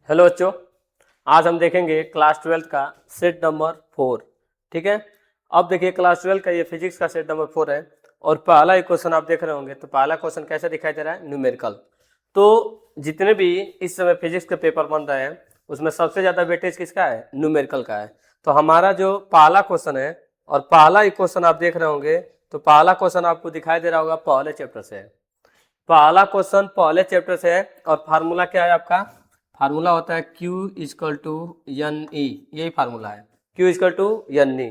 Hello बच्चों, आज हम देखेंगे क्लास 12 का सेट नंबर 4। ठीक है। अब देखिए क्लास 12 का ये फिजिक्स का सेट नंबर 4 है और पहला एक क्वेश्चन आप देख रहे होंगे। तो पहला क्वेश्चन कैसे दिखाई दे रहा है? न्यूमेरिकल। तो जितने भी इस समय फिजिक्स के पेपर बन रहे हैं उसमें सबसे ज़्यादा वेटेज किसका है? न्यूमेरिकल का है। तो हमारा जो पहला क्वेश्चन है और पहला एक क्वेश्चन आप देख रहे होंगे, तो पहला क्वेश्चन आपको दिखाई दे रहा होगा पहले चैप्टर से है। पहला क्वेश्चन पहले चैप्टर से है और फार्मूला क्या है आपका? फार्मूला होता है Q equal to n e. यही फार्मूला है, Q equal to n e.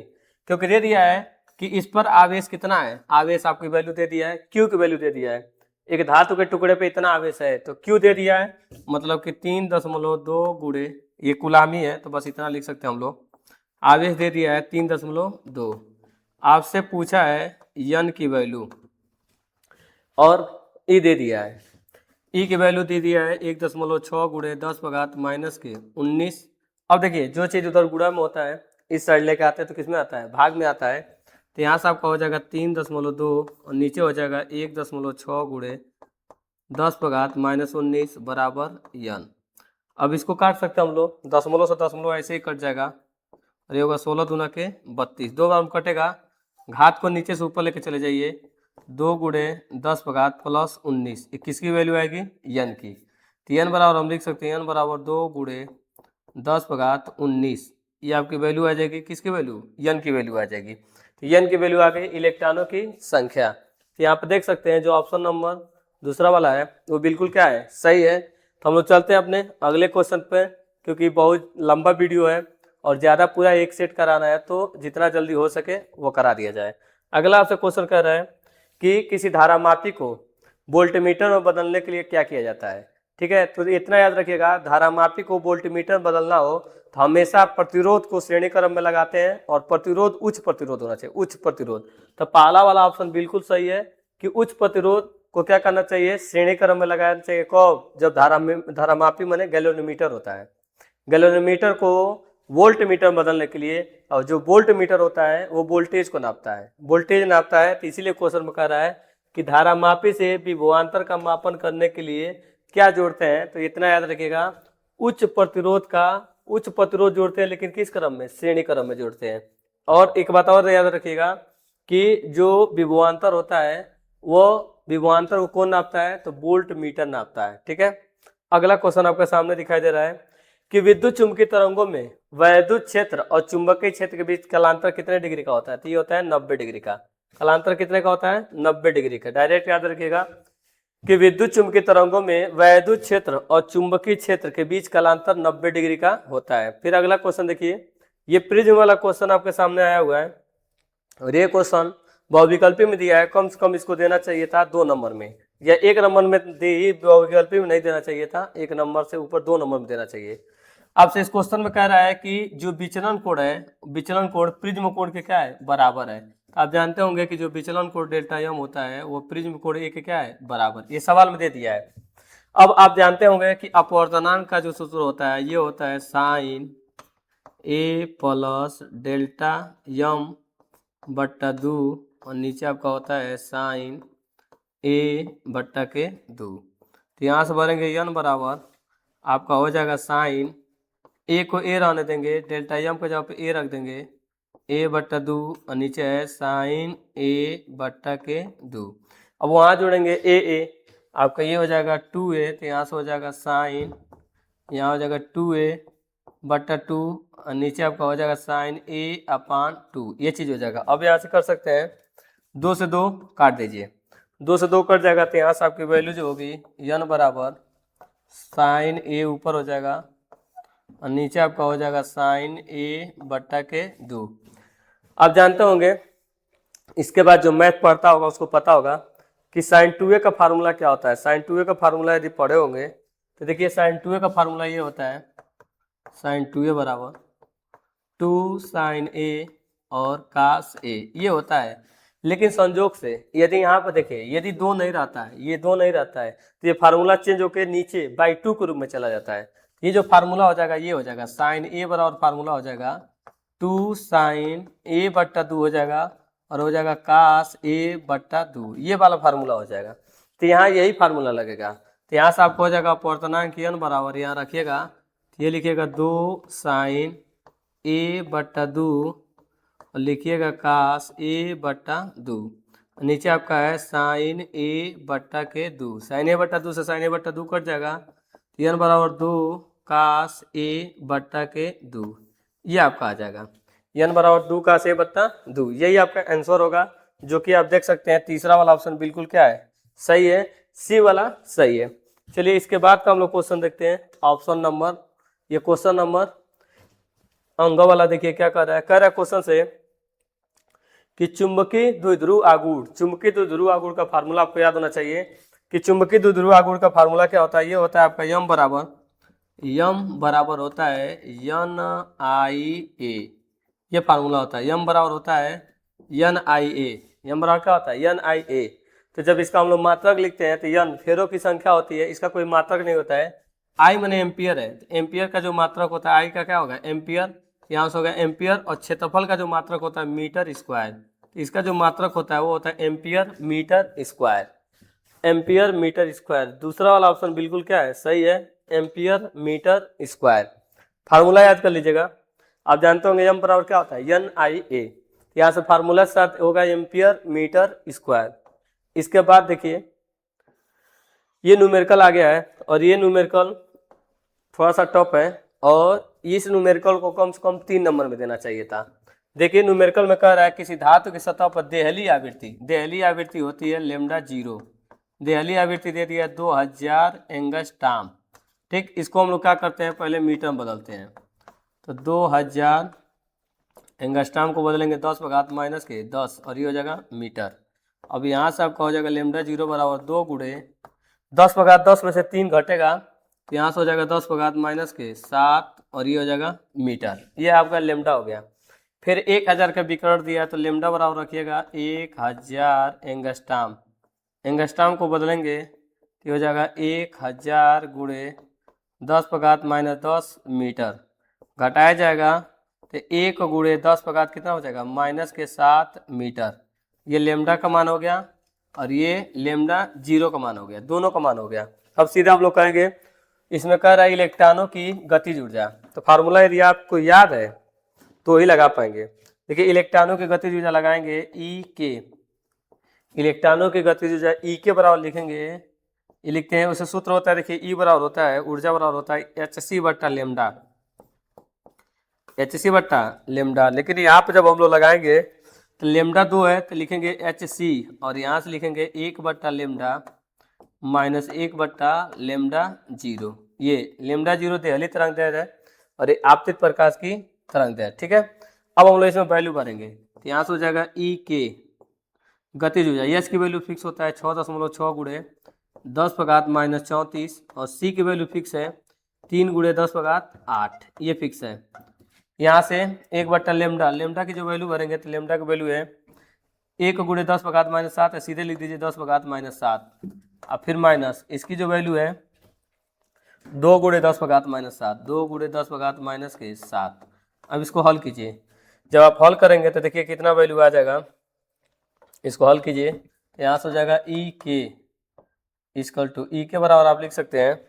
क्योंकि दे दिया है कि इस पर आवेश कितना है, आवेश आपकी वैल्यू दे दिया है, Q की वैल्यू दे दिया है। एक धातु के टुकड़े पे इतना आवेश है तो Q दे दिया है, मतलब कि 3.2 गुणे, ये कुलामी है तो बस इतना लिख सकते हैं हम लोग। आवेश दे दिया है 3.2। आपसे पूछा है एन की वैल्यू और ई दे दिया है। ई की वैल्यू दे दिया है 1.6 गुणे 10⁻⁻19। अब देखिए जो चीज़ उधर गुणा में होता है इस साइड लेके आते हैं तो किस में आता है? भाग में आता है। तो यहाँ से आपका हो जाएगा 3.2 और नीचे हो जाएगा 1.6 गुणे 10⁻⁻19 बराबर यन। अब इसको काट सकते हैं हम लोग, दशमलव से दशमलव ऐसे ही कट जाएगा और ये होगा 16 दूना के 32। दो बार में कटेगा, घात को नीचे से ऊपर लेके चले जाइए। 2 गुणे 10 घात प्लस 19, किसकी वैल्यू आएगी? एन की। तो एन बराबर हम लिख सकते हैं एन बराबर 2 गुणे 10 घात 19। ये आपकी वैल्यू आ जाएगी, किसकी वैल्यू? एन की वैल्यू आ जाएगी। तो एन की वैल्यू आ गई इलेक्ट्रॉनों की संख्या। तो यहाँ पर देख सकते हैं जो ऑप्शन नंबर दूसरा वाला है वो बिल्कुल क्या है? सही है। तो हम लोग चलते हैं अपने अगले क्वेश्चन पे, क्योंकि बहुत लंबा वीडियो है और ज़्यादा पूरा एक सेट कराना है तो जितना जल्दी हो सके वो करा दिया जाए। अगला आपसे क्वेश्चन कर रहा है कि किसी धारामापी को वोल्टमीटर में बदलने के लिए क्या किया जाता है। ठीक है, तो इतना याद रखिएगा, धारामापी को वोल्टमीटर बदलना हो तो हमेशा प्रतिरोध को श्रेणी क्रम में लगाते हैं और प्रतिरोध उच्च प्रतिरोध होना चाहिए, उच्च प्रतिरोध। तो पहला वाला ऑप्शन बिल्कुल सही है कि उच्च प्रतिरोध को क्या करना चाहिए? श्रेणी क्रम में लगाना चाहिए। कब? जब धारामापी माने गैल्वेनोमीटर होता है। गैल्वेनोमीटर को वोल्ट मीटर बदलने के लिए, और जो वोल्ट मीटर होता है वो वोल्टेज को नापता है, वोल्टेज नापता है। तो इसीलिए क्वेश्चन में कह रहा है कि धारामापी से विभवांतर का मापन करने के लिए क्या जोड़ते हैं? तो इतना याद रखिएगा, उच्च प्रतिरोध जोड़ते हैं, लेकिन किस क्रम में? श्रेणी क्रम में जोड़ते हैं। और एक बात और याद रखिएगा कि जो विभवांतर होता है वो विभवांतर को कौन नापता है? तो वोल्ट मीटर नापता है। ठीक है। अगला क्वेश्चन आपके सामने दिखाई दे रहा है कि विद्युत चुंबकीय तरंगों में वैद्युत क्षेत्र और चुंबकीय क्षेत्र के बीच कालांतर कितने डिग्री का होता है? तो ये होता है 90 डिग्री का। कालांतर कितने का होता है? 90 डिग्री का। डायरेक्ट याद रखिएगा कि विद्युत चुंबकीय तरंगों में वैद्युत क्षेत्र और चुंबकीय क्षेत्र के बीच कालांतर 90 डिग्री का होता है। फिर अगला क्वेश्चन देखिए, ये प्रिज्म वाला क्वेश्चन आपके सामने आया हुआ है और ये क्वेश्चन बहुविकल्पी में दिया है। कम से कम इसको देना चाहिए था 2 नंबर में, या 1 नंबर में दे ही, बहुविकल्पी में नहीं देना चाहिए था। 1 नंबर से ऊपर 2 नंबर में देना चाहिए। आपसे इस क्वेश्चन में कह रहा है कि जो विचलन कोण है, विचलन कोण प्रिज्म कोण के क्या है? बराबर है। तो आप जानते होंगे कि जो विचलन कोण डेल्टा एम होता है वो प्रिज्म कोण ए के क्या है? बराबर। ये सवाल में दे दिया है। अब आप जानते होंगे कि अपवर्तनांक का जो सूत्र होता है ये होता है साइन ए प्लस डेल्टा एम बट्टा 2 और नीचे आपका होता है साइन ए बट्टा के 2। तो यहाँ से भरेंगे एन बराबर आपका हो जाएगा साइन ए को ए रहने देंगे, डेल्टा एम के जगह पे ए रख देंगे, ए बट्टा 2 और नीचे है साइन ए बट्टा के 2। अब वहाँ जोड़ेंगे ए आपका ये हो जाएगा 2a, तो यहाँ से हो जाएगा साइन, यहाँ हो जाएगा 2a बट्टा 2 और नीचे आपका हो जाएगा साइन a अपान 2। ये चीज़ हो जाएगा। अब यहाँ से कर सकते हैं 2 से 2 काट दीजिए, 2 से 2 कट जाएगा। तो यहाँ से आपकी वैल्यू जो होगी एन बराबर साइन ए ऊपर हो जाएगा और नीचे आपका हो जाएगा साइन ए बट्टा के 2। आप जानते होंगे, इसके बाद जो मैथ पढ़ता होगा उसको पता होगा कि साइन 2a का फार्मूला क्या होता है। साइन 2a का फार्मूला यदि पढ़े होंगे तो देखिए साइन 2a का फार्मूला ये होता है, साइन 2a बराबर 2 साइन ए और कास ए, ये होता है। लेकिन संजोग से यदि यहाँ पर देखिए यदि 2 नहीं रहता है, ये 2 नहीं रहता है, तो ये फार्मूला चेंज होकर नीचे बाई 2 के रूप में चला जाता है। ये जो फार्मूला हो जाएगा ये हो जाएगा साइन ए बराबर फार्मूला हो जाएगा 2 साइन ए बट्टा 2 हो जाएगा और हो जाएगा कास ए बट्टा 2, ये वाला फार्मूला हो जाएगा। तो यहाँ यही फार्मूला लगेगा। तो यहाँ से आपको हो जाएगा अपवर्तनांक एन बराबर, यहाँ रखिएगा ये लिखिएगा 2 साइन ए बट्टा 2 और लिखिएगा कास ए बट्टा 2। नीचे आपका है साइन ए बट्टा के 2। साइन ए बट्टा 2 से साइन ए बट्टा 2 कट जाएगा, तो n बराबर 2 कास ए बट्टा के 2, ये आपका आ जाएगा। n बराबर 2 कास ए बट्टा 2, यही आपका आंसर होगा, जो कि आप देख सकते हैं तीसरा वाला ऑप्शन बिल्कुल क्या है, सही है, सी वाला सही है। चलिए इसके बाद का हम लोग क्वेश्चन देखते हैं, ऑप्शन नंबर, ये क्वेश्चन नंबर अंग वाला देखिए क्या कर रहा है। कह रहा है क्वेश्चन से कि चुंबकीय द्विध्रुव आघूर्ण, चुंबकीय द्विध्रुव आघूर्ण का फार्मूला आपको याद होना चाहिए कि चुंबकीय द्विध्रुव आघूर्ण का फार्मूला क्या होता है, ये होता है आपका यम बराबर होता है एन आई ए, ये फार्मूला होता है। यम बराबर होता है एन आई ए, यम बराबर क्या होता है एन आई ए। तो जब इसका हम लोग मात्रक लिखते हैं तो एन फेरों की संख्या होती है, इसका कोई मात्रक नहीं होता है। आई माने एम्पियर है, तो एम्पियर का जो मात्रक होता है आई का क्या होगा एम्पियर, यहाँ से हो गया एम्पियर, और क्षेत्रफल का जो मात्रक होता है मीटर स्क्वायर, तो इसका जो मात्रक होता है वो होता है ampere metre square, ampere metre square. दूसरा वाला ऑप्शन बिल्कुल क्या है, सही है, एम्पियर मीटर स्क्वायर। फार्मूला याद कर लीजिएगा, आप जानते होंगे एम बराबर क्या होता है एन आई ए, यहाँ से फार्मूला साथ होगा एम्पियर मीटर स्क्वायर। इसके बाद देखिए ये न्यूमेरिकल आ गया है, और ये न्यूमेरिकल थोड़ा सा टफ है, और इस न्यूमेरिकल को कम से कम 3 नंबर में देना चाहिए था। देखिए न्यूमेरिकल में कह रहा है किसी धातु की सतह पर देहली आवृत्ति होती है लेमडा 0, देहली आवृत्ति दे दिया 2000 एंगस्ट्रॉम। ठीक, इसको हम लोग क्या करते हैं, पहले मीटर में बदलते हैं, तो 2000 एंगस्ट्रॉम को बदलेंगे 10⁻⁻10, और ये हो जाएगा मीटर। अब यहाँ से आपका हो जाएगा लेमडा 0 बराबर 2 गुणे 10⁻10 में से 3 घटेगा, तो यहाँ से हो जाएगा 10⁻⁻7, और ये हो जाएगा मीटर। ये आपका लेमडा हो गया। फिर 1000 का विकर्ण दिया, तो लेमडा बराबर रखिएगा 1000 एंगस्ट्रॉम, एंगस्ट्रॉम को बदलेंगे तो हो जाएगा 1000 गुणे 10⁻⁻10 मीटर, घटाया जाएगा तो 1 गुणे 10 कितना हो जाएगा -7 मीटर। ये लेमडा का मान हो गया, और ये लेमडा 0 का मान हो गया, दोनों का मान हो गया। अब सीधा हम लोग कहेंगे, इसमें कह रहा है इलेक्ट्रॉनों की गतिज ऊर्जा, तो फार्मूला यदि आपको याद है तो ही लगा पाएंगे। देखिए इलेक्ट्रॉनों की गतिज ऊर्जा लगाएंगे ई के, इलेक्ट्रॉनों की गतिज ऊर्जा ई के बराबर लिखेंगे, ये लिखते हैं, उसे सूत्र होता है, देखिए ई बराबर होता है, ऊर्जा बराबर होता है HC बट्टा लेमडा, HC बट्टा लेमडा। लेकिन यहाँ पे जब हम लोग लगाएंगे तो लेमडा 2 है तो लिखेंगे HC, और यहाँ से लिखेंगे 1 बट्टा लेमडा माइनस 1 बट्टा लेमडा 0। ये लेमडा 0 देहली तरंग दैर्ध्य है, और ये आपतित प्रकाश की तरंग दैर्ध्य। ठीक है, अब हम लोग इसमें वैल्यू भरेंगे, तो यहाँ से हो जाएगा ई के गतिज ऊर्जा, एच की वैल्यू फिक्स होता है 6.6 गुणे 10⁻⁻34, और सी की वैल्यू फिक्स है 3 गुणे 10⁻8, ये फिक्स है। यहाँ से 1 बट्टा लेमडा, लेमडा की जो वैल्यू भरेंगे तो लेमडा की वैल्यू है 1 गुणे 10⁻⁻7 है, सीधे लिख दीजिए 10⁻⁻7, अब फिर माइनस इसकी जो वैल्यू है 2 गुणे 10⁻⁻7, 2 गुणे 10⁻⁻7। अब इसको हल कीजिए, जब आप हल करेंगे तो देखिए कितना वैल्यू आ जाएगा, इसको हल कीजिए, यहाँ से हो जाएगा ई के इक्वल टू, ई के बराबर आप लिख सकते हैं,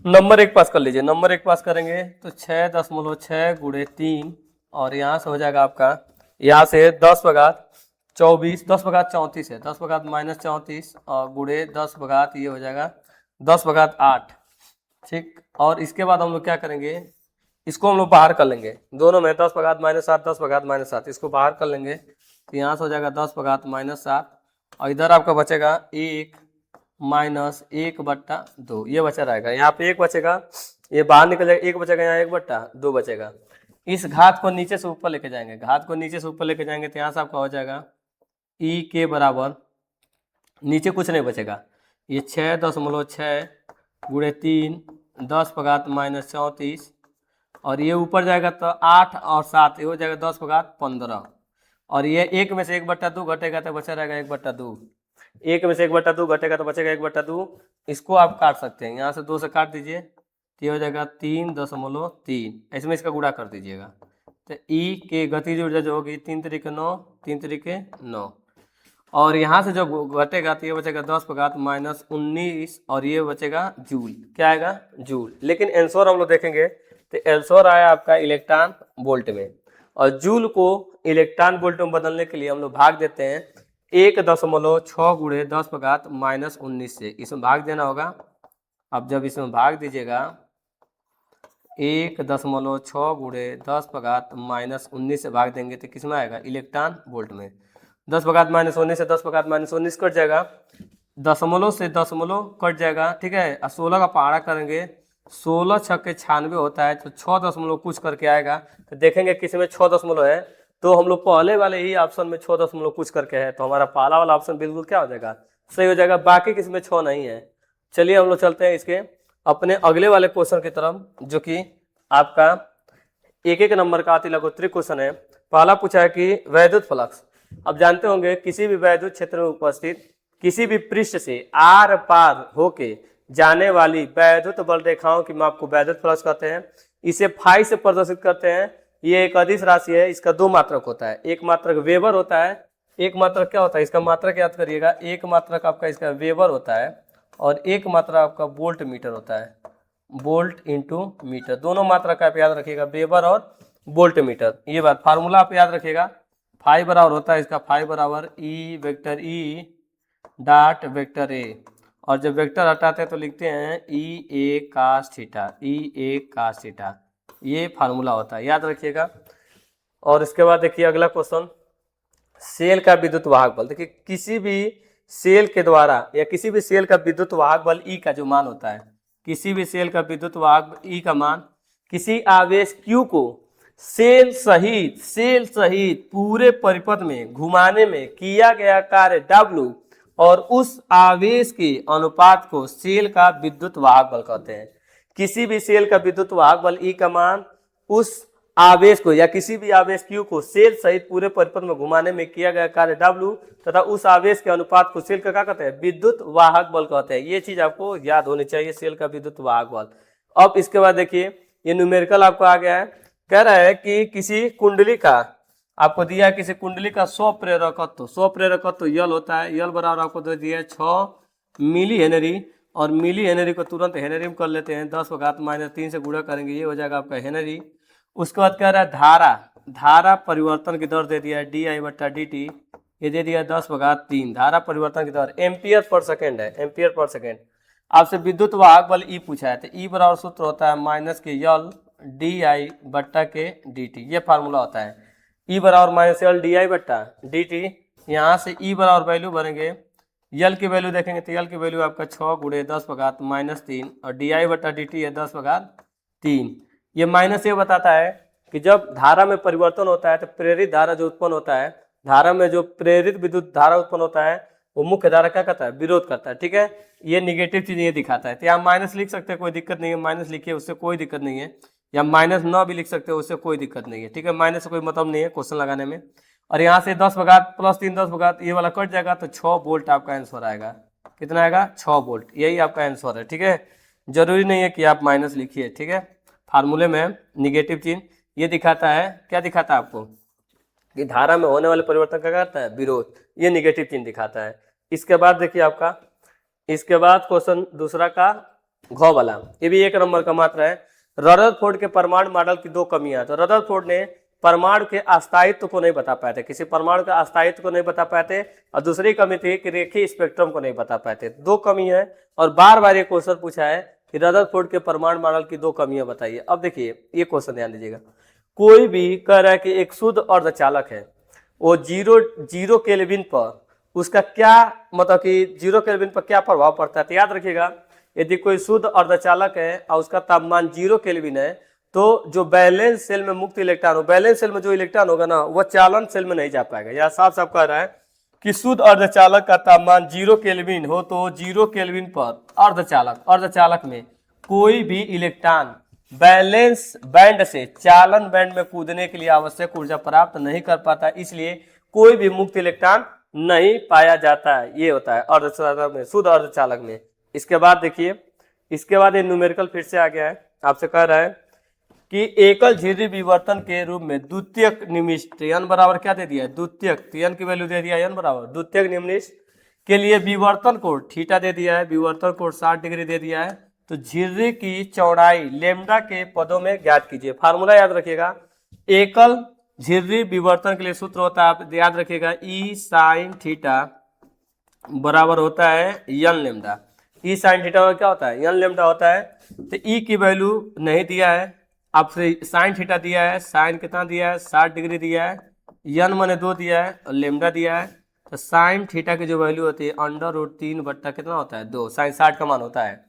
नंबर 1 पास कर लीजिए, नंबर 1 पास करेंगे तो 6.6 गुणे 3, और यहाँ से हो जाएगा आपका, यहाँ से 10⁻24, 10⁻34 है, 10⁻−34 और गुणे 10 ये हो जाएगा 10/8। ठीक, और इसके बाद हम लोग क्या करेंगे, इसको हम लोग बाहर कर लेंगे, दोनों में 10⁻−7 10⁻−7 इसको बाहर कर लेंगे, तो यहाँ से हो जाएगा 10⁻−7, और इधर आपका बचेगा 1 माइनस 1/2, ये बचा रहेगा, यहाँ पे 1 बचेगा, ये बाहर निकल जाएगा, 1 बचेगा, यहाँ 1/2 बचेगा। इस घात को नीचे से ऊपर लेके जाएंगे, घात को नीचे से ऊपर लेके जाएंगे, तो यहाँ से आपका हो जाएगा ई के बराबर, नीचे कुछ नहीं बचेगा, ये 6.6 गुणे 3 10⁻−34, और ये ऊपर जाएगा तो 8 और 7 ये हो जाएगा 10/15, और ये 1 में से 1/2 घटेगा तो बचा रहेगा 1/2, 1 में से 1/2 घटेगा तो बचेगा 1/2, इसको आप काट सकते हैं, यहाँ से 2 से काट दीजिए, तो ये हो जाएगा 3.3, इसमें इसका गुणा कर दीजिएगा, तो ई के गतिज ऊर्जा जो होगी 3 × 9 3 × 9, और यहाँ से जो घटेगा तो ये बचेगा 10 पर घात माइनस 19 और ये बचेगा जूल। क्या आएगा? जूल। लेकिन आंसर हम लोग देखेंगे तो आंसर आया आपका इलेक्ट्रॉन वोल्ट में, और जूल को इलेक्ट्रॉन वोल्ट में बदलने के लिए हम लोग भाग देते हैं 1.6 गुणे 10 पर घात माइनस 19 से। इसमें भाग देना होगा। अब जब इसमें भाग दीजिएगा 1.6 गुणे 10 पर घात माइनस 19 से भाग देंगे तो किस में आएगा? इलेक्ट्रॉन वोल्ट में। 10 पर घात माइनस 19 से 10 पर घात माइनस 19 कट जाएगा, दशमलव से दशमलव कट जाएगा, ठीक है। और 16 का पहाड़ा करेंगे, 16 छक्के 96 होता है, तो 6 दशमलव कुछ करके आएगा। तो देखेंगे किसी में 6 दशमलव है, तो हम लोग पहले वाले ही ऑप्शन में 6 दशमलव कुछ करके है, तो हमारा पहला वाला ऑप्शन बिल्कुल क्या हो जाएगा? सही हो जाएगा। बाकी किसी में 6 नहीं है। चलिए हम लोग चलते हैं इसके अपने अगले वाले क्वेश्चन की तरफ, जो कि आपका एक नंबर का अतिलघुत्तरीय क्वेश्चन है। पहला पूछा है कि वैद्युत फ्लक्स। अब जानते होंगे किसी भी वैद्युत क्षेत्र में उपस्थित किसी भी पृष्ठ से आर पार होके जाने वाली वैद्युत बल रेखाओं की माप को वैद्युत फ्लक्स कहते हैं। इसे फाई से प्रदर्शित करते हैं। ये एक अदिश राशि है, इसका दो मात्रक होता है। एक मात्रक वेबर होता है, एक मात्रक क्या होता है? इसका मात्रक याद करिएगा। एक मात्रक आपका इसका वेबर होता है और एक मात्रक आपका वोल्ट मीटर होता है। वोल्ट इंटू मीटर, दोनों मात्रा का आप याद रखिएगा, वेबर और वोल्ट मीटर। ये बात फार्मूला आप याद रखिएगा। फाई बराबर होता है इसका, फाई बराबर E vector E dot vector A, और जब वेक्टर हटाते हैं तो लिखते हैं ई ए कास थीटा, ई ए कास थीटा। ये फार्मूला होता है, याद रखिएगा। और इसके बाद देखिए अगला क्वेश्चन, सेल का विद्युत वाहक बल। देखिए किसी भी सेल के द्वारा या किसी भी सेल का विद्युत वाहक बल ई का जो मान होता है, किसी भी सेल का विद्युत वाहक ई का मान किसी आवेश Q को सेल सहित पूरे परिपथ में घुमाने में किया गया कार्य W और उस आवेश के अनुपात को सेल का विद्युत वाहक बल कहते हैं। किसी भी सेल का विद्युत वाहक बल ई का मान उस आवेश को या किसी भी आवेश Q को सेल सहित पूरे परिपथ में घुमाने में किया गया कार्य W तथा उस आवेश के अनुपात को सेल का क्या कहते हैं? विद्युत वाहक बल कहते हैं। ये चीज आपको याद होनी चाहिए, सेल का विद्युत वाहक बल। अब इसके बाद देखिए ये न्यूमेरिकल आपको आ गया है। कह रहा है कि किसी कुंडली का आपको दिया है, किसी कुंडली का 100 प्रेरकत्व यल होता है। यल बराबर आपको दे दिया है 6 मिली हेनरी, और मिली हेनरी को तुरंत हेनरी में कर लेते हैं। 10 का घात माइनस 3 से गुणा करेंगे, ये हो जाएगा आपका हेनरी। उसके बाद कह रहा है धारा परिवर्तन की दर दे दिया है di/dt, ये दे दिया 10 का घात 3। धारा परिवर्तन की दर एम्पियर पर सेकेंड है, एम्पियर पर सेकेंड। आपसे विद्युत वाहक बल ई पूछा है, तो ई बराबर सूत्र होता है माइनस के यल di/dt, ये फार्मूला होता है। ई बराबर माइनस यल di/dt। यहाँ से ई बराबर वैल्यू भरेंगे, यल की वैल्यू देखेंगे तो यल की वैल्यू आपका 6 गुणे 10 का घात माइनस 3 और di/dt है 10 का घात 3। ये माइनस ये बताता है कि जब धारा में परिवर्तन होता है तो प्रेरित धारा जो उत्पन्न होता है, धारा में जो प्रेरित विद्युत धारा उत्पन्न होता है वो मुख्य धारा क्या करता है? विरोध करता है, ठीक है। ये निगेटिव चीज ये दिखाता है। तो यहाँ माइनस लिख सकते हैं, कोई दिक्कत नहीं है, माइनस लिखिए, उससे कोई दिक्कत नहीं है। या माइनस न भी लिख सकते हो, उससे कोई दिक्कत नहीं है, ठीक है। माइनस से कोई मतलब नहीं है क्वेश्चन लगाने में। और यहाँ से 10 का घात प्लस 3 10 का घात ये वाला कट जाएगा, तो 6 वोल्ट आपका आंसर आएगा। कितना आएगा? 6 वोल्ट, यही आपका आंसर है, ठीक है। जरूरी नहीं है कि आप माइनस लिखिए, ठीक है। फार्मूले में निगेटिव चिन्ह ये दिखाता है, क्या दिखाता है आपको? कि धारा में होने वाले परिवर्तन का करता है विरोध, ये निगेटिव चिन्ह दिखाता है। इसके बाद देखिए आपका, इसके बाद क्वेश्चन दूसरा का घ वाला, ये भी 1 नंबर का मात्र है। रदरफोर्ड के परमाणु मॉडल की 2 कमियां। तो रदरफोर्ड ने परमाणु के अस्थायित्व को नहीं बता पाए थे, किसी परमाणु के अस्थायित्व को नहीं बता पाए थे, और दूसरी कमी थी कि रेखीय स्पेक्ट्रम को नहीं बता पाए थे। 2 कमी है, और बार बार ये क्वेश्चन पूछा है कि रदरफोर्ड के परमाणु मॉडल की 2 कमियां बताइए। अब देखिए ये क्वेश्चन ध्यान दीजिएगा, कोई भी कह रहा है कि एक शुद्ध अर्धचालक है, वो जीरो केल्विन पर उसका क्या मतलब कि 0 केल्विन पर क्या प्रभाव पड़ता है? तो याद रखिएगा, यदि कोई शुद्ध अर्धचालक है और उसका तापमान 0 केल्विन है, तो जो बैलेंस सेल में मुक्त इलेक्ट्रॉन हो, बैलेंस सेल में जो इलेक्ट्रॉन होगा ना, वह चालन सेल में नहीं जा पाएगा। यह साफ साफ कह रहा है कि शुद्ध अर्धचालक का तापमान 0 केल्विन हो, तो 0 केल्विन पर अर्धचालक में कोई भी इलेक्ट्रॉन बैलेंस बैंड से चालन बैंड में कूदने के लिए आवश्यक ऊर्जा प्राप्त नहीं कर पाता, इसलिए कोई भी मुक्त इलेक्ट्रॉन नहीं पाया जाता है। ये होता है अर्धचालक में, शुद्ध अर्धचालक में। इसके बाद देखिए, इसके बाद ये न्यूमेरिकल फिर से आ गया है, आपसे कह रहा है कि एकल झिर्री विवर्तन के रूप में द्वितीयक निमिष्ट n बराबर क्या दे दिया है, द्वितीयक, तो n की वैल्यू दे दिया है n बराबर द्वितीयक निमिष्ट के लिए विवर्तन कोण थीटा दे दिया है, विवर्तन कोण 60 डिग्री दे दिया है। तो झिर्री की चौड़ाई लेमडा के पदों में ज्ञात कीजिए। फार्मूला याद रखिएगा, एकल झिर्री विवर्तन के लिए सूत्र होता है, आप याद रखिएगा, ई साइन थीटा बराबर होता है एन लेमडा। ई साइन थीटा क्या होता है, एन लेमडा होता है। तो ई की वैल्यू नहीं दिया है आपसे, साइन थीटा दिया है, साइन कितना दिया है 60 डिग्री दिया है, एन मैंने 2 दिया है और लेमडा दिया है। तो साइन थीटा की जो वैल्यू होती है √3 बट्टा कितना होता है 2, साइन 60 का मान होता है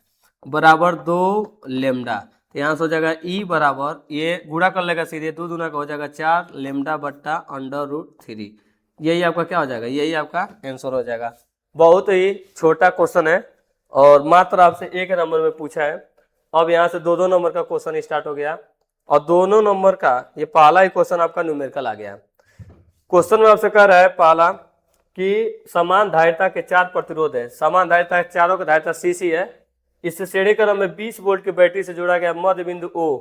बराबर 2 लेमडा। तो यहाँ से हो जाएगा ई बराबर, ये गुणा कर लेगा सीधे, 2 दूना का हो जाएगा 4 लेमडा बट्टा √3। यही आपका क्या हो जाएगा, यही आपका आंसर हो जाएगा। बहुत ही छोटा क्वेश्चन है और मात्र आपसे 1 नंबर में पूछा है। अब यहाँ से 2-2 नंबर का क्वेश्चन स्टार्ट हो गया और दोनों नंबर का ये पहला ही क्वेश्चन आपका न्यूमेरिकल आ गया। क्वेश्चन में आपसे कह रहा है पहला कि समान धारिता के 4 प्रतिरोध है, समान धारिता चारों की धारिता सीसी है। इस श्रेणी क्रम में 20 वोल्ट की बैटरी से जोड़ा गया मध्य बिंदु O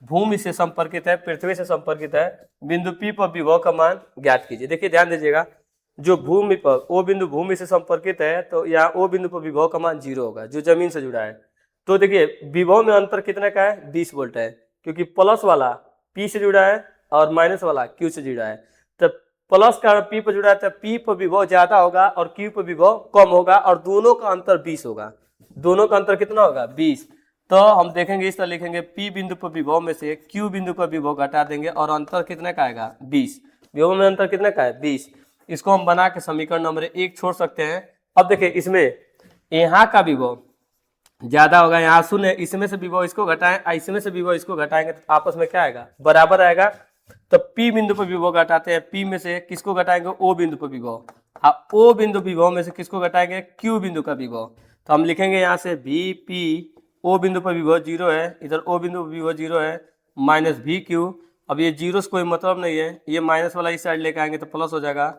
भूमि से संपर्कित है, पृथ्वी से संपर्कित है। बिंदु P पर विभव का मान ज्ञात कीजिए। देखिए ध्यान दीजिएगा, जो भूमि पर O बिंदु भूमि से संपर्कित है तो यहाँ O बिंदु पर विभव का मान 0 होगा, जो जमीन से जुड़ा है। तो देखिए विभव में अंतर कितने का है, 20 वोल्ट है, क्योंकि प्लस वाला P से जुड़ा है और माइनस वाला Q से जुड़ा है। तो प्लस का P पर जुड़ा है तो P पर विभव ज्यादा होगा और Q पर विभव कम होगा और दोनों का अंतर 20 होगा। दोनों का अंतर कितना होगा, 20। तो हम देखेंगे इस तरह लिखेंगे, P बिंदु पर विभव में से Q बिंदु पर विभव घटा देंगे और अंतर कितने का आएगा, 20। विभव में अंतर कितने का है, 20। इसको हम बना के समीकरण नंबर 1 छोड़ सकते हैं। अब देखिए इसमें यहाँ का विभव ज्यादा होगा, यहाँ शून्य, इसमें से विभव इसको घटाएं, इसमें से विभव इसको घटाएंगे तो आपस में क्या आएगा, बराबर आएगा। तो P बिंदु पर विभव घटाते हैं, P में से किसको घटाएंगे, O बिंदु पर विभव, हाँ O बिंदु विभव में से किसको घटाएंगे, Q बिंदु का विभव। तो हम लिखेंगे यहाँ से VP, O बिंदु पर विभव 0 है, इधर O बिंदु पर विभव 0 है, माइनस VQ। अब ये जीरो से कोई मतलब नहीं है, ये माइनस वाला इस साइड लेके आएंगे तो प्लस हो जाएगा,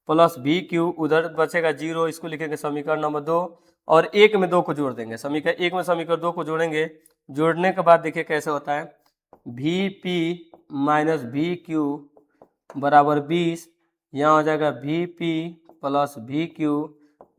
प्लस VQ, उधर बचेगा 0, इसको लिखेंगे समीकरण नंबर 2 और 1 में 2 को जोड़ देंगे, समीकरण 1 में समीकरण 2 को जोड़ेंगे। जोड़ने के बाद देखिए कैसे होता है, VP माइनस VQ बराबर 20, यहाँ हो जाएगा VP प्लस VQ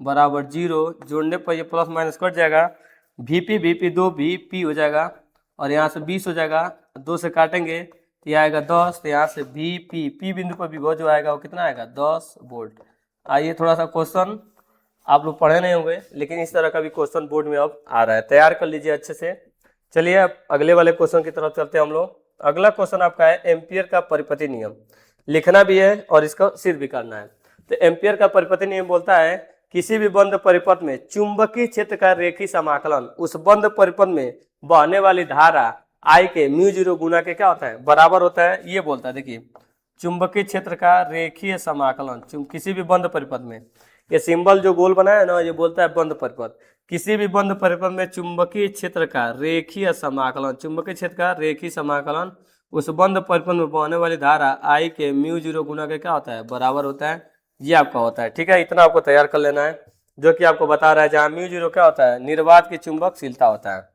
बराबर 0। जोड़ने पर ये प्लस माइनस कट जाएगा, VP 2 VP हो जाएगा और यहाँ से 20 हो जाएगा, 2 से काटेंगे तो यह आएगा 10। तो यहाँ से VP, P बिंदु पर विभव जो आएगा वो कितना आएगा, 10 वोल्ट। आइए थोड़ा सा क्वेश्चन आप लोग पढ़े नहीं होंगे, लेकिन इस तरह का भी क्वेश्चन बोर्ड में अब आ रहा है, तैयार कर लीजिए अच्छे से। चलिए अब अगले वाले क्वेश्चन की तरफ चलते हैं हम लोग। अगला क्वेश्चन आपका है एम्पियर का परिपति नियम, लिखना भी है और इसका सिद्ध भी करना है। तो एम्पियर का परिपति नियम बोलता है किसी भी बंद परिपथ में चुंबकीय क्षेत्र का रेखीय समाकलन उस बंद परिपथ में बहने वाली धारा I के μ0 गुना के क्या होता है, बराबर होता है। ये बोलता है, देखिए चुंबकीय क्षेत्र का रेखीय समाकलन किसी भी बंद परिपथ में, ये सिंबल जो गोल बना है ना, ये बोलता है बंद परिपथ। किसी भी बंद परिपथ में चुंबकीय क्षेत्र का रेखीय समाकलन, चुंबकीय क्षेत्र का रेखीय समाकलन उस बंद परिपथ में बहने वाली धारा I के μ0 गुना के क्या होता है, बराबर होता है। ये आपका होता है, ठीक है। इतना आपको तैयार कर लेना है, जो कि आपको बता रहा है जहाँ μ0 क्या होता है, निर्वात की चुंबकशीलता होता है।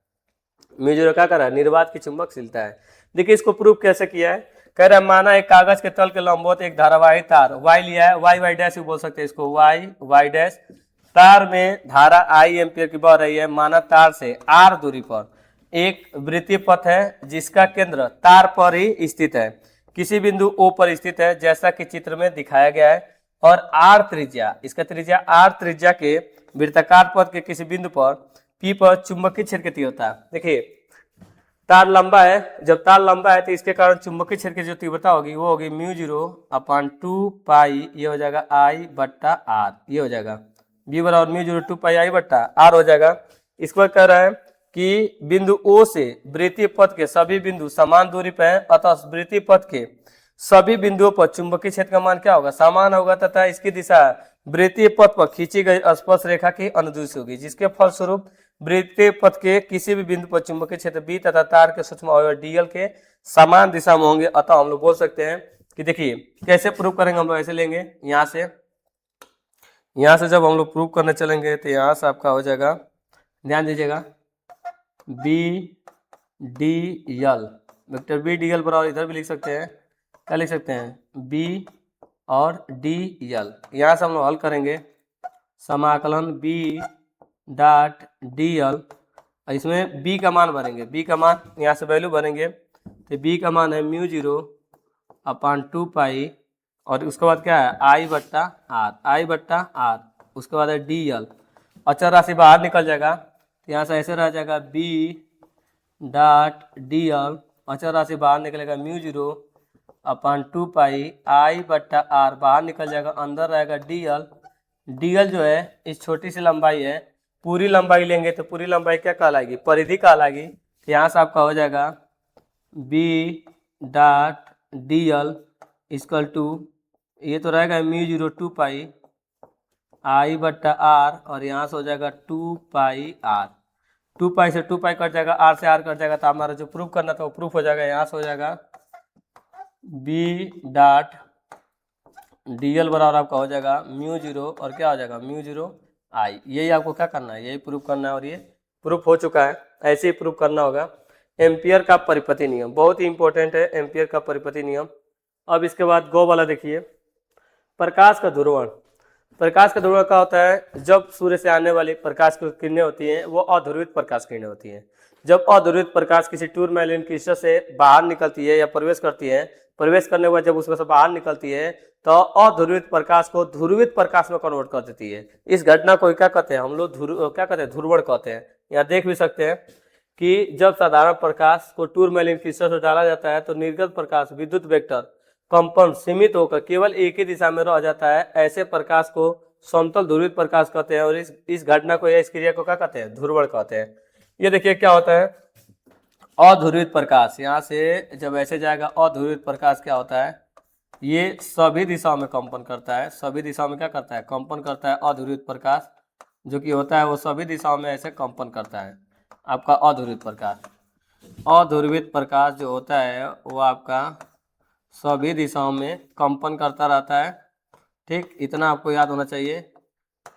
μ0 क्या कर रहा है, निर्वात की चुंबकशीलता है। देखिए इसको प्रूव कैसे किया है, कह रहा है माना एक कागज के तल के लंबवत एक धारावाही तार Y लिया है, y डैश भी बोल सकते हैं इसको, y डैश, तार में धारा I एम्पियर की बह रही है। माना तार से r दूरी पर एक वृत्तीय पथ है जिसका केंद्र तार पर ही स्थित है, किसी बिंदु O पर स्थित है जैसा कि चित्र में दिखाया गया है, और r त्रिज्या, इसका त्रिज्या r त्रिज्या के वृत्ताकार पथ के किसी बिंदु पर P पर चुंबकीय क्षेत्र की तीव्रता। देखिए तार लंबा है, जब तार लंबा है तो इसके कारण चुंबकीय क्षेत्र की जो तीव्रता होगी वो होगी μ0/2 पाई, ये हो जाएगा I/r, ये हो जाएगा B बराबर μ0 2 पाई I/r हो जाएगा। इसको कह रहा है कि बिंदु O से वृत्तीय पथ के सभी बिंदु समान दूरी पर है, अतः वृत्तीय पथ के सभी बिंदुओं पर चुंबकीय क्षेत्र का मान क्या होगा, समान होगा, तथा इसकी दिशा वृत्तीय पथ पर खींची गई स्पर्श रेखा की अनुदिश होगी, जिसके फलस्वरूप वृत्तीय पथ के किसी भी बिंदु पर चुंबकीय क्षेत्र B तथा तार के सूक्ष्म अवयव dl के समान दिशा में होंगे। अतः हम लोग बोल सकते हैं कि देखिए कैसे प्रूव करेंगे, हम लोग ऐसे लेंगे, यहाँ से जब हम लोग प्रूव करने चलेंगे तो यहाँ से आपका हो जाएगा, ध्यान दीजिएगा, BDL vector B D L बराबर इधर भी लिख सकते हैं, क्या लिख सकते हैं, बी और डी एल। यहाँ से हम लोग हल करेंगे समाकलन बी डॉट डी एल, इसमें b का मान भरेंगे, b का मान यहाँ से वैल्यू भरेंगे, तो b का मान है म्यू 0 अपान 2 पाई, और उसके बाद क्या है आई बट्टा आर, उसके बाद है डी एल। अचर राशि बाहर निकल जाएगा, तो यहाँ से ऐसे रह जाएगा b डॉट डी एल, अचर राशि बाहर निकलेगा म्यू 0 अपान 2 पाई आई बट्टा आर, बाहर निकल जाएगा, अंदर रहेगा डी एल। डी एल जो है इस छोटी सी लंबाई है, पूरी लंबाई लेंगे तो पूरी लंबाई क्या कहलाएगी, परिधि कहलाएगी। तो यहाँ से आपका हो जाएगा B dot D L equal to, ये तो रहेगा म्यू 0 2 पाई आई बट्टा आर, और यहाँ से हो जाएगा 2 पाई आर, 2 पाई से 2 पाई कट जाएगा, आर से आर कट जाएगा, तो हमारा जो प्रूफ करना था वो प्रूफ हो जाएगा। यहाँ से हो जाएगा बी डॉट डी एल बराबर आपका हो जाएगा म्यू 0 और क्या हो जाएगा म्यू 0 आई। यही आपको क्या करना है, यही प्रूफ करना है, और ये प्रूफ हो चुका है। ऐसे ही प्रूफ करना होगा। एम्पियर का परिपति नियम बहुत ही इंपॉर्टेंट है, एम्पियर का परिपति नियम। अब इसके बाद गो वाला देखिए, प्रकाश का ध्रुवण। प्रकाश का ध्रुवण क्या होता है, जब सूर्य से आने वाली प्रकाश की किरणें होती हैं वो अध्रुवित प्रकाश किरणें होती हैं। जब अध्रुवित प्रकाश किसी टूरमैलिन क्रिस्टल से बाहर निकलती है या प्रवेश करती है, प्रवेश करने के बाद जब उसमें से बाहर निकलती है तो अध्रुवित प्रकाश को ध्रुवित प्रकाश में कन्वर्ट कर देती है। इस घटना को क्या कहते हैं हम लोग, क्या कहते हैं, ध्रुवण कहते हैं। यहाँ देख भी सकते हैं कि जब साधारण प्रकाश को टूरमैलिन क्रिस्टल से डाला जाता है तो निर्गत प्रकाश विद्युत वेक्टर कंपन सीमित होकर केवल एक ही दिशा में रह जाता है। ऐसे प्रकाश को समतल ध्रुवित प्रकाश कहते हैं, और इस घटना को या इस क्रिया को क्या कहते हैं, ध्रुवण कहते हैं। ये देखिए क्या होता है अध्रुवित प्रकाश, यहाँ से जब ऐसे जाएगा अध्रुवित प्रकाश क्या होता है, ये सभी दिशाओं में कंपन करता है। सभी दिशाओं में क्या करता है, कंपन करता है। अध्रुवित प्रकाश जो कि होता है वो सभी दिशाओं में ऐसे कंपन करता है आपका अध्रुवित प्रकाश। अध्रुवित प्रकाश जो होता है वो आपका सभी दिशाओं में कंपन करता रहता है। ठीक, इतना आपको याद होना चाहिए।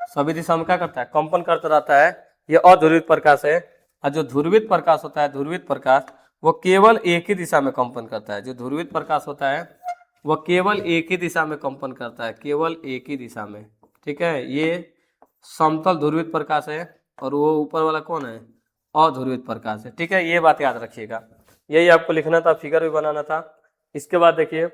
सभी दिशाओं में क्या करता है, कंपन करता रहता है। ये अध्रुवित प्रकाश है। और जो ध्रुवित प्रकाश होता है, ध्रुवित प्रकाश वो केवल एक ही दिशा में कंपन करता है। जो ध्रुवित प्रकाश होता है वह केवल एक ही दिशा में कंपन करता है, केवल एक ही दिशा में। ठीक है, ये समतल ध्रुवित प्रकाश है, और वो ऊपर वाला कौन है, अध्रुवित प्रकाश है। ठीक है, ये बात याद रखिएगा। यही आपको लिखना था, फिगर भी बनाना था। इसके बाद देखिए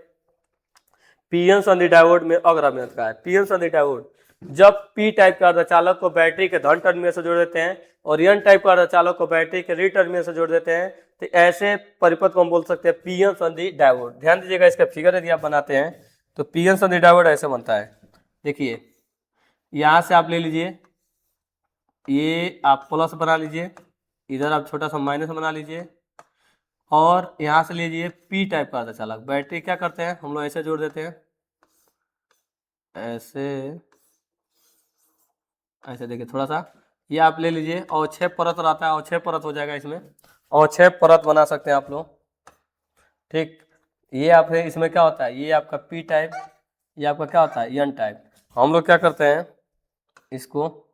पीएन संधि डायोड में अग्रभिन्नता का है। पीएन संधि डायोड जब पी टाइप का अर्धचालक को बैटरी के धन टर्मिनल से जोड़ देते हैं और एन टाइप का अर्धचालक को बैटरी के री टर्मिनल से जोड़ देते हैं, तो ऐसे परिपथ को हम बोल सकते हैं पीएन संधि डायोड। ध्यान दीजिएगा, इसका फिगर यदि आप बनाते हैं तो पीएन संधि डायोड ऐसे बनता है। देखिए यहाँ से आप ले लीजिए, ये आप प्लस बना लीजिए, इधर आप छोटा सा माइनस बना लीजिए, और यहाँ से लीजिए पी टाइप का अर्धचालक। बैटरी क्या करते हैं हम लोग ऐसे जोड़ देते हैं, ऐसे देखिए थोड़ा सा, ये आप ले लीजिए, और 6 परत रहता है, और 6 परत हो जाएगा इसमें, और 6 परत बना सकते हैं आप लोग। ठीक, ये आप इसमें क्या होता है, ये आपका पी टाइप, ये आपका क्या होता है एन टाइप। हम लोग क्या करते हैं इसको,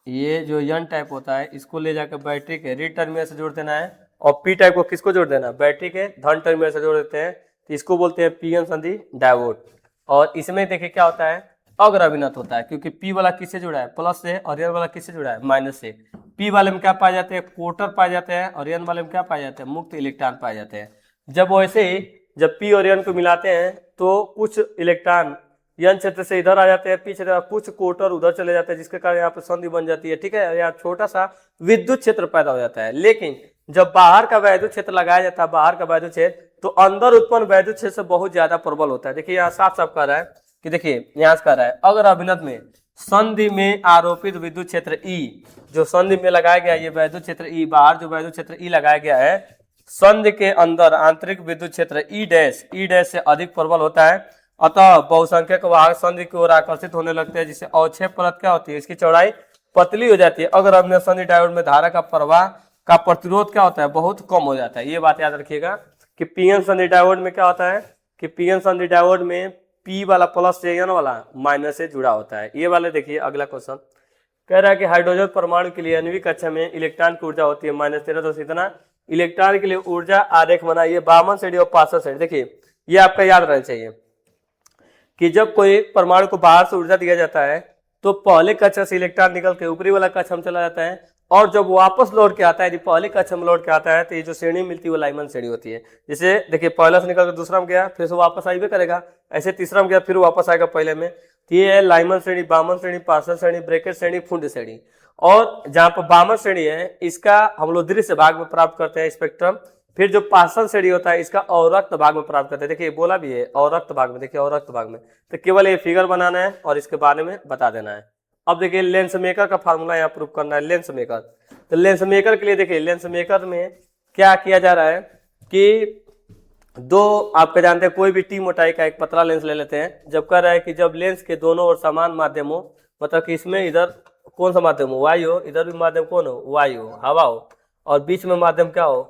ये जो एन टाइप होता है इसको ले जाकर बैटरी के री टर्मिनल से जोड़ देना है, और पी टाइप को किसको जोड़ देना है, बैटरी के धन टर्मिनल से जोड़ देते हैं, तो इसको बोलते हैं पीएन संधि डायोड। और इसमें देखिए क्या होता है अग्रभिन्नत होता है, क्योंकि पी वाला किससे जुड़ा है, प्लस से, और एन वाला किससे जुड़ा है, माइनस से। पी वाले में क्या पाए जाते हैं, कोटर पाए जाते हैं, और एन वाले में क्या पाए जाते हैं, मुक्त इलेक्ट्रॉन पाए जाते हैं। जब वैसे ही जब पी और एन को मिलाते हैं तो कुछ इलेक्ट्रॉन एन क्षेत्र से इधर आ जाते हैं, पी क्षेत्र कुछ कोटर उधर चले जाते हैं, जिसके कारण यहाँ पे संधि बन जाती है। ठीक है, यहाँ छोटा सा विद्युत क्षेत्र पैदा हो जाता है। लेकिन जब बाहर का वैद्युत क्षेत्र लगाया जाता है, बाहर का वैद्युत क्षेत्र, तो अंदर उत्पन्न वैद्युत क्षेत्र से बहुत ज्यादा प्रबल होता है। देखिए यहाँ साफ साफ कह रहा है कि देखिए यहाँ से कह रहा है अगर अभिनत में संधि में आरोपित विद्युत क्षेत्र ई, जो संधि में लगाया गया ये वैद्युत क्षेत्र ई, बाहर जो वैद्युत क्षेत्र ई लगाया गया है, संधि के अंदर आंतरिक विद्युत क्षेत्र ई डैश से अधिक प्रबल होता है, अतः बहुसंख्यक वाहक संधि की ओर आकर्षित होने लगते हैं, जिससे अवक्षेप परत क्या होती है, इसकी चौड़ाई पतली हो जाती है। अगर हमने संधि डायोड में धारा का प्रवाह का प्रतिरोध क्या होता है, बहुत कम हो जाता है। ये बात याद रखिएगा कि पीएन संधि डायोड में क्या होता है कि पीएन संधि डायोड में पी वाला प्लस से एन वाला माइनस से जुड़ा होता है। ये वाले देखिए अगला क्वेश्चन कह रहा है कि हाइड्रोजन परमाणु के लिए आणविक कक्षा में इलेक्ट्रॉन की ऊर्जा होती है -13 इतना। इलेक्ट्रॉन के लिए ऊर्जा आरेख बनाइए, बामन श्रेणी और पार्श्व श्रेणी। देखिए ये आपका याद रहना चाहिए कि जब कोई परमाणु को बाहर से ऊर्जा दिया जाता है तो पहले कक्षा से इलेक्ट्रॉन निकल के ऊपरी वाला कक्षा में चला जाता है, और जब वापस लौट के आता है, यदि पहले कक्षा में लौट के आता है तो ये जो श्रेणी मिलती है वो लाइमन श्रेणी होती है। जैसे देखिए पहला से निकल कर दूसरा में गया, फिर से वापस आइए करेगा, ऐसे तीसरा में गया फिर वापस आएगा पहले में। तो ये है लाइमन श्रेणी, बामन श्रेणी, पार्श्व श्रेणी, ब्रैकेट श्रेणी, फुंड श्रेणी। और जहाँ पर बामन श्रेणी है इसका हम लोग दृश्य भाग में प्राप्त करते हैं स्पेक्ट्रम, फिर जो पार्श्व श्रेणी होता है इसका अवरक्त भाग में प्राप्त करते हैं। देखिए बोला भी है अवरक्त भाग में, देखिए अवरक्त भाग में। तो केवल ये फिगर बनाना है और इसके बारे में बता देना है। अब देखिए लेंस मेकर का फार्मूला यहाँ प्रूफ करना है, लेंस मेकर। तो लेंस मेकर के लिए देखिए लेंस मेकर में क्या किया जा रहा है कि दो आपके जानते हैं कोई भी टी मोटाई का एक पतला लेंस ले लेते हैं। जब कह रहा है कि जब लेंस के दोनों ओर समान माध्यम हो, मतलब कि इसमें इधर कौन सा माध्यम हो, वायु हो, इधर भी माध्यम कौन हो, वायु हो, हवा हो, और बीच में माध्यम क्या हो,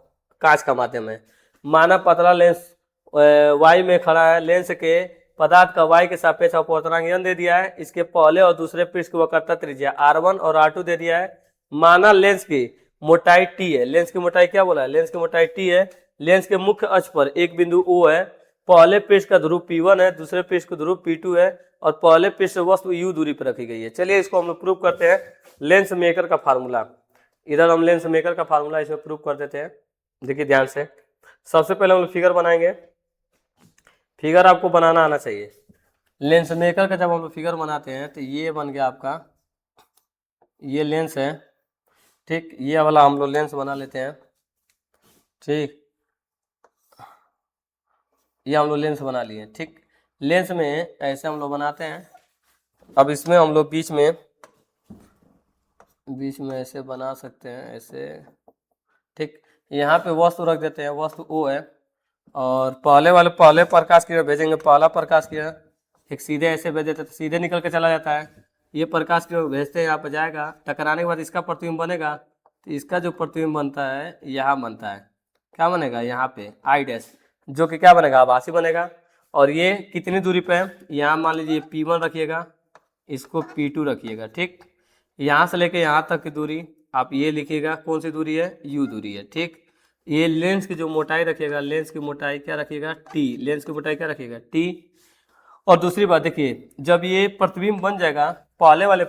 कांच का माध्यम है। माना पतला लेंस वायु में खड़ा है, लेंस के पदार्थ का वायु के सापेक्ष अपवर्तनांक n दे दिया है, इसके पहले और दूसरे पृष्ठ की वक्रता त्रिज्या r1 और r2 दे दिया है। माना लेंस की मोटाई t है, लेंस की मोटाई क्या बोला है, लेंस की मोटाई t है। लेंस के मुख्य अक्ष पर एक बिंदु O है, पहले पृष्ठ का ध्रुव P1 है, दूसरे पृष्ठ का ध्रुव P2 है, और पहले पृष्ठ वस्तु U दूरी पर रखी गई है। चलिए इसको हम लोग प्रूव करते हैं, लेंस मेकर का फार्मूला। इधर हम लेंस मेकर का फार्मूला इसमें प्रूव कर देते हैं। देखिए ध्यान से, सबसे पहले हम लोग फिगर बनाएंगे। फिगर आपको बनाना आना चाहिए। लेंस मेकर का जब हम लोग फिगर बनाते हैं तो ये बन गया आपका, ये लेंस है, ठीक। ये वाला हम लोग लेंस बना लेते हैं, ठीक। ये हम लोग लेंस बना लिए, ठीक। लेंस में ऐसे हम लोग बनाते हैं। अब इसमें हम लोग बीच में ऐसे बना सकते हैं, ऐसे, ठीक। यहाँ पे वस्तु रख देते हैं, वस्तु O है, और पहले प्रकाश किरण भेजेंगे, पहला प्रकाश किरण एक सीधे ऐसे भेज देते तो सीधे निकल के चला जाता है। ये प्रकाश किरण भेजते हैं, यहाँ पर जाएगा, टकराने के बाद इसका प्रतिबिंब बनेगा, तो इसका जो प्रतिबिंब बनता है यहाँ बनता है, क्या बनेगा यहाँ पे आई डैश, जो कि क्या बनेगा, आभासी बनेगा। और ये कितनी दूरी पे है, यहाँ मान लीजिए P1 रखिएगा, इसको P2 रखिएगा, ठीक। यहाँ से लेके यहाँ तक की दूरी आप ये लिखिएगा, कौन सी दूरी है, U दूरी है, ठीक। ये लेंस की जो मोटाई रखिएगा, लेंस की मोटाई क्या रखिएगा, T, लेंस की मोटाई क्या रखिएगा, T। और दूसरी बात देखिए, जब ये प्रतिबिंब बन जाएगा, पहले वाले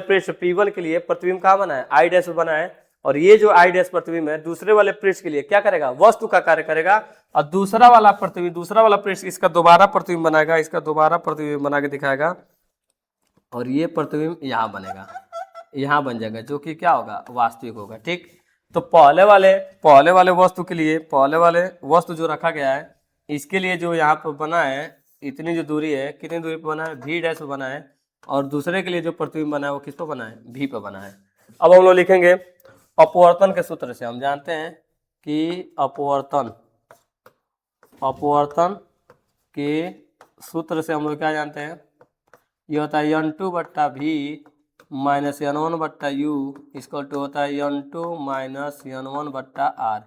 पृष्ठ P1 के लिए प्रतिबिंब कहाँ बना है, आई डैश बना है, और ये जो आई डैश प्रतिबिंब है दूसरे वाले पृष्ठ के लिए क्या करेगा, वस्तु का कार्य करेगा। और दूसरा वाला पृष्ठ इसका दोबारा प्रतिबिंब बनाएगा, इसका दोबारा प्रतिबिंब बना के दिखाएगा, और ये प्रतिबिंब यहाँ बनेगा, यहाँ बन जाएगा, जो कि क्या होगा, वास्तविक होगा, ठीक। तो पहले वाले वस्तु के लिए, पहले वाले वस्तु जो रखा गया है इसके लिए जो यहाँ पर बना है, इतनी जो दूरी है, कितनी दूरी पर बना है, V डैश पर बना है, और दूसरे के लिए जो प्रतिबिंब बना है वो किस पर बना है, V पर बना है। अब हम लोग लिखेंगे अपवर्तन के सूत्र से। हम जानते हैं कि अपवर्तन के सूत्र से हम लोग क्या जानते हैं, ये होता है n2 बट्टा V माइनस n1 बट्टा U इसको टू होता है n2 माइनस n1 बट्टा R।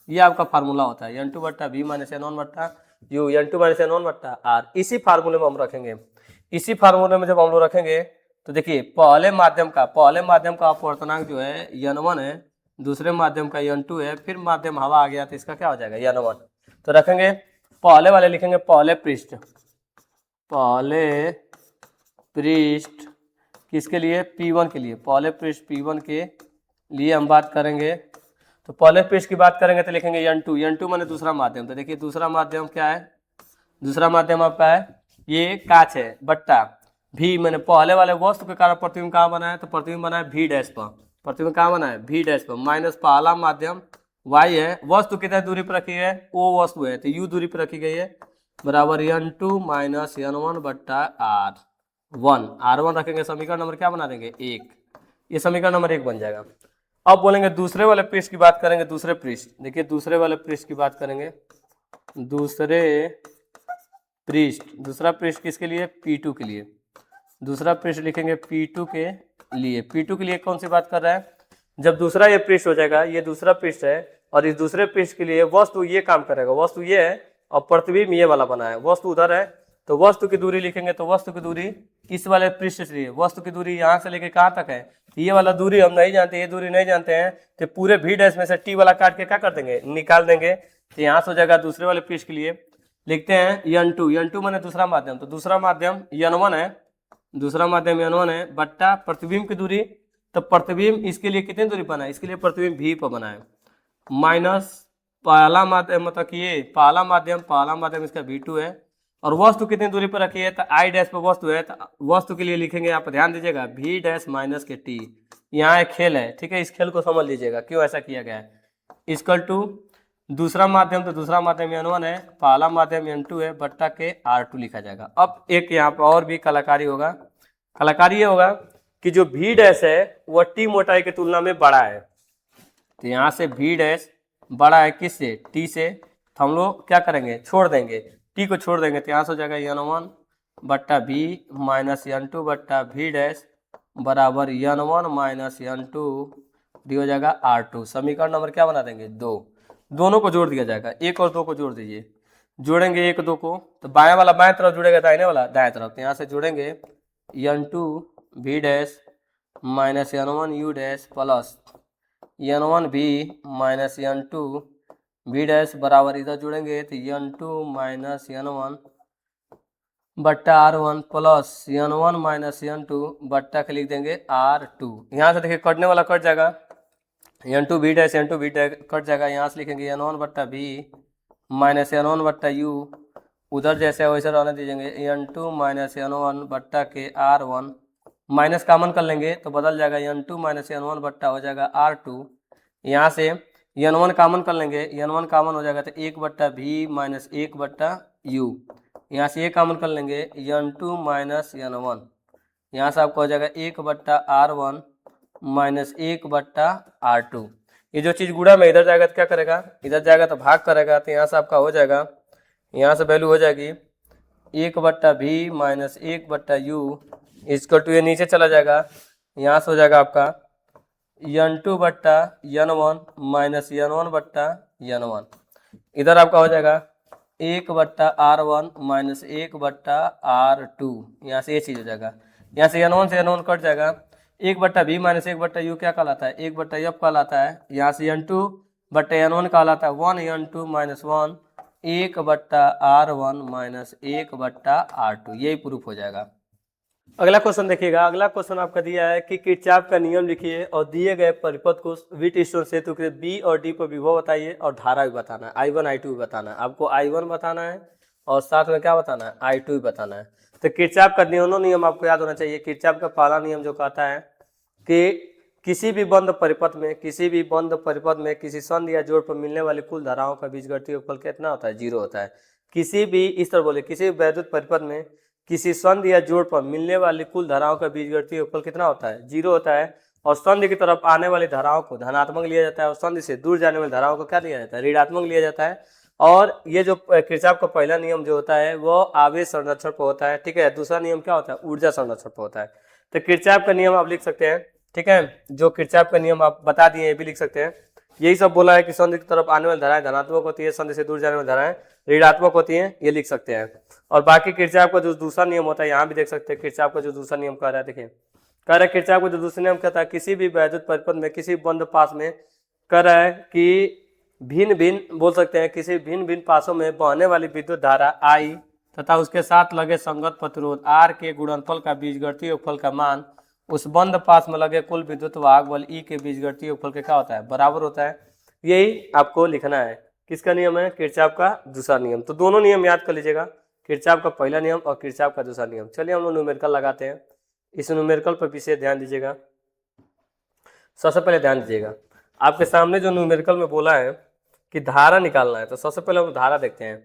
ये आपका फार्मूला होता है, n2 बट्टा V माइनस n1 बट्टा U, n2 माइनस n1 बट्टा R। इसी फार्मूले में हम रखेंगे। इसी फार्मूले में जब हम लोग रखेंगे तो देखिए पहले माध्यम का अपवर्तनांक जो है n1 है, दूसरे माध्यम का n2 है, फिर माध्यम हवा आ गया तो इसका क्या हो जाएगा, n1। तो रखेंगे पहले वाले, लिखेंगे पहले पृष्ठ किसके लिए, P1 के लिए, पहले पृष्ठ P1 के लिए हम बात करेंगे। तो पहले पृष्ठ की बात करेंगे तो लिखेंगे n2 माने दूसरा माध्यम। तो देखिए दूसरा माध्यम क्या है, दूसरा माध्यम आपका है ये कांच है, बट्टा V मैंने पहले वाले वस्तु के कारण प्रतिबिंब कहाँ बना है, तो प्रतिबिंब बना है V डैश पर, प्रतिबिंब कहाँ बना है, V डैश पर, माइनस पहला माध्यम Y है, वस्तु कितनी दूरी पर रखी है, O वस्तु है तो U दूरी पर रखी गई है, बराबर n2 माइनस n1 बट्टा R1 रखेंगे। समीकरण नंबर क्या बना देंगे, 1। ये समीकरण नंबर 1 बन जाएगा। अब बोलेंगे दूसरे वाले पृष्ठ की बात करेंगे, दूसरे पृष्ठ, देखिए दूसरे वाले पृष्ठ की बात करेंगे, दूसरा पृष्ठ किसके लिए, P2 के लिए। दूसरा पृष्ठ लिखेंगे P2 के लिए कौन सी बात कर रहा है, जब दूसरा ये पृष्ठ हो जाएगा, ये दूसरा पृष्ठ है, और इस दूसरे पृष्ठ के लिए वस्तु ये काम करेगा, वस्तु ये है और प्रतिबिंब ये वाला बना है, वस्तु उधर है तो वस्तु की दूरी लिखेंगे तो वस्तु की दूरी इस वाले पृष्ठ से वस्तु की दूरी यहाँ से लेके कहाँ तक है, ये वाला दूरी हम नहीं जानते, ये दूरी नहीं जानते हैं, तो पूरे भी डैश में से टी वाला काट के क्या कर देंगे, निकाल देंगे। तो यहाँ से हो जाएगा दूसरे वाले पृष्ठ के लिए लिखते हैं n2, n2 माने दूसरा माध्यम, तो दूसरा माध्यम n1 है, दूसरा माध्यम n1 है बट्टा प्रतिबिंब की दूरी, तो प्रतिबिंब इसके लिए कितनी दूरी बना है, इसके लिए प्रतिबिंब भी पर बना है, माइनस पहला माध्यम मतलब कि ये पहला माध्यम इसका v2 है, और वस्तु कितनी दूरी पर रखी है, तो आई डैश पर वस्तु है, तो वस्तु के लिए लिखेंगे यहाँ पर ध्यान दीजिएगा v डैश माइनस के टी। यहाँ एक खेल है, ठीक है, इस खेल को समझ लीजिएगा क्यों ऐसा किया गया है। इक्वल टू दूसरा माध्यम, तो दूसरा माध्यम n1 है, पहला माध्यम n2 है बट्टा के r2 लिखा जाएगा। अब एक यहाँ पर और भी कलाकारी होगा, कलाकारी ये होगा कि जो v डैश है वह टी मोटाई की तुलना में बड़ा है, तो यहाँ से v डैश बड़ा है किससे, टी से, तो हम लोग क्या करेंगे, छोड़ देंगे, टी को छोड़ देंगे, तो यहाँ से हो जाएगा n1 बट्टा v माइनस n2 बट्टा v डैश बराबर n1 माइनस n2 डी हो जाएगा r2। समीकरण नंबर क्या बना देंगे, 2, दोनों को जोड़ दिया जाएगा, 1 और 2 को जोड़ दीजिए, जोड़ेंगे 1 2 को, तो बाएं वाला बाएं तरफ जुड़ेगा, दाहिने वाला दाएं तरफ, तो यहाँ से जोड़ेंगे n2 v dash minus n1 u dash plus n1 v minus n2 v dash बराबर इधर जुड़ेंगे तो n2 माइनस n1 बट्टा r1 plus n1 minus n2 बट्टा के लिख देंगे r2। यहाँ से देखिए कटने वाला कट जाएगा, n2 v डैश कट जाएगा, यहाँ से लिखेंगे n1 बट्टा v माइनस n1 बट्टा u, उधर जैसे वैसे रहने दीजिएंगे n2 माइनस n1 बट्टा के r1, माइनस कॉमन कर लेंगे तो बदल जाएगा n2 माइनस n1 बट्टा हो जाएगा r2। यहाँ से n1 कॉमन कर लेंगे, n1 कॉमन हो जाएगा तो 1 बट्टा v माइनस 1 बट्टा u, यहाँ से ये कॉमन कर लेंगे n2 माइनस n1, यहाँ से आपको हो जाएगा 1 बट्टा r1 माइनस 1 बट्टा r2। ये जो चीज़ गुणा में इधर जाएगा तो क्या करेगा, इधर जाएगा तो भाग करेगा, तो यहाँ से आपका हो जाएगा, यहाँ से वैल्यू हो जाएगी 1 बट्टा v माइनस 1 बट्टा u इसको टू ये नीचे चला जाएगा, यहाँ से हो जाएगा आपका n2 बट्टा n1 माइनस n1 बट्टा n1, इधर आपका हो जाएगा 1 बट्टा r1 माइनस 1 बट्टा r2, यहाँ से ये चीज़ हो जाएगा, यहाँ से n1 से n1 कट जाएगा, 1 बट्टा v माइनस 1 बट्टा u क्या कहलाता है, 1 बट्टा f कहलाता है, यहाँ से n2 बट्टा n1 कहलाता है 1 n2 माइनस 1 1 बट्टा r1 माइनस 1 बट्टा r2, यही प्रूफ हो जाएगा। अगला क्वेश्चन देखिएगा, अगला क्वेश्चन आपका दिया है कि किरचॉफ का नियम लिखिए और दिए गए परिपथ को व्हीटस्टोन सेतु के बी और डी पर विभव बताइए और धारा भी बताना है, I1 I2 भी बताना है, आपको I1 बताना है और साथ में क्या बताना है, I2 भी बताना है। तो किरचॉफ का दोनों नियम आपको याद होना चाहिए। किरचॉफ का पहला नियम जो कहता है कि किसी भी बंद परिपथ में किसी संध या जोड़ पर मिलने वाली कुल धाराओं का बीजगणितीय योगफल कितना होता है, 0 होता है। किसी भी इस तरह बोले, किसी भी वैद्युत परिपथ में किसी संध या जोड़ पर मिलने वाली कुल धाराओं का बीजगणितीय योगफल कितना होता है, 0 होता है। और संधि की तरफ आने वाली धाराओं को धनात्मक लिया जाता है और संधि से दूर जाने वाली धाराओं को क्या लिया जाता है, ऋणात्मक लिया जाता है। और ये जो किरचॉफ का पहला नियम जो होता है वो आवेश संरक्षण पर होता है, ठीक है। दूसरा नियम क्या होता है, ऊर्जा संरक्षण पर होता है। तो किरचॉफ का नियम आप लिख सकते हैं, ठीक है। जो किरचॉफ का नियम आप बता दिए ये भी लिख सकते हैं। यही सब बोला है कि संधि की तरफ आने वाली धाराएं धनात्मक होती है, संधि से दूर जाने वाली धाराएं ऋणात्मक होती हैं, ये लिख सकते हैं। और बाकी किरचॉफ का जो दूसरा नियम होता है यहाँ भी देख सकते हैं। किरचॉफ का जो दूसरा नियम कह रहा है, देखिए कह रहा है किरचॉफ का जो दूसरा नियम कहता है किसी भी वैद्युत परिपथ में किसी बंद पास में कह रहा है कि भिन्न भिन्न बोल सकते हैं, किसी भिन्न भिन्न पासों में बहने वाली विद्युत धारा I तथा उसके साथ लगे संगत प्रतिरोध R के गुणनफल का बीजगणितीय योगफल का मान उस बंद पास में लगे कुल विद्युत वाहक बल E के बीजगणितीय योगफल के क्या होता है, बराबर होता है। यही आपको लिखना है। किसका नियम है, किरचॉफ का दूसरा नियम। तो दोनों नियम याद कर लीजिएगा, किरचॉफ का पहला नियम और किरचॉफ का दूसरा नियम। चलिए हम लोग न्यूमेरिकल लगाते हैं। इस न्यूमेरिकल पर विशेष ध्यान दीजिएगा। सबसे पहले ध्यान दीजिएगा, आपके सामने जो न्यूमेरिकल में बोला है कि धारा निकालना है, तो सबसे पहले हम धारा देखते हैं।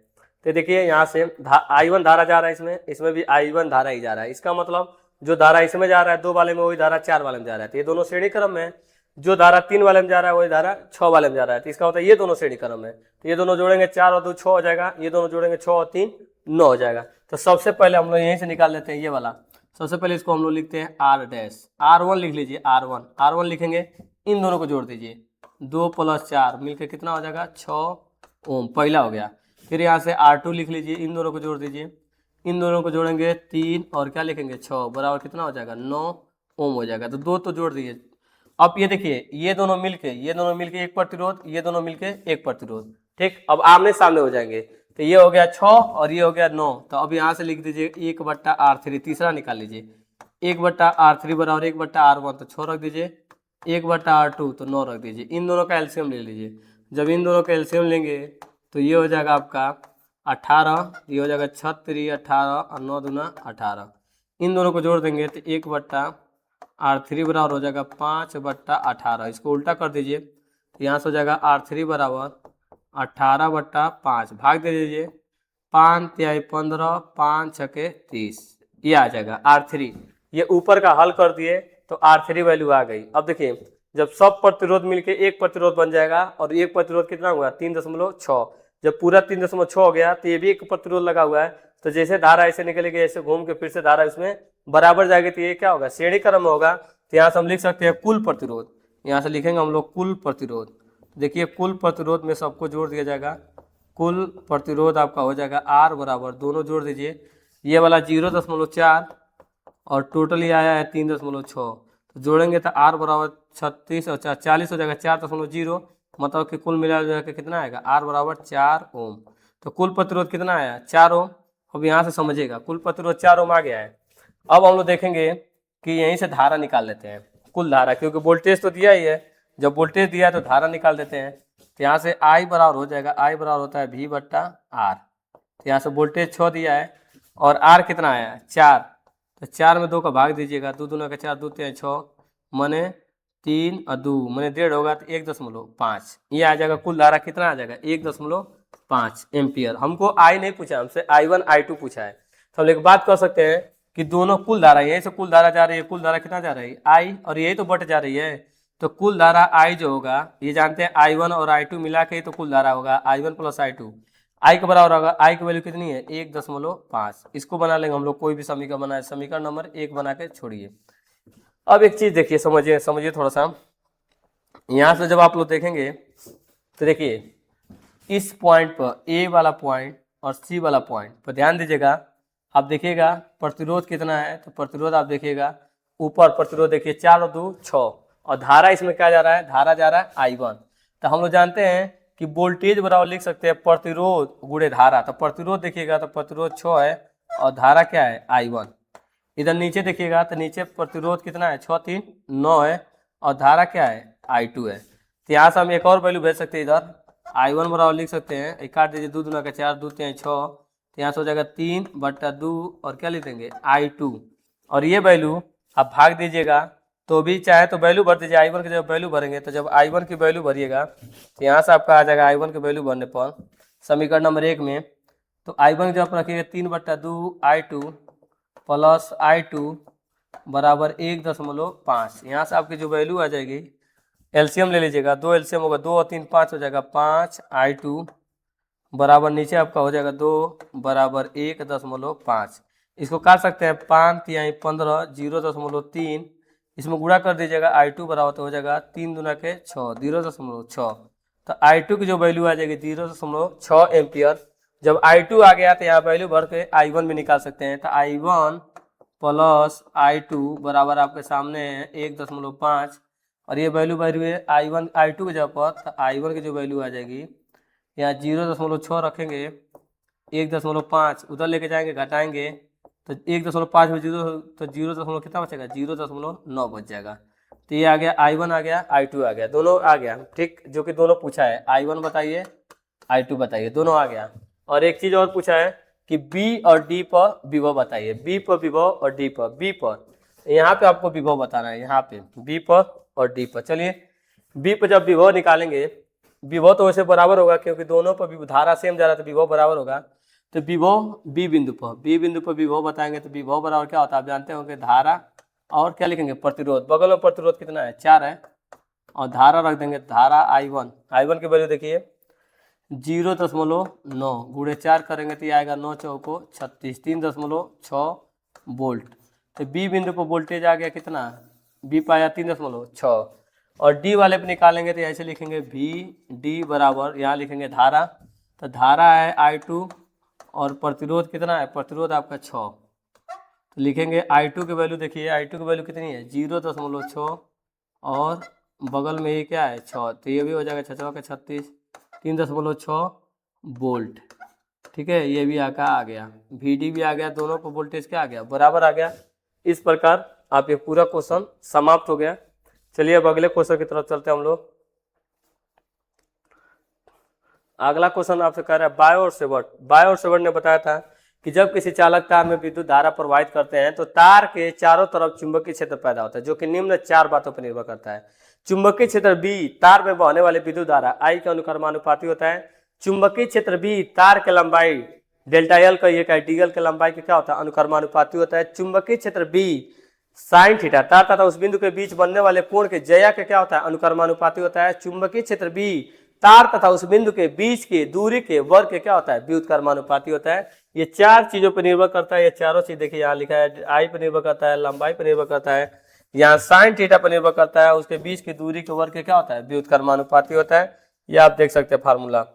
तो देखिए यहाँ से I1 धारा जा रहा है, इसमें भी I1 धारा ही जा रहा है। इसका मतलब जो धारा इसमें जा रहा है 2 वाले में, वही धारा 4 वाले में जा रहा है। तो ये दोनों श्रेणी क्रम में, जो धारा 3 वाले में जा रहा है वही धारा 6 वाले में जा रहा है। तो इसका मतलब ये दोनों श्रेणी क्रम है। तो ये दोनों जोड़ेंगे 4 और 2 6 हो जाएगा, ये दोनों जोड़ेंगे 6 और 3 9 हो जाएगा। तो सबसे पहले हम लोग यहीं से निकाल लेते हैं ये वाला। सबसे पहले इसको हम लोग लिखते हैं R डैश, R1 लिख लीजिए, R1 लिखेंगे, इन दोनों को जोड़ दीजिए, 2 + 4 मिलकर कितना हो जाएगा 6 ओम, पहला हो गया। फिर यहाँ से R2 लिख लीजिए, इन दोनों को जोड़ दीजिए, इन दोनों को जोड़ेंगे 3 और क्या लिखेंगे 6 बराबर कितना हो जाएगा 9 ओम हो जाएगा। तो दो तो जोड़ दिए। अब ये देखिए ये दोनों मिलके एक प्रतिरोध, ये दोनों मिलके एक प्रतिरोध, ठीक। अब आमने सामने हो जाएंगे तो ये हो गया 6 और ये हो गया 9। तो अब यहाँ से लिख दीजिए 1/R3, तीसरा निकाल लीजिए 1/R3 बराबर 1/R1, तो 6 रख दीजिए, 1/R2 तो 9 रख दीजिए। इन दोनों का एलसीएम ले लीजिए। जब इन दोनों का एलसीएम लेंगे तो ये हो जाएगा आपका 18, ये हो जाएगा 36 18 और 9 दूना 18। इन दोनों को जोड़ देंगे तो 1/R3 बराबर हो जाएगा 5/18। इसको उल्टा कर दीजिए तो यहाँ से हो जाएगा R3 बराबर 18/5, भाग दे दीजिए 5 तिहाई 15, 5 छके 30, ये आ जाएगा R3। ये ऊपर का हल कर दिए तो R3 वैल्यू आ गई। अब देखिए जब सब प्रतिरोध मिलके एक प्रतिरोध बन जाएगा और एक प्रतिरोध कितना हुआ 3.6, जब पूरा 3.6 हो गया तो ये भी एक प्रतिरोध लगा हुआ है। तो जैसे धारा ऐसे निकलेगी ऐसे घूम के फिर से धारा इसमें बराबर जाएगी तो ये क्या होगा श्रेणी क्रम में होगा। तो यहाँ से हम लिख सकते हैं कुल प्रतिरोध, यहाँ से लिखेंगे हम लोग कुल प्रतिरोध। देखिए कुल प्रतिरोध में सबको जोड़ दिया जाएगा, कुल प्रतिरोध आपका हो जाएगा R बराबर, दोनों जोड़ दीजिए, ये वाला 0.4 और टोटल ये आया है 3.6, तो जोड़ेंगे तो R बराबर 36 और 40 हो जाएगा 4.0, मतलब कि कुल मिला के कितना आएगा R बराबर 4 ओम। तो कुल प्रतिरोध कितना आया 4 ओम। अब यहाँ से समझिएगा कुल प्रतिरोध 4 ओम आ गया है। अब हम लोग देखेंगे कि यहीं से धारा निकाल लेते हैं, कुल धारा, क्योंकि वोल्टेज तो दिया ही है, जब वोल्टेज दिया है तो धारा निकाल देते हैं। तो यहाँ से I बराबर हो जाएगा, I बराबर होता है V/R। तो यहाँ से वोल्टेज 6 दिया है और R कितना आया 4, तो 4 में 2 का भाग दीजिएगा, 2 दूना का 4, 2 तिहाई 6, मने 3 और 2 मने 1.5 होगा तो 1.5, ये आ जाएगा। कुल धारा कितना आ जाएगा 1.5 एम्पियर। हमको I नहीं पूछा, हमसे I1 I2 पूछा है। तो हम एक बात कर सकते हैं कि दोनों कुल धारा, यही से कुल धारा जा रही है, कुल धारा कितना जा रही है I, और यही तो बट जा रही है, तो कुल धारा I जो होगा ये जानते हैं I1 और I2 मिला के ही तो कुल धारा होगा, I1 + I2। I के बराबर होगा, I की वैल्यू कितनी है 1.5। इसको बना लेंगे हम लोग, कोई भी समीकरण बनाए, समीकरण नंबर 1 बना के छोड़िए। अब एक चीज देखिए, समझिए थोड़ा सा, यहाँ से जब आप लोग देखेंगे तो देखिए इस पॉइंट पर A वाला पॉइंट और C वाला पॉइंट पर ध्यान दीजिएगा। आप देखिएगा प्रतिरोध कितना है, तो प्रतिरोध आप देखिएगा ऊपर प्रतिरोध देखिए 4 और 2 6, और धारा इसमें क्या जा रहा है, धारा जा रहा है I1। तो हम लोग जानते हैं कि वोल्टेज बराबर लिख सकते हैं प्रतिरोध गुणे धारा। तो प्रतिरोध देखिएगा तो प्रतिरोध 6 है और धारा क्या है I1। इधर नीचे देखिएगा तो नीचे प्रतिरोध कितना है 6 3 9 है और धारा क्या है I2 है। तो यहाँ से हम एक और वैल्यू भेज सकते हैं, इधर I1 बराबर लिख सकते हैं, एक काट दीजिए 2 दूना का 4, 2 तिहाई 6, तो यहाँ से हो जाएगा 3/2 और क्या लिख देंगे I2, और ये वैल्यू आप भाग दीजिएगा, तो भी चाहे तो वैल्यू भर दीजिए, I1 की जब वैल्यू भरेंगे तो जब I1 की वैल्यू भरिएगा तो यहाँ से आपका आ जाएगा I1 की वैल्यू भरने पर समीकरण नंबर 1 में, तो I1 जब आप रखिएगा 3/2 I2 प्लस I2 बराबर 1.5। यहाँ से आपकी जो वैल्यू आ जाएगी, एलसीएम ले लीजिएगा, 2 एलसीएम होगा, 2 और 3 5 हो जाएगा, 5 I2 बराबर नीचे आपका हो जाएगा 2 बराबर 1.5। इसको काट सकते हैं 5 तिहाई 15 0.3, इसमें गुणा कर दीजिएगा I2 बराबर तो हो जाएगा 3 दूना के 6 0.6। तो I2 की जो वैल्यू आ जाएगी 0.6 एम्पियर। जब I2 आ गया तो यहाँ वैल्यू भर के I1 भी निकाल सकते हैं, तो I1 प्लस I2 बराबर आपके सामने है 1.5, और ये वैल्यू है I1 I2 के जगह पर, तो I1 की जो वैल्यू आ जाएगी यहाँ 0.6 रखेंगे, 1.5 उधर लेके जाएंगे घटाएंगे तो 1.5 में 0 तो 0 कितना बचेगा 0.9 बच जाएगा। तो ये आ गया I1 आ गया I2 आ गया, दोनों आ गया, ठीक, जो कि दोनों पूछा है, I1 बताइए I2 बताइए, दोनों आ गया। और एक चीज और पूछा है कि B और D पर विभव बताइए, B पर विभव और D पर, B पर यहाँ पे आपको विभव बताना है, यहाँ पे B पर और D पर। चलिए B पर जब विभव निकालेंगे, विभव तो वैसे बराबर होगा क्योंकि दोनों पर धारा सेम जा रहा है तो विभव बराबर होगा। तो विभव B बिंदु पर विभव बताएंगे तो विभव बराबर क्या होता है आप जानते होंगे, धारा और क्या लिखेंगे प्रतिरोध, बगल में प्रतिरोध कितना है 4 है, और धारा रख देंगे, धारा I1 की वैल्यू देखिए 0.9 गुणे 4 करेंगे तो ये आएगा 9 चौको 36 3.6 वोल्ट। तो B बिंदु पर वोल्टेज आ गया कितना, B पाया 3.6, और D वाले पे निकालेंगे तो ऐसे लिखेंगे V D बराबर, यहाँ लिखेंगे धारा, तो धारा है I2 और प्रतिरोध कितना है, प्रतिरोध आपका 6। तो लिखेंगे I2 की वैल्यू, देखिए I2 की वैल्यू कितनी है 0.6 और बगल में ही क्या है 6, तो ये भी हो जाएगा 6 का 36, 3.6 वोल्ट। ठीक है, ये भी आका आ गया, VD भी आ गया, दोनों को वोल्टेज क्या आ गया, बराबर आ गया। इस प्रकार आप ये पूरा क्वेश्चन समाप्त हो गया। चलिए अब अगले क्वेश्चन की तरफ चलते हैं हम लोग। अगला क्वेश्चन आपसे कह रहा है बायोट-सेवर्ट। बायोट-सेवर्ट ने बताया था कि जब किसी चालक तार में विद्युत धारा प्रवाहित करते हैं तो तार के चारों तरफ चुंबकीय क्षेत्र पैदा होता है, जो कि निम्न 4 बातों पर निर्भर करता है। चुंबकीय क्षेत्र B तार में बहने वाले विद्युत धारा I के अनुक्रमानुपाती होता है। चुंबकीय क्षेत्र B तार के लंबाई डेल्टा L का ये DL के लंबाई के क्या होता है, अनुक्रमानुपाती होता है। चुंबकीय क्षेत्र B साइन थीटा तार तथा उस बिंदु के बीच बनने वाले कोण के ज्या के क्या होता है, अनुक्रमानुपाती होता है। चुंबकीय क्षेत्र B तार तथा उस बिंदु के बीच की दूरी के वर्ग के क्या होता है, व्युत्क्रमानुपाती होता है। ये 4 चीजों पर निर्भर करता है। ये चारों चीज देखिए यहाँ लिखा है, I पर निर्भर करता है, लंबाई पर निर्भर करता है, यहाँ साइन थीटा पर निर्भर करता है, उसके बीच की दूरी के वर्ग के क्या होता है, व्युत्क्रमानुपाती होता है। ये आप देख सकते हैं फार्मूला,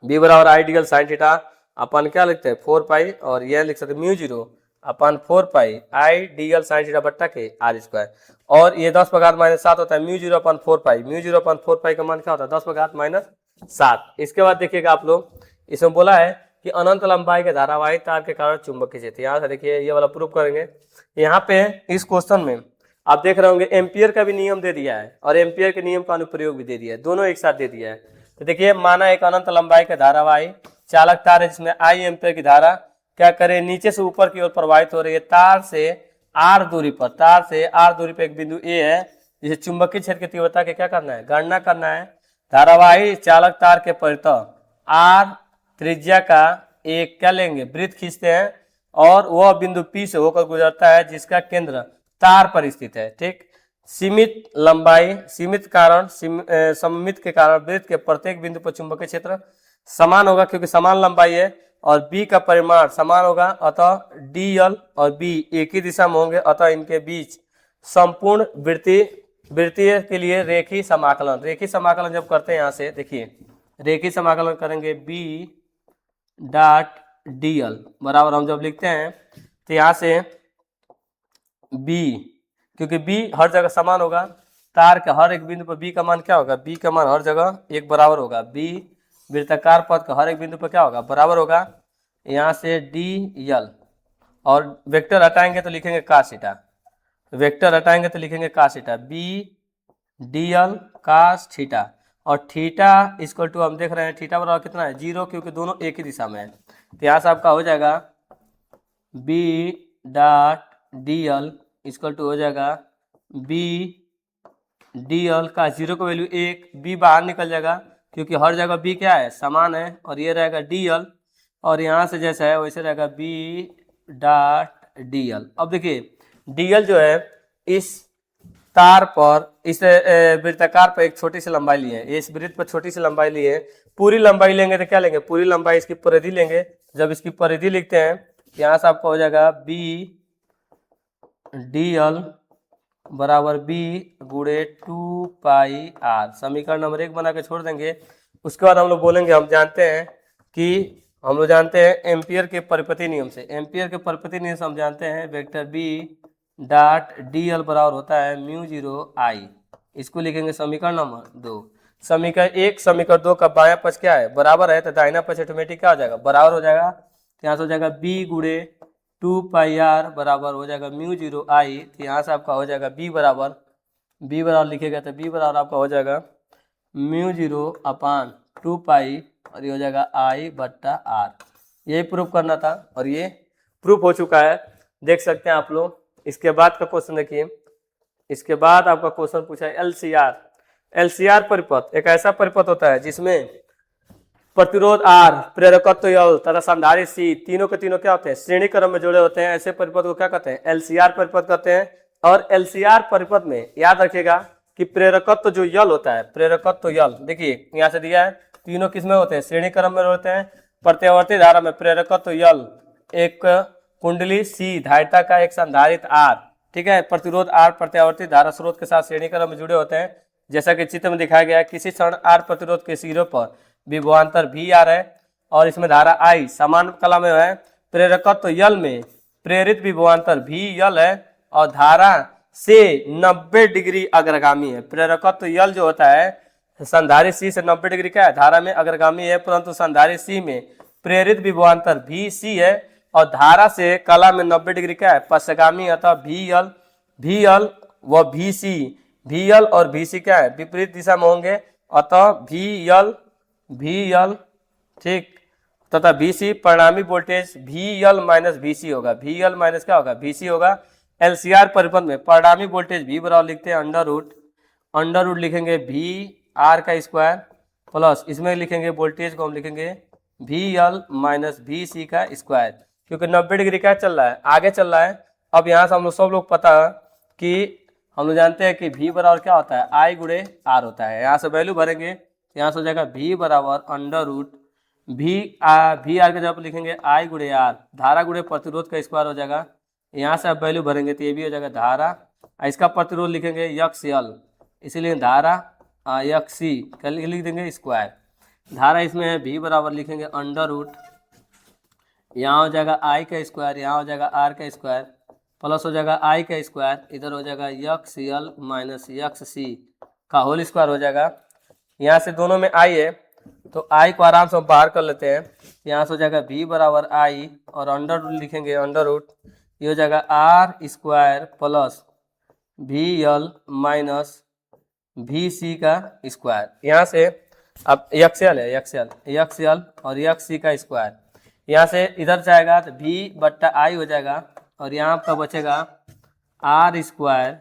B बराबर I dl साइन थीटा अपन क्या लिखते हैं 4 पाई, और यह लिख सकते हैं mu 0 upon 4 pi I dl sine theta बट्टा के R स्क्वायर, और ये 10 पर घात -7 होता है म्यू 0 अपन 4 पाई। म्यू 0 अपन 4 पाई का मान क्या होता है 10 पर घात -7। इसके बाद देखिएगा आप लोग, इसमें बोला है कि अनंत लंबाई के धारावाही तार के कारण चुंबकीय क्षेत्र, यहाँ से देखिए ये वाला प्रूफ करेंगे। यहाँ पे इस क्वेश्चन में आप देख रहे होंगे एम्पियर का भी नियम दे दिया है और एम्पियर के नियम का अनुप्रयोग भी दे दिया है, दोनों एक साथ दे दिया है। तो देखिए माना एक अनंत लंबाई का धारावाही चालक तार है जिसमें I एम्पियर की धारा क्या करे नीचे से ऊपर की ओर प्रवाहित हो रही है। तार से R दूरी पर एक बिंदु A है, जिसे चुंबकीय क्षेत्र की तीव्रता के क्या करना है, गणना करना है। धारावाही चालक तार के परितः R त्रिज्या का एक क्या लेंगे, वृत्त खींचते हैं, और वह बिंदु P से होकर गुजरता है जिसका केंद्र तार पर स्थित है। ठीक, सीमित लंबाई सममित के कारण वृत्त के प्रत्येक बिंदु पर चुंबकीय क्षेत्र समान होगा, क्योंकि समान लंबाई है, और B का परिमाण समान होगा, अतः DL और B एक ही दिशा में होंगे, अतः इनके बीच संपूर्ण वृत्तीय के लिए रेखीय समाकलन जब करते हैं, यहाँ से देखिए रेखीय समाकलन करेंगे B डॉट DL बराबर, हम जब लिखते हैं तो यहाँ से B, क्योंकि B हर जगह समान होगा, तार के हर एक बिंदु पर B का मान क्या होगा, B का मान हर जगह एक बराबर होगा। B वृत्ताकार पथ का हर एक बिंदु पर क्या होगा, बराबर होगा। यहाँ से DL और वेक्टर हटाएंगे तो लिखेंगे cos theta, B DL cos theta, और थीटा इक्वल टू हम देख रहे हैं थीटा बराबर कितना है 0, क्योंकि दोनों एक ही दिशा में है। तो यहाँ से आपका हो जाएगा B dot DL equal to हो जाएगा B DL का 0 का वैल्यू 1, B बाहर निकल जाएगा क्योंकि हर जगह B क्या है, समान है, और ये रहेगा DL, और यहाँ से जैसा है वैसे रहेगा B डॉट DL। अब देखिए DL जो है इस तार पर, इस वृत्ताकार पर एक छोटी सी लंबाई ली है, इस वृत्त पर छोटी सी लंबाई ली है। पूरी लंबाई लेंगे तो क्या लेंगे, पूरी लंबाई इसकी परिधि लेंगे। जब इसकी परिधि लिखते हैं यहाँ से आपका हो जाएगा B DL बराबर B गुणे 2 पाई R। समीकरण नंबर 1 बना के छोड़ देंगे। उसके बाद हम लोग बोलेंगे, हम जानते हैं एम्पियर के परिपति नियम से, हम जानते हैं वेक्टर B डॉट DL बराबर होता है म्यू 0 I। इसको लिखेंगे समीकरण नंबर 2। समीकरण 1 समीकरण 2 का बायां पक्ष क्या है, बराबर है, तो दाहिना पक्ष ऑटोमेटिक क्या हो जाएगा, बराबर हो जाएगा। तो यहाँ से हो जाएगा B गुणे 2 पाई R बराबर हो जाएगा म्यू 0 I। तो यहाँ से आपका हो जाएगा B बराबर लिखेगा तो B बराबर आपका हो जाएगा म्यू 0 अपान 2 पाई, और ये हो जाएगा I बट्टा R। यही प्रूफ करना था और ये प्रूफ हो चुका है, देख सकते हैं आप लोग। इसके बाद का क्वेश्चन देखिए, इसके बाद आपका क्वेश्चन पूछा है LCR परिपथ एक ऐसा परिपथ होता है जिसमें प्रतिरोध R, प्रेरकत्व L तथा संधारित्र C तीनों के तीनों क्या होते हैं, श्रेणी क्रम में जुड़े होते हैं। ऐसे परिपथ को क्या कहते हैं, LCR परिपथ कहते हैं। और LCR परिपथ में याद रखिएगा कि प्रेरकत्व जो L होता है, प्रेरकत्व L देखिए यहाँ से दिया है, तीनों किसमें होते हैं, श्रेणी क्रम में होते हैं। प्रत्यावर्ती धारा में प्रेरकत्व L, एक कुंडली C धारिता का एक संधारित्र R, ठीक है, प्रतिरोध R प्रत्यावर्ती धारा स्रोत के साथ श्रेणी क्रम में जुड़े होते हैं। जैसा कि चित्र में दिखाया गया है, किसी क्षण R प्रतिरोध के सिरों पर विभवांतर VR है, और इसमें धारा I, समान कला में है। प्रेरकत्व यल में प्रेरित विभवांतर भी यल है और धारा से 90 डिग्री अग्रगामी है। प्रेरकत्व यल जो होता है संधारित्र C से 90 डिग्री का है, धारा में अग्रगामी है, परंतु संधारित्र C में प्रेरित विभवांतर भी C है और धारा से कला में 90 डिग्री का है, पश्चगामी, अतः भी यल व भी यल और भी सी क्या है, विपरीत दिशा में होंगे, अतः भी यल ठीक, तथा भी सी परिणामी वोल्टेज भी यल माइनस भी सी होगा। भी यल माइनस क्या होगा, भी सी होगा। LCR परिपथ में परिणामी वोल्टेज भी बराबर लिखते हैं अंडर रूट लिखेंगे भी आर का स्क्वायर प्लस इसमें लिखेंगे वोल्टेज को हम लिखेंगे भी यल माइनस भी सी का स्क्वायर, क्योंकि 90 डिग्री का चल रहा है, आगे चल रहा है। अब यहाँ से हम लोग सब लोग पता कि हम लोग जानते हैं कि भी बराबर क्या होता है, आई गुणे आर होता है। यहाँ से वैल्यू भरेंगे, यहाँ से हो जाएगा भी बराबर अंडर रूट भी आर के जगह पर लिखेंगे आई गुणे आर, धारा गुणे प्रतिरोध का स्क्वायर हो जाएगा। यहाँ से आप वैल्यू भरेंगे तो ये भी हो जाएगा धारा, इसका प्रतिरोध लिखेंगे यक्स यल, इसीलिए धारा यक्स सी लिख देंगे स्क्वायर। धारा इसमें है भी बराबर लिखेंगे अंडर रूट, यहाँ हो जाएगा आई का स्क्वायर, यहाँ हो जाएगा आर का स्क्वायर प्लस हो जाएगा आई का स्क्वायर, इधर हो जाएगा x L minus X C का होल स्क्वायर हो जाएगा। यहाँ से दोनों में आई है तो आई को आराम से हम बाहर कर लेते हैं। यहाँ से हो जाएगा भी बराबर आई और अंडर रूट लिखेंगे अंडर रूट, ये हो जाएगा आर स्क्वायर प्लस भी यल माइनस भी सी का स्क्वायर। यहाँ से अब यक्सल है यक्सल और यक्स सी का स्क्वायर, यहाँ से इधर जाएगा तो भी बट्टा आई हो जाएगा और यहाँ पर बचेगा R square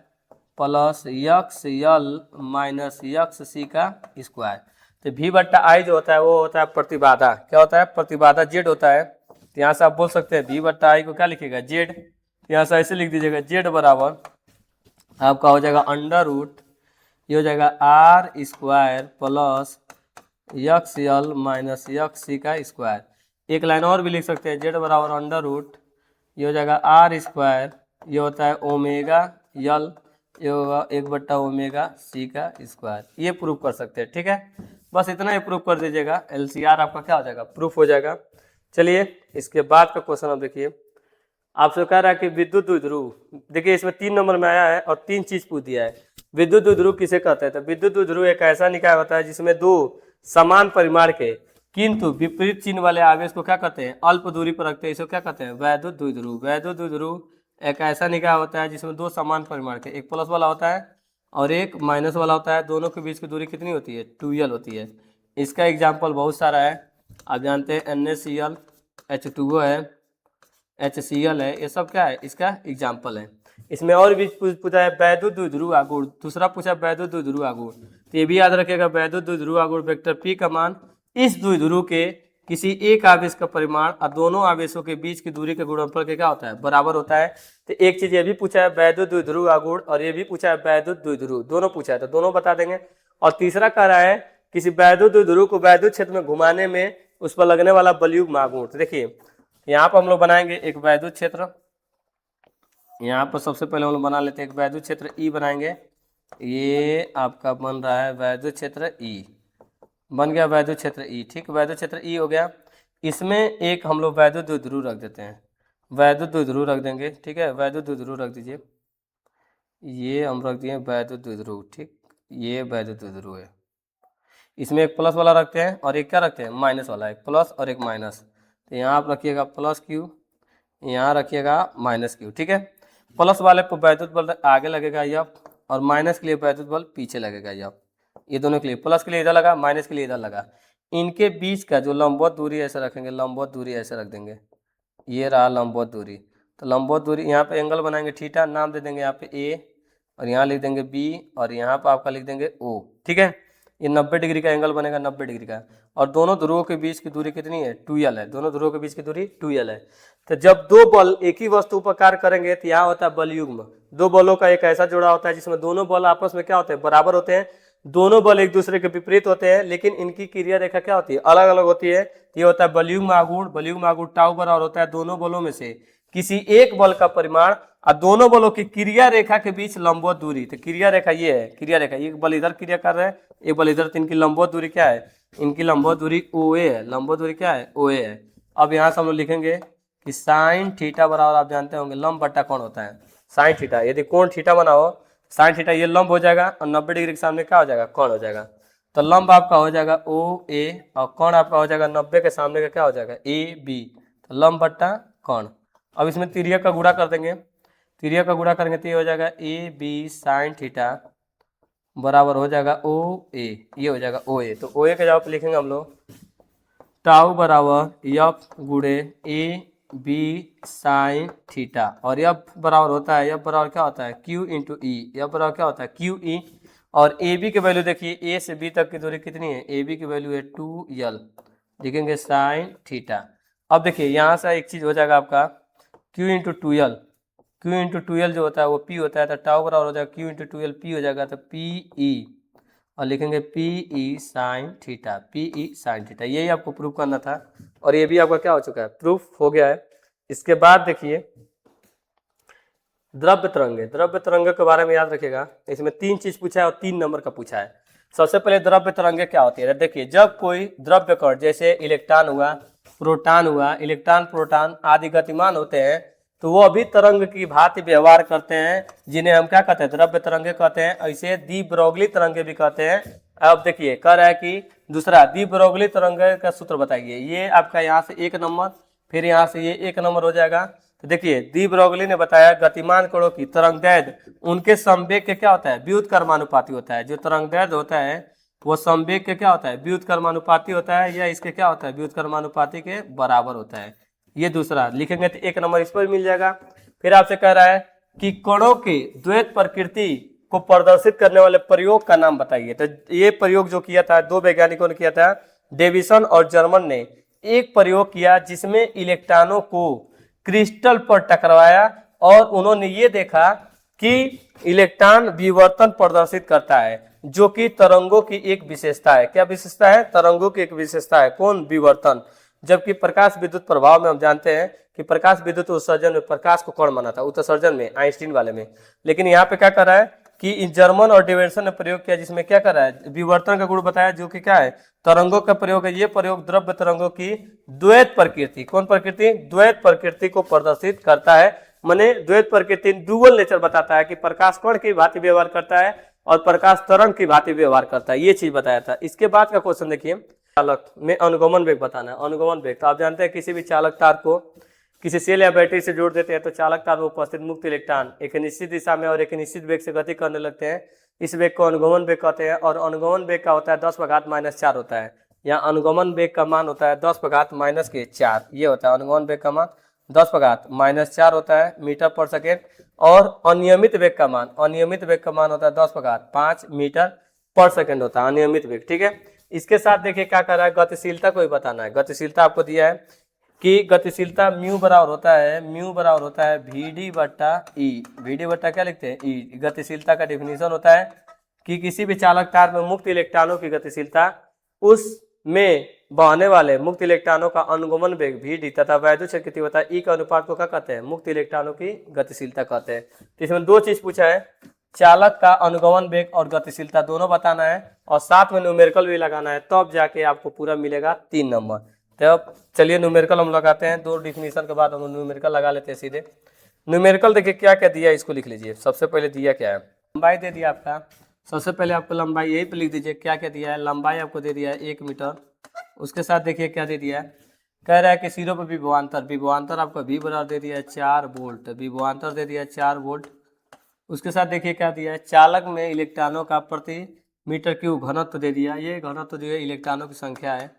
plus X L minus X C का स्क्वायर। तो भी बट्टा आई जो होता है वो होता है प्रतिबाधा, क्या होता है, प्रतिबाधा जेड होता है। तो यहाँ से आप बोल सकते हैं भी बट्टा आई को क्या लिखेगा, जेड। यहाँ से ऐसे लिख दीजिएगा जेड बराबर आपका हो जाएगा अंडर रूट, ये हो जाएगा R square plus X L minus X C का स्क्वायर। एक लाइन और भी लिख सकते हैं, जेड बराबर अंडर रूट, ये हो जाएगा आर स्क्वायर, ये होता है ओमेगा यल, ये होगा 1/ओमेगा सी का स्क्वायर। ये प्रूफ कर सकते हैं, ठीक है, बस इतना ही प्रूफ कर दीजिएगा, LCR आपका क्या हो जाएगा, प्रूफ हो जाएगा। चलिए इसके बाद का क्वेश्चन अब देखिए, आपसे कह रहा है कि विद्युत द्विध्रुव, देखिए इसमें 3 नंबर में आया है और 3 चीज पूछ दिया है। विद्युत द्विध्रुव किसे कहते हैं, तो विद्युत द्विध्रुव एक ऐसा निकाय होता है जिसमें 2 समान परिमाण के किंतु विपरीत चिन्ह वाले आवेश को क्या कहते हैं, अल्प दूरी पर रखते हैं, इसको क्या कहते हैं, वैद्युत द्विध्रुव। वैद्युत द्विध्रुव एक ऐसा निकाय होता है जिसमें 2 समान परिमाण के, एक प्लस वाला होता है और एक माइनस वाला होता है, दोनों के बीच की दूरी कितनी होती है, 2l होती है। इसका एग्जाम्पल बहुत सारा है, आप जानते हैं NaCl, H2O है, HCl है, ये सब क्या है, इसका एग्जाम्पल है। इसमें और भी पूछा है वैद्युत द्विध्रुव आघूर्ण, दूसरा पूछा वैद्युत द्विध्रुव आघूर्ण, तो ये भी याद रखिएगा वैद्युत द्विध्रुव आघूर्ण वेक्टर P का मान इस द्विध्रुव के किसी एक आवेश का परिमाण और दोनों आवेशों के बीच की दूरी के गुणनफल के क्या होता है, बराबर होता है। तो एक चीज ये भी पूछा है वैद्युत द्विध्रुव आघूर्ण और ये भी पूछा है वैद्युत द्विध्रुव, दोनों पूछा है तो दोनों बता देंगे। और तीसरा कह रहा है किसी वैद्युत द्विध्रुव को वैद्युत क्षेत्र में घुमाने में उस पर लगने वाला बलयुग्म आघूर्ण। तो देखिए यहाँ पर हम लोग बनाएंगे एक वैद्युत क्षेत्र, यहाँ पर सबसे पहले हम लोग बना लेते हैं एक वैद्युत क्षेत्र E बनाएंगे, ये आपका बन रहा है वैद्युत क्षेत्र E, बन गया वैद्युत क्षेत्र E, ठीक, वैद्युत क्षेत्र E हो गया। इसमें एक हम लोग वैद्युत द्विध्रुव रख देते हैं, वैद्युत द्विध्रुव रख देंगे, ठीक है, वैद्युत द्विध्रुव रख दीजिए, ये हम रख दिए वैद्युत द्विध्रुव, ठीक, ये वैद्युत द्विध्रुव है। इसमें एक प्लस वाला रखते हैं और एक क्या रखते हैं, माइनस वाला, एक प्लस और एक माइनस। तो यहाँ आप रखिएगा प्लस क्यू, यहाँ रखिएगा माइनस क्यू, ठीक है। प्लस वाले पर वैद्युत बल आगे लगेगा यफ और माइनस के लिए वैद्युत बल पीछे लगेगा यफ, ये दोनों के लिए, प्लस के लिए इधर लगा, माइनस के लिए इधर लगा। इनके बीच का जो लंबवत दूरी ऐसे रखेंगे, लंबवत दूरी ऐसे रख देंगे, ये रहा लंबवत दूरी। तो लंबवत दूरी यहाँ पे एंगल बनाएंगे थीटा, नाम दे देंगे यहाँ पे A और यहाँ लिख देंगे B और यहाँ पे आपका लिख देंगे O, ठीक है। ये 90 डिग्री का एंगल बनेगा, 90 डिग्री का, और दोनों ध्रुवों के बीच की दूरी कितनी है, 2l है, दोनों ध्रुवों के बीच की दूरी 2l है। तो जब 2 बल एक ही वस्तु पर कार्य करेंगे तो यहाँ होता है बलयुग्म। 2 बलों का एक ऐसा जोड़ा होता है जिसमें दोनों बल आपस में क्या होते हैं, बराबर होते हैं, दोनों बल एक दूसरे के विपरीत होते हैं, लेकिन इनकी क्रिया रेखा क्या होती है, अलग अलग होती है। ये होता है बलयुग्म आघूर्ण। बलयुग्म आघूर्ण टाउ बराबर होता है दोनों बलों में से किसी एक बल का परिमाण और दोनों बलों की क्रिया रेखा के बीच लंबवत दूरी। तो क्रिया रेखा ये है, क्रिया रेखा, एक बल इधर क्रिया कर रहे हैं, एक बल इधर, तो इनकी लंबवत दूरी क्या है, इनकी लंबवत दूरी ओ ए है, लंबवत दूरी क्या है, ओ ए है। अब यहाँ से हम लोग लिखेंगे कि साइन थीटा बराबर, आप जानते होंगे लंब बट्टा कोण होता है साइन थीटा। यदि कोण थीटा बना हो साइन थीटा, ये लंब हो जाएगा और 90 डिग्री के सामने क्या हो जाएगा, कोण हो जाएगा। तो लंब आपका हो जाएगा ओ ए और कोण आपका हो जाएगा 90 के सामने का क्या हो जाएगा, ए बी। तो लंब बट्टा कोण। अब इसमें तिर्यक का गुणा कर देंगे, तिर्यक का गुणा करेंगे तो ये हो जाएगा ए बी साइन थीटा बराबर हो जाएगा ओ ए, ये हो जाएगा ओ ए। तो ओ ए के जवाब लिखेंगे हम लोग टाउ बराबर एफ गुणे ए बी साइन थीटा, और एफ बराबर होता है, एफ बराबर क्या होता है, क्यू इंटू ई। एफ बराबर क्या होता है, क्यू ई। और ए बी की वैल्यू देखिए, ए से बी तक की दूरी कितनी है, ए बी की वैल्यू है 2l, लिखेंगे साइन थीटा। अब देखिए यहाँ से एक चीज़ हो जाएगा आपका Q into 2l, Q into 2l जो होता है वो पी होता है, तो टाउ बराबर हो जाएगा क्यू इंटू 2l, पी हो जाएगा तो पी ई, और लिखेंगे P E sine theta, P E sine theta. यही आपको प्रूफ करना था और ये भी आपका क्या हो चुका है, प्रूफ हो गया है। इसके बाद देखिए द्रव्य तरंगे, द्रव्य तरंगे के बारे में याद रखिएगा, इसमें 3 चीज पूछा है और 3 नंबर का पूछा है। सबसे पहले द्रव्य तरंगे क्या होती है, देखिए जब कोई द्रव्य कण जैसे इलेक्ट्रॉन हुआ, प्रोटॉन हुआ, इलेक्ट्रॉन प्रोटॉन आदि गतिमान होते हैं तो वो अभी तरंग की भांति व्यवहार करते हैं, जिन्हें हम क्या कहते हैं, द्रव्य तरंगे कहते हैं। ऐसे दी ब्रोगली तरंगे भी कहते हैं। अब देखिए कह रहा है कि दूसरा दी ब्रोगली तरंगे का सूत्र बताइए, ये आपका यहाँ से 1 नंबर, फिर यहाँ से ये 1 नंबर हो जाएगा। तो देखिए दी ब्रोगली ने बताया गतिमान कणों की तरंगदैर्घ्य उनके संवेग के क्या होता है, व्युत्क्रमानुपाती होता है। जो तरंगदैर्घ्य होता है वो संवेग के क्या होता है, व्युत्क्रमानुपाती होता है, या इसके क्या होता है, व्युत्क्रमानुपाती के बराबर होता है। ये दूसरा लिखेंगे तो 1 नंबर इस पर मिल जाएगा। फिर आपसे कह रहा है कि कणों की द्वैत प्रकृति को प्रदर्शित करने वाले प्रयोग का नाम बताइए। तो ये प्रयोग जो किया था 2 वैज्ञानिकों ने किया था, डेविसन और जर्मन ने एक प्रयोग किया जिसमें इलेक्ट्रॉनों को क्रिस्टल पर टकराया और उन्होंने ये देखा कि इलेक्ट्रॉन विवर्तन प्रदर्शित करता है, जो कि तरंगों की एक विशेषता है। क्या विशेषता है, तरंगों की एक विशेषता है, कौन, विवर्तन। जबकि प्रकाश विद्युत प्रभाव में हम जानते हैं कि प्रकाश विद्युत उत्सर्जन में प्रकाश को कौन माना था, उत्सर्जन में, आइंस्टीन वाले में। लेकिन यहाँ पे क्या कर रहा है कि जर्मन और डेविसन ने प्रयोग किया जिसमें क्या कर रहा है, विवर्तन का गुण बताया, जो कि क्या है, तरंगों का प्रयोग है। ये प्रयोग द्रव्य तरंगों की द्वैत प्रकृति, कौन प्रकृति, द्वैत प्रकृति को प्रदर्शित करता है। माने द्वैत प्रकृति डुअल नेचर बताता है कि प्रकाश कण की भांति व्यवहार करता है और प्रकाश तरंग की भांति व्यवहार करता है, ये चीज बताया था। इसके बाद का क्वेश्चन देखिए, चालक में अनुगमन वेग बताना है। अनुगमन वेग तो आप जानते हैं किसी भी चालक तार को किसी सेल या बैटरी से जोड़ देते हैं तो चालक तार में उपस्थित मुक्त इलेक्ट्रॉन एक निश्चित दिशा में और एक निश्चित वेग से गति करने लगते हैं। इस वेग को अनुगमन वेग कहते हैं और अनुगमन वेग का होता है 10⁻⁻4 होता है। यहाँ अनुगमन वेग का मान होता है 10⁻⁻4, ये होता है अनुगमन वेग का मान 10⁻⁻4 होता है मीटर पर सेकेंड। और अनियमित वेग का मान, अनियमित वेग का मान होता है 10⁻5 मीटर पर सेकेंड होता है अनियमित वेग, ठीक है। इसके साथ देखिए क्या कर रहा है, गतिशीलता को ही बताना है। गतिशीलता आपको दिया है कि गतिशीलता म्यू बराबर होता है, म्यू बराबर होता है वी बट्टा ई। वी बट्टा क्या लिखते हैं, ई। गतिशीलता का डेफिनेशन होता है कि किसी भी चालक तार में मुक्त इलेक्ट्रॉनों की गतिशीलता उसमें बहने वाले मुक्त इलेक्ट्रॉनों का अनुगमन वेग वी डी तथा वैद्युत क्षेत्र की तीव्रता ई का अनुपात को क्या कहते हैं, मुक्त इलेक्ट्रॉनों की गतिशीलता कहते हैं। तो इसमें 2 चीज पूछा है, चालक का अनुगमन वेग और गतिशीलता दोनों बताना है और साथ में न्यूमेरिकल भी लगाना है, तब जाके आपको पूरा मिलेगा 3 नंबर। तो चलिए न्यूमेरिकल हम लगाते हैं, 2 डिफिनीशन के बाद हम न्यूमेरिकल लगा लेते हैं सीधे। न्यूमेरिकल देखिए क्या क्या दिया है, इसको लिख लीजिए। सबसे पहले दिया क्या है, लंबाई दे दिया आपका, सबसे पहले आपको लंबाई यही पे लिख दीजिए क्या क्या दिया है। लंबाई आपको दे दिया है 1 मीटर। उसके साथ देखिए क्या दे दिया है, कह रहा है कि सिरों पर विभवांतर, विभवांतर आपका वी बराबर दे दिया है 4 वोल्ट, विभवांतर दे दिया है 4 वोल्ट। उसके साथ देखिए क्या दिया है, चालक में इलेक्ट्रॉनों का प्रति मीटर क्यूब घनत्व दे दिया। ये घनत्व जो है इलेक्ट्रॉनों की संख्या है,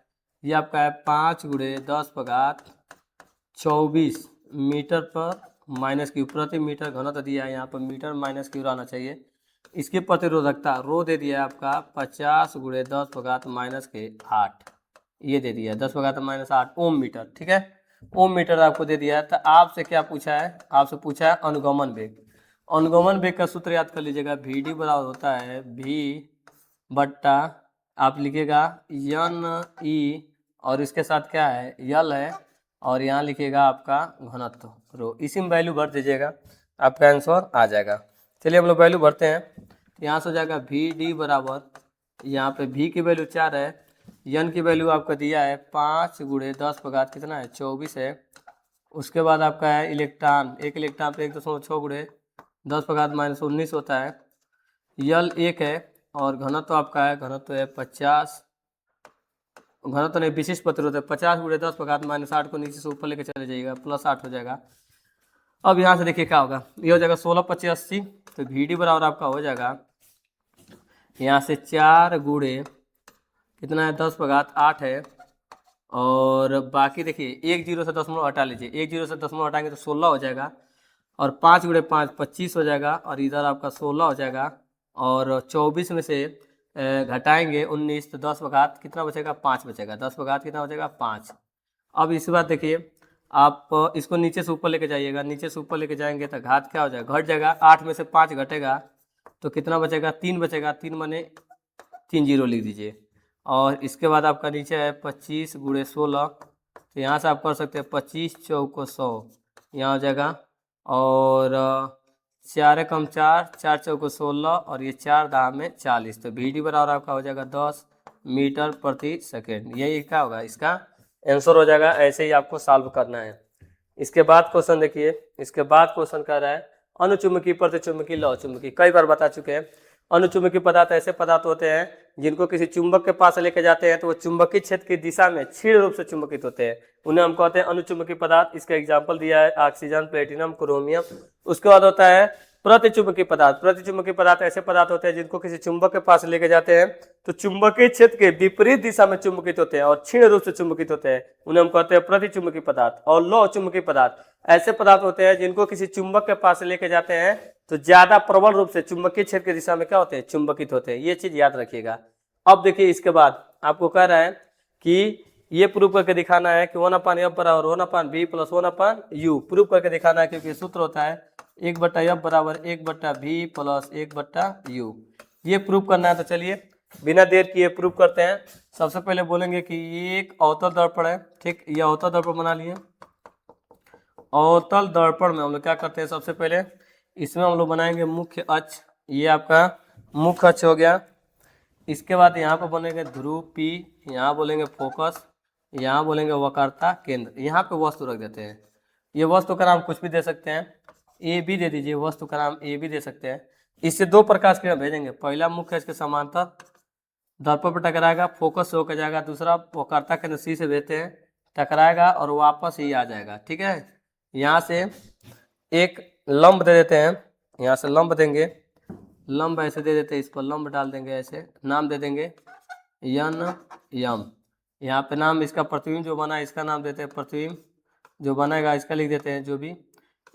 ये आपका है 5 × 10⁻24 मीटर पर माइनस क्यूब, प्रति मीटर घनत्व दिया है, यहाँ पर मीटर माइनस क्यूब आना चाहिए। इसकी प्रतिरोधकता रो दे दिया है आपका 50 × 10⁻⁸, ये दे दिया है 10⁻⁸ ओम मीटर, ठीक है, ओम मीटर आपको दे दिया है। तो आपसे क्या पूछा है, आपसे पूछा है अनुगमन वेग। अनुगमन वेग का सूत्र याद कर लीजिएगा, वी डी बराबर होता है वी बट्टा आप लिखिएगा एन ई और इसके साथ क्या है यल है और यहाँ लिखिएगा आपका घनत्व रो, इसी में वैल्यू भर दीजिएगा, आपका आंसर आ जाएगा। चलिए हम लोग वैल्यू भरते हैं, यहाँ से हो जाएगा वी डी बराबर, यहाँ पे वी की वैल्यू 4 है यन की वैल्यू आपका दिया है 5 गुणे 10 पर घात कितना है 24 है। उसके बाद आपका है इलेक्ट्रॉन, एक इलेक्ट्रॉन पे 1.6 गुणे 10 पर घात -19 होता है। यल 1 है और घनत्व तो आपका है, घनत्व है 50, घनत्व नहीं विशिष्ट प्रतिरोध है 50 गुणे 10 पर घात -8 को नीचे से ऊपर लेके चले जाइएगा, +8 हो जाएगा। अब यहाँ से देखिए क्या होगा, ये हो जाएगा 16 25 80, तो VD बराबर आपका हो जाएगा यहाँ से 4 गुणे कितना है 10 पर घात 8 है, और बाकी देखिए 1 जीरो से दशमलव हटा लीजिए, 1 जीरो से दशमलव हटाएंगे तो 16 हो जाएगा, और 5 गुणे 5 25 हो जाएगा, और इधर आपका 16 हो जाएगा, और 24 में से घटाएंगे 19 तो 10 बघात कितना बचेगा 5 बचेगा, 10 बघात कितना बचेगा 5। अब इस बात देखिए आप इसको नीचे से ऊपर लेके जाइएगा, नीचे से ऊपर लेके जाएंगे तो घात क्या हो जाएगा, घट जाएगा, 8 में से 5 घटेगा तो कितना बचेगा 3 बचेगा, 3 माने 3 जीरो लिख दीजिए। और इसके बाद आपका नीचे है 25 गुणे 16, तो यहाँ से आप कर सकते हैं 25 चौको 100 यहाँ हो जाएगा, और 4 कम 4 4 चौको 16, और ये 4 दाम में 40, तो VD बराबर आपका हो जाएगा 10 मीटर प्रति सेकेंड। यही क्या होगा इसका आंसर हो जाएगा। ऐसे ही आपको सॉल्व करना है। इसके बाद क्वेश्चन देखिए, इसके बाद क्वेश्चन कह रहा है अनुचुंबकीय प्रतिचुंबकीय लौह चुंबकीय। कई बार बता चुके हैं, अनुचुंबकीय पदार्थ ऐसे पदार्थ होते हैं जिनको किसी चुंबक के पास लेके जाते हैं तो वो चुंबकीय क्षेत्र की दिशा में क्षीण रूप से चुंबकित होते हैं, उन्हें हम कहते हैं अनुचुंबकीय पदार्थ। इसका एग्जाम्पल दिया है ऑक्सीजन, प्लेटिनम, क्रोमियम। उसके बाद होता है प्रतिचुंबकीय पदार्थ। प्रतिचुंबकीय पदार्थ ऐसे पदार्थ होते हैं जिनको किसी चुंबक के पास लेके जाते हैं तो चुंबकीय क्षेत्र के विपरीत दिशा में चुंबकित होते हैं और क्षीण रूप से चुंबकित होते हैं, उन्हें हम कहते हैं प्रतिचुंबकीय पदार्थ। और लौह चुंबकीय पदार्थ ऐसे पदार्थ होते हैं जिनको किसी चुंबक के पास लेके जाते हैं तो ज्यादा प्रबल रूप से चुंबकीय क्षेत्र की दिशा में क्या होते हैं, चुंबकित होते हैं। ये चीज याद रखिएगा। अब देखिए इसके बाद आपको कह रहा है कि ये प्रूव करके दिखाना है कि 1/F बराबर 1/V प्लस 1/U प्रूव करके दिखाना है, क्योंकि सूत्र होता है 1/F बराबर 1/V प्लस 1/U। ये प्रूव करना है, तो चलिए बिना देर किए प्रूव करते हैं। सबसे पहले बोलेंगे कि ये एक अवतल दर्पण है, ठीक, ये अवतल दर्पण बना लिए। अवतल दर्पण में हम लोग क्या करते हैं, सबसे पहले इसमें हम लोग बनाएंगे मुख्य अक्ष, ये आपका मुख्य अक्ष हो गया। इसके बाद यहाँ पर बनेंगे ध्रुव P, यहाँ बोलेंगे फोकस, यहाँ बोलेंगे वक्रता केंद्र, यहाँ पे वस्तु रख देते हैं। ये वस्तु का नाम कुछ भी दे सकते हैं, ए बी दे दीजिए, वस्तु का नाम ए बी दे सकते हैं। इससे 2 प्रकाश किरण भेजेंगे, पहला मुख्य अक्ष के समांतर दर्पण पर टकराएगा, फोकस से होकर जाएगा, दूसरा वक्रता केंद्र C से भेजते हैं, टकराएगा और वापस ही आ जाएगा, ठीक है। यहाँ से एक लंब दे देते हैं, यहाँ से लंब देंगे, लंब ऐसे दे देते हैं, इस पर लंब डाल देंगे, ऐसे नाम दे देंगे यन यम। यहाँ पे नाम इसका प्रतिबिंब जो बना है इसका नाम देते हैं प्रतिबिंब, जो बनेगा इसका लिख देते हैं जो भी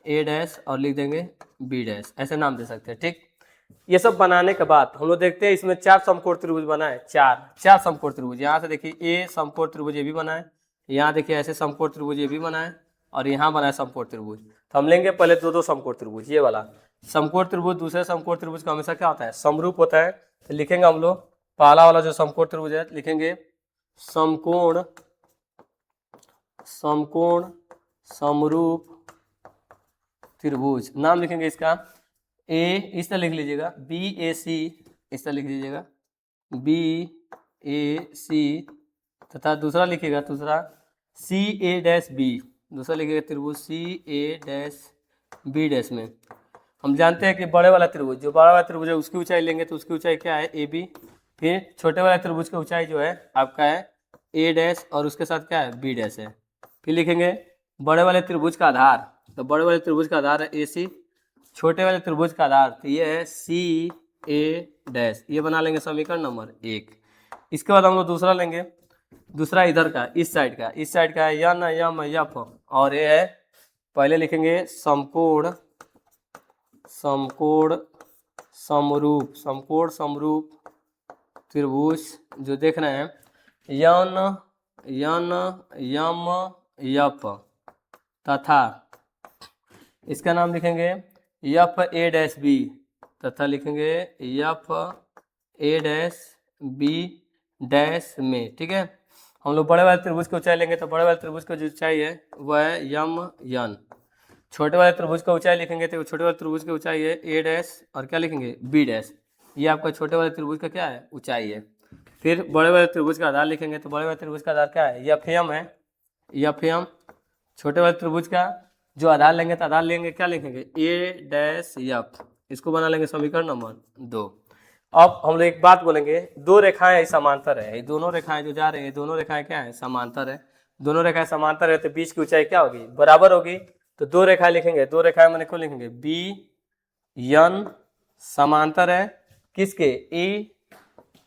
A' और लिख देंगे B', ऐसे नाम दे सकते हैं, ठीक। ये सब बनाने के बाद हम लोग देखते हैं इसमें 4 समकोण त्रिभुज बना है, 4 समकोण त्रिभुज। यहाँ से देखिए A समकोण त्रिभुज ये भी बना है, यहाँ देखिए ऐसे समकोण त्रिभुज ये भी बना है, और यहाँ बना है समकोण त्रिभुज। तो हम लेंगे पहले 2 समकोण त्रिभुज, ये वाला समकोण त्रिभुज दूसरे समकोण त्रिभुज का हमेशा क्या होता है, समरूप होता है। तो लिखेंगे हम लोग पहला वाला जो समकोण त्रिभुज है, लिखेंगे समकोण समरूप त्रिभुज, नाम लिखेंगे इसका A, इस तरह लिख लीजिएगा BAC, इस तरह लिख लीजिएगा BAC, तथा दूसरा लिखिएगा दूसरा CA'B, दूसरा लिखिएगा त्रिभुज CA'B' में। हम जानते हैं कि बड़े वाला त्रिभुज, जो बड़ा वाला त्रिभुज है उसकी ऊंचाई लेंगे तो उसकी ऊंचाई क्या है AB, फिर छोटे वाले त्रिभुज की ऊंचाई जो है आपका है A' और उसके साथ क्या है B' है। फिर लिखेंगे बड़े वाले त्रिभुज का आधार, तो बड़े वाले त्रिभुज का आधार है AC, छोटे वाले त्रिभुज का आधार तो ये है CA', ये बना लेंगे समीकरण नंबर 1। इसके बाद हम लोग दूसरा लेंगे, दूसरा इधर का इस साइड का है यन यम यफ, और ये है पहले लिखेंगे समकोण समरूप त्रिभुज जो देख रहे हैं यन यम यफ, तथा इसका नाम लिखेंगे FA'B, तथा लिखेंगे FA'B' में, ठीक है। हम लोग बड़े वाले त्रिभुज की ऊंचाई लेंगे तो बड़े वाले त्रिभुज की जो ऊंचाई है वह है यम यन, छोटे वाले त्रिभुज का ऊंचाई लिखेंगे तो छोटे वाले त्रिभुज की ऊंचाई है A' और क्या लिखेंगे B', ये आपका छोटे वाले त्रिभुज का क्या है ऊंचाई है। फिर बड़े वाले त्रिभुज का आधार लिखेंगे, तो बड़े वाले त्रिभुज का आधार क्या है, एफ एम है, एफ एम। छोटे वाले त्रिभुज का जो आधार लेंगे तो आधार लेंगे क्या लिखेंगे, ए डैश एफ, इसको बना लेंगे समीकरण नंबर 2। अब हम लोग एक बात बोलेंगे, दो रेखाएं समांतर है, ये दोनों रेखाएं जो जा रही है, दोनों रेखाएं क्या है, समांतर है। दोनों रेखाएं समांतर है तो बीच की ऊंचाई क्या होगी, बराबर होगी। तो दो रेखाएं लिखेंगे, दो रेखाएं मैंने क्यों लिखेंगे, बी एन समांतर है किसके, ई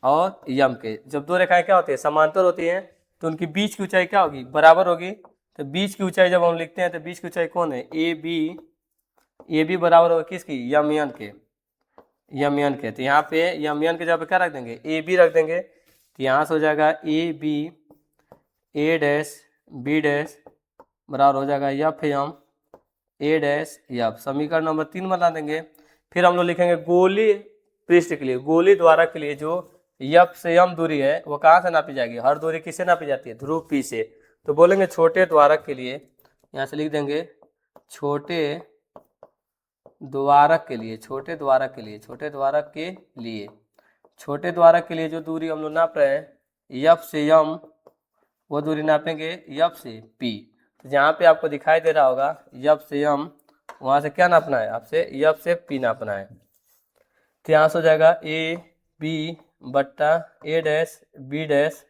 और यम के। जब दो रेखाएं क्या होती है, समांतर होती हैं, तो उनकी बीच की ऊंचाई क्या होगी, बराबर होगी। तो बीच की ऊंचाई जब हम लिखते हैं तो बीच की ऊंचाई कौन है, ए बी बराबर होगा किसकी, यम एन के, यम एन के। तो यहाँ पे यम एन के जगह पे क्या रख देंगे, ए बी रख देंगे। तो यहाँ से हो जाएगा A B A dash B dash बराबर हो जाएगा F M A dash F. समीकरण नंबर 3 बना देंगे। फिर हम लोग लिखेंगे गोली पृष्ठ के लिए, गोली द्वारा के लिए जो एफ से एम दूरी है वो कहाँ से नापी जाएगी, हर दूरी किससे नापी जाती है, ध्रुव पी से। तो बोलेंगे छोटे द्वारक के लिए, यहाँ से लिख देंगे छोटे द्वारक के लिए, छोटे द्वारक के लिए, छोटे द्वारक के लिए, छोटे द्वारक के लिए जो दूरी हम लोग नाप रहे हैं एफ से एम, वो दूरी नापेंगे एफ से पी। तो जहाँ पे आपको दिखाई दे रहा होगा एफ से एम, वहाँ से क्या नापना है, आपसे एफ से पी नापना है। तो यहाँ से हो जाएगा ए बी बट्टा ए डैश बी डैश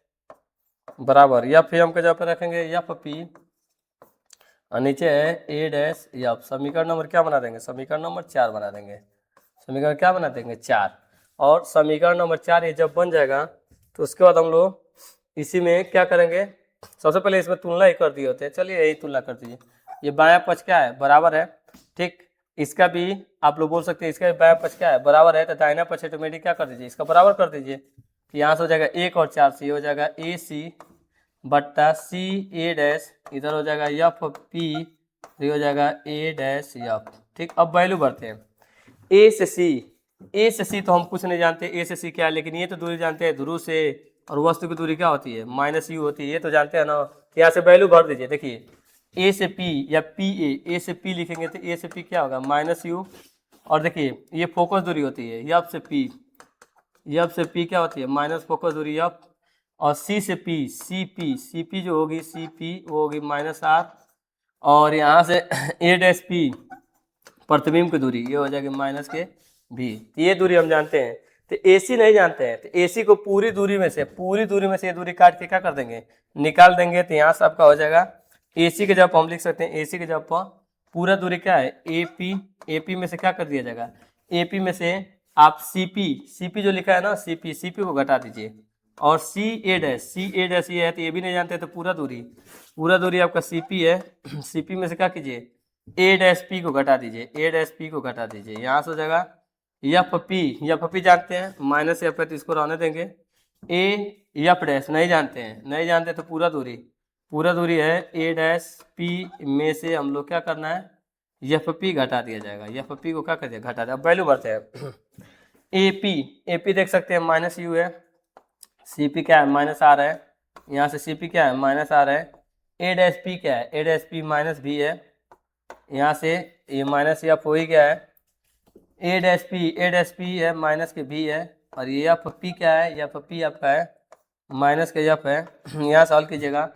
बराबर एफ एम के जगह पर रखेंगे एफ पी और नीचे है ए डैश एफ। समीकरण नंबर क्या बना देंगे, समीकरण नंबर 4 बना देंगे। समीकरण क्या बना देंगे, 4। और समीकरण नंबर 4 ये जब बन जाएगा तो उसके बाद हम लोग इसी में क्या करेंगे, सबसे पहले इसमें तुलना ही कर दिए होते हैं, चलिए यही तुलना कर दीजिए। ये बायां पक्ष क्या है, बराबर है, ठीक। इसका भी आप लोग बोल सकते हैं इसका भी बायां पक्ष क्या है, बराबर है। तो दाहिना पक्ष ऑटोमेटिक क्या कर दीजिए, इसका बराबर कर दीजिए। यहाँ से हो जाएगा 1 और 4 से, ये हो जाएगा ए सी बट्टा सी ए डैश, इधर हो जाएगा एफ पी, ये हो जाएगा ए डैश एफ, ठीक। अब वैल्यू भरते हैं, ए से सी, ए से सी तो हम कुछ नहीं जानते ए से सी क्या है, लेकिन ये तो दूरी जानते हैं, ध्रुव से और वस्तु की दूरी क्या होती है, माइनस यू होती है, ये तो जानते हैं ना। तो यहाँ से वैल्यू भर दीजिए। देखिए ए से पी या पी ए से पी लिखेंगे तो ए से पी क्या होगा, माइनस यू। और देखिए ये फोकस दूरी होती है एफ से पी, एफ से पी क्या होती है, माइनस फोकस दूरी एफ। और सी से पी, सी पी जो होगी सी पी वो होगी माइनस आर। और यहाँ से ए डैश पी प्रतिबिंब की दूरी, ये हो जाएगी माइनस के भी। ये दूरी हम जानते हैं। तो AC नहीं जानते हैं, तो AC को पूरी दूरी में से ये दूरी काट के क्या कर देंगे, निकाल देंगे। तो यहाँ से आपका हो जाएगा AC के जब हम लिख सकते हैं, AC के जब पूरा दूरी क्या है AP में से क्या कर दिया जाएगा, AP में से आप CP जो लिखा है ना CP को घटा दीजिए। और CA डैश ये है तो ये भी नहीं जानते, तो पूरा दूरी आपका CP है। CP में से क्या कीजिए, ए डैश पी को घटा दीजिए, ए डैश पी को घटा दीजिए। यहाँ से हो जाएगा एफ पी जानते हैं, माइनस एफ है तो इसको रहने देंगे। ए एफ डैश नहीं जानते तो पूरा दूरी है ए डैश पी में से हम लोग क्या करना है, एफ पी घटा दिया जाएगा। एफ पी को क्या कर दिया, घटा दिया। अब वैल्यू भरते हैं। ए पी देख सकते हैं माइनस यू है, सी पी क्या है माइनस आर है, यहाँ से सी पी क्या है माइनस आर है। ए डैश पी क्या है, ए डैश पी माइनस भी है, यहाँ से ये माइनस एफ हो ही गया है। ए डैश पी है माइनस के भी है। और ये एफ पी क्या है, एफ पी आपका है माइनस के एफ है। यहाँ सॉल्व कीजिएगा,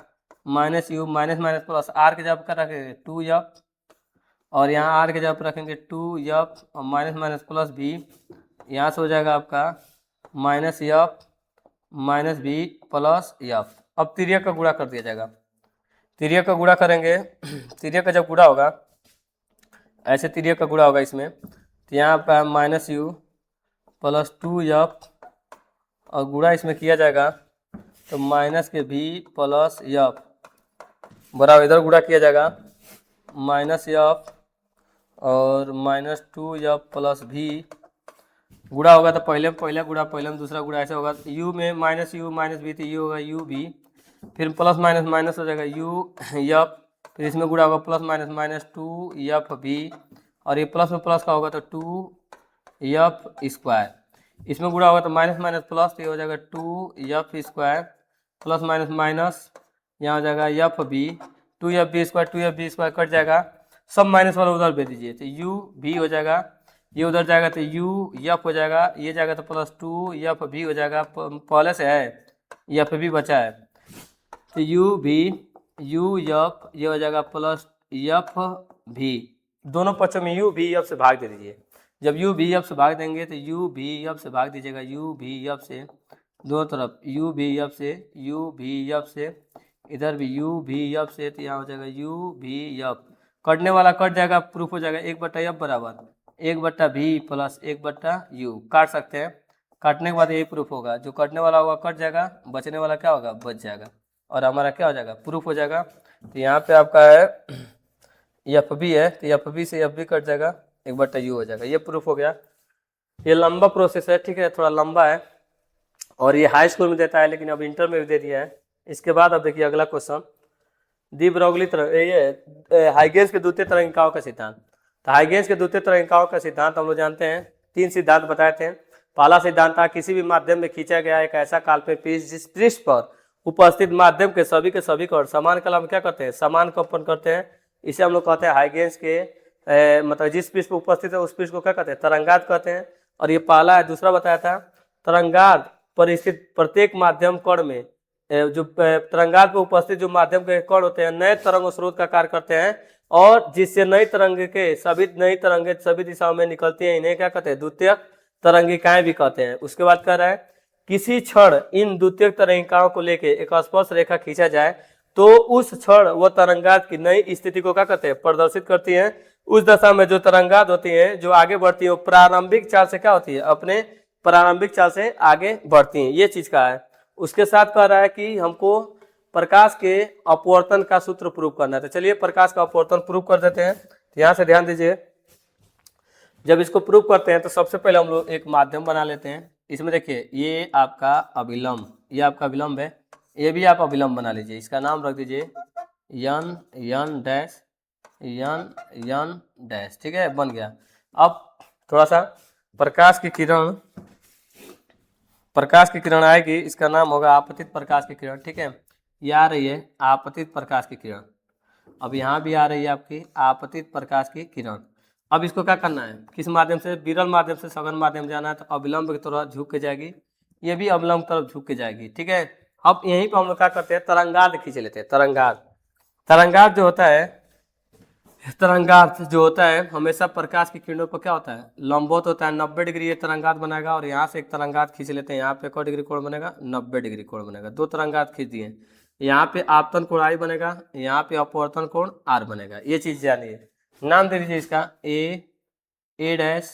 minus U minus plus R के जगह पर रखेंगे 2 एफ, और यहाँ आर के जगह पर रखेंगे 2 एफ और माइनस प्लस भी। यहाँ से हो जाएगा आपका minus F minus B plus F. अब तिर्यक का गुणा कर दिया जाएगा। तिर्यक का गुणा करेंगे, तिर्यक का जब गुणा होगा ऐसे तिर्यक का गुणा होगा इसमें, तो यहाँ पर माइनस यू प्लस 2 एफ और गुणा इसमें किया जाएगा तो माइनस के भी प्लस एफ बराबर, इधर गुणा किया जाएगा माइनस एफ और माइनस 2 एफ प्लस भी। गुणा होगा तो पहले गुणा में दूसरा गुणा ऐसे होगा, यू में माइनस भी तो यू होगा यू भी, फिर प्लस माइनस हो जाएगा यू एफ, फिर इसमें गुणा होगा प्लस माइनस 2 एफ भी, और ये प्लस में प्लस का होगा तो 2 एफ स्क्वायर। इसमें गुणा होगा तो माइनस प्लस, तो ये हो जाएगा 2 एफ स्क्वायर प्लस माइनस यहाँ हो जाएगा F B, 2 F B square cut जाएगा, सब माइनस वाला उधर भेज दीजिए तो यू भी हो जाएगा ये उधर जाएगा तो यू एफ हो जाएगा, ये जाएगा तो +2 एफ भी हो जाएगा, पहले से है एफ भी बचा है, तो यू भी यू एफ ये हो जाएगा प्लस एफ भी, दोनों पक्षों में यू भी एफ से भाग दे दीजिए। जब यू भी एफ से भाग देंगे तो यू भी एफ से भाग दीजिएगा, यू भी एफ से दोनों तरफ, यू भी एफ से, यू भी एफ से, इधर भी यू भी एफ से, तो यहाँ हो जाएगा यू भी एफ, कटने वाला कट जाएगा, प्रूफ हो जाएगा 1/f बराबर 1/v प्लस 1/u, काट सकते हैं, काटने के बाद यही प्रूफ होगा, जो कटने वाला होगा कट जाएगा, बचने वाला क्या होगा, बच जाएगा, और हमारा क्या हो जाएगा, प्रूफ हो जाएगा। तो यहाँ पे आपका है एफ बी है, तो एफ बी से एफ बी कट जाएगा, 1/u हो जाएगा, ये प्रूफ हो गया। ये लंबा प्रोसेस है, ठीक है, थोड़ा लंबा है, और ये हाई स्कूल में देता है, लेकिन अब इंटर में भी दे दिया है। इसके बाद अब देखिए अगला क्वेश्चन, दी ब्रोगली ये हाइगेंस के द्वितीय तरंगिकाओं का सिद्धांत। तो हाइगेंस के द्वितीय तरंगिकाओं का सिद्धांत हम लोग जानते हैं, 3 सिद्धांत बताए थे। पहला सिद्धांत था किसी भी माध्यम में खींचा गया एक ऐसा काल्पनिक पृष्ठ जिस पृष्ठ पर उपस्थित माध्यम के सभी कण समान कला क्या करते हैं, समान कंपन करते हैं, इसे हम लोग कहते हैं हाइगेंस के मतलब जिस पृष्ठ पर उपस्थित है उस पृष्ठ को क्या कहते हैं, तरंगात कहते हैं। और ये पहला है। दूसरा बताया था तरंगात पर स्थित प्रत्येक माध्यम कण में जो तरंगात पर उपस्थित जो माध्यम के कण होते हैं नए तरंग स्रोत का कार्य करते हैं, और जिससे नई तरंग के नई तरंगे सभी दिशाओं में निकलती हैं, इन्हें क्या कहते हैं, द्वितीयक तरंगिकाएं भी कहते हैं। उसके बाद कह रहा है किसी क्षण इन द्वितीयक तरंगिकाओं को लेकर एक स्पर्श रेखा खींचा जाए तो उस क्षण वह तरंगात की नई स्थिति को क्या कहते हैं, प्रदर्शित करती हैं। उस दशा में जो तरंगात होती हैं जो आगे बढ़ती है वो प्रारंभिक चाल से क्या होती है, अपने प्रारंभिक चाल से आगे बढ़ती हैं, ये चीज का है। उसके साथ कह रहा है कि हमको प्रकाश के अपवर्तन का सूत्र प्रूव करना है, तो चलिए प्रकाश का अपवर्तन प्रूव कर देते हैं। तो यहाँ से ध्यान दीजिए, जब इसको प्रूव करते हैं तो सबसे पहले हम लोग एक माध्यम बना लेते हैं। इसमें देखिए ये आपका अभिलंब, ये आपका विलंब है, ये भी आप अभिलंब बना लीजिए, इसका नाम रख दीजिए यन यन डैश यन यन डैश, ठीक है, बन गया। अब थोड़ा सा प्रकाश की किरण आएगी, इसका नाम होगा आपतित प्रकाश की किरण, ठीक है, ये आ रही है आपतित प्रकाश की किरण। अब यहाँ भी आ रही है आपकी आपतित प्रकाश की किरण। अब इसको क्या करना है, किस माध्यम से, विरल माध्यम से सघन माध्यम जाना है, तो अविलंब की तरफ झुक के जाएगी, ये भी अविलंब तरफ झुक के जाएगी, ठीक है। अब यहीं पर हम लोग क्या करते हैं, तरंगार्ध खींच लेते हैं। तरंगार्ध जो होता है हमेशा प्रकाश की किरणों पर क्या होता है, लंबवत होता है, 90 डिग्री ये तरंगार्ध बनाएगा, और यहाँ से एक तरंगार्ध खींच लेते हैं, यहाँ पे क डिग्री कोण बनेगा, 90 डिग्री कोण बनेगा, 2 तरंगार्ध खींच दिए। यहाँ पे आपतन कोण आई बनेगा, यहाँ पे अपवर्तन कोण आर बनेगा, ये चीज जानिए। नाम दे दीजिए इसका ए डैश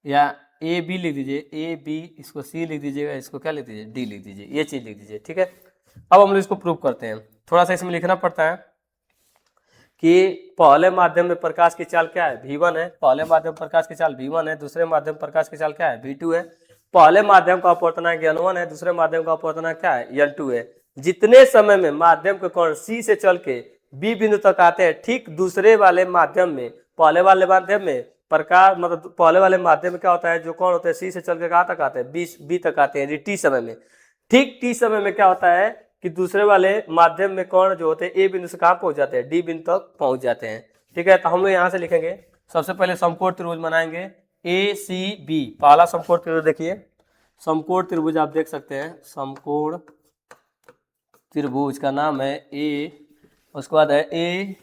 या ए बी लिख दीजिए, ए बी, इसको सी लिख दीजिएगा, इसको क्या लिख दीजिए, डी लिख दीजिए, ये चीज लिख दीजिए, ठीक है। अब हम लोग इसको प्रूव करते हैं। थोड़ा सा इसमें लिखना पड़ता है कि पहले माध्यम में प्रकाश की चाल क्या है, v1 है, पहले माध्यम प्रकाश की चाल v1 है, दूसरे माध्यम प्रकाश की चाल क्या है, v2 है। पहले माध्यम का अपवर्तनांक n1 है, दूसरे माध्यम का अपवर्तनांक क्या है, n2 है। जितने समय में माध्यम के कण C से चल के B बिंदु तक आते हैं, ठीक दूसरे वाले माध्यम में, पहले वाले माध्यम में प्रकाश मतलब पहले वाले माध्यम में क्या होता है, जो कण होते हैं C से चल के कहाँ तक आते हैं, B तक आते हैं T समय में। ठीक T समय में क्या होता है कि दूसरे वाले माध्यम में कण जो होते हैं ए बिंदु से कहाँ पहुंच जाते हैं, डी बिंदु तक पहुंच जाते हैं, ठीक है। तो हम लोग यहाँ से लिखेंगे, सबसे पहले समकोण त्रिभुज बनाएंगे ए सी बी। पहला समकोण त्रिभुज देखिए, समकोण त्रिभुज आप देख सकते हैं, समकोण त्रिभुज का नाम है ए, उसके बाद है ए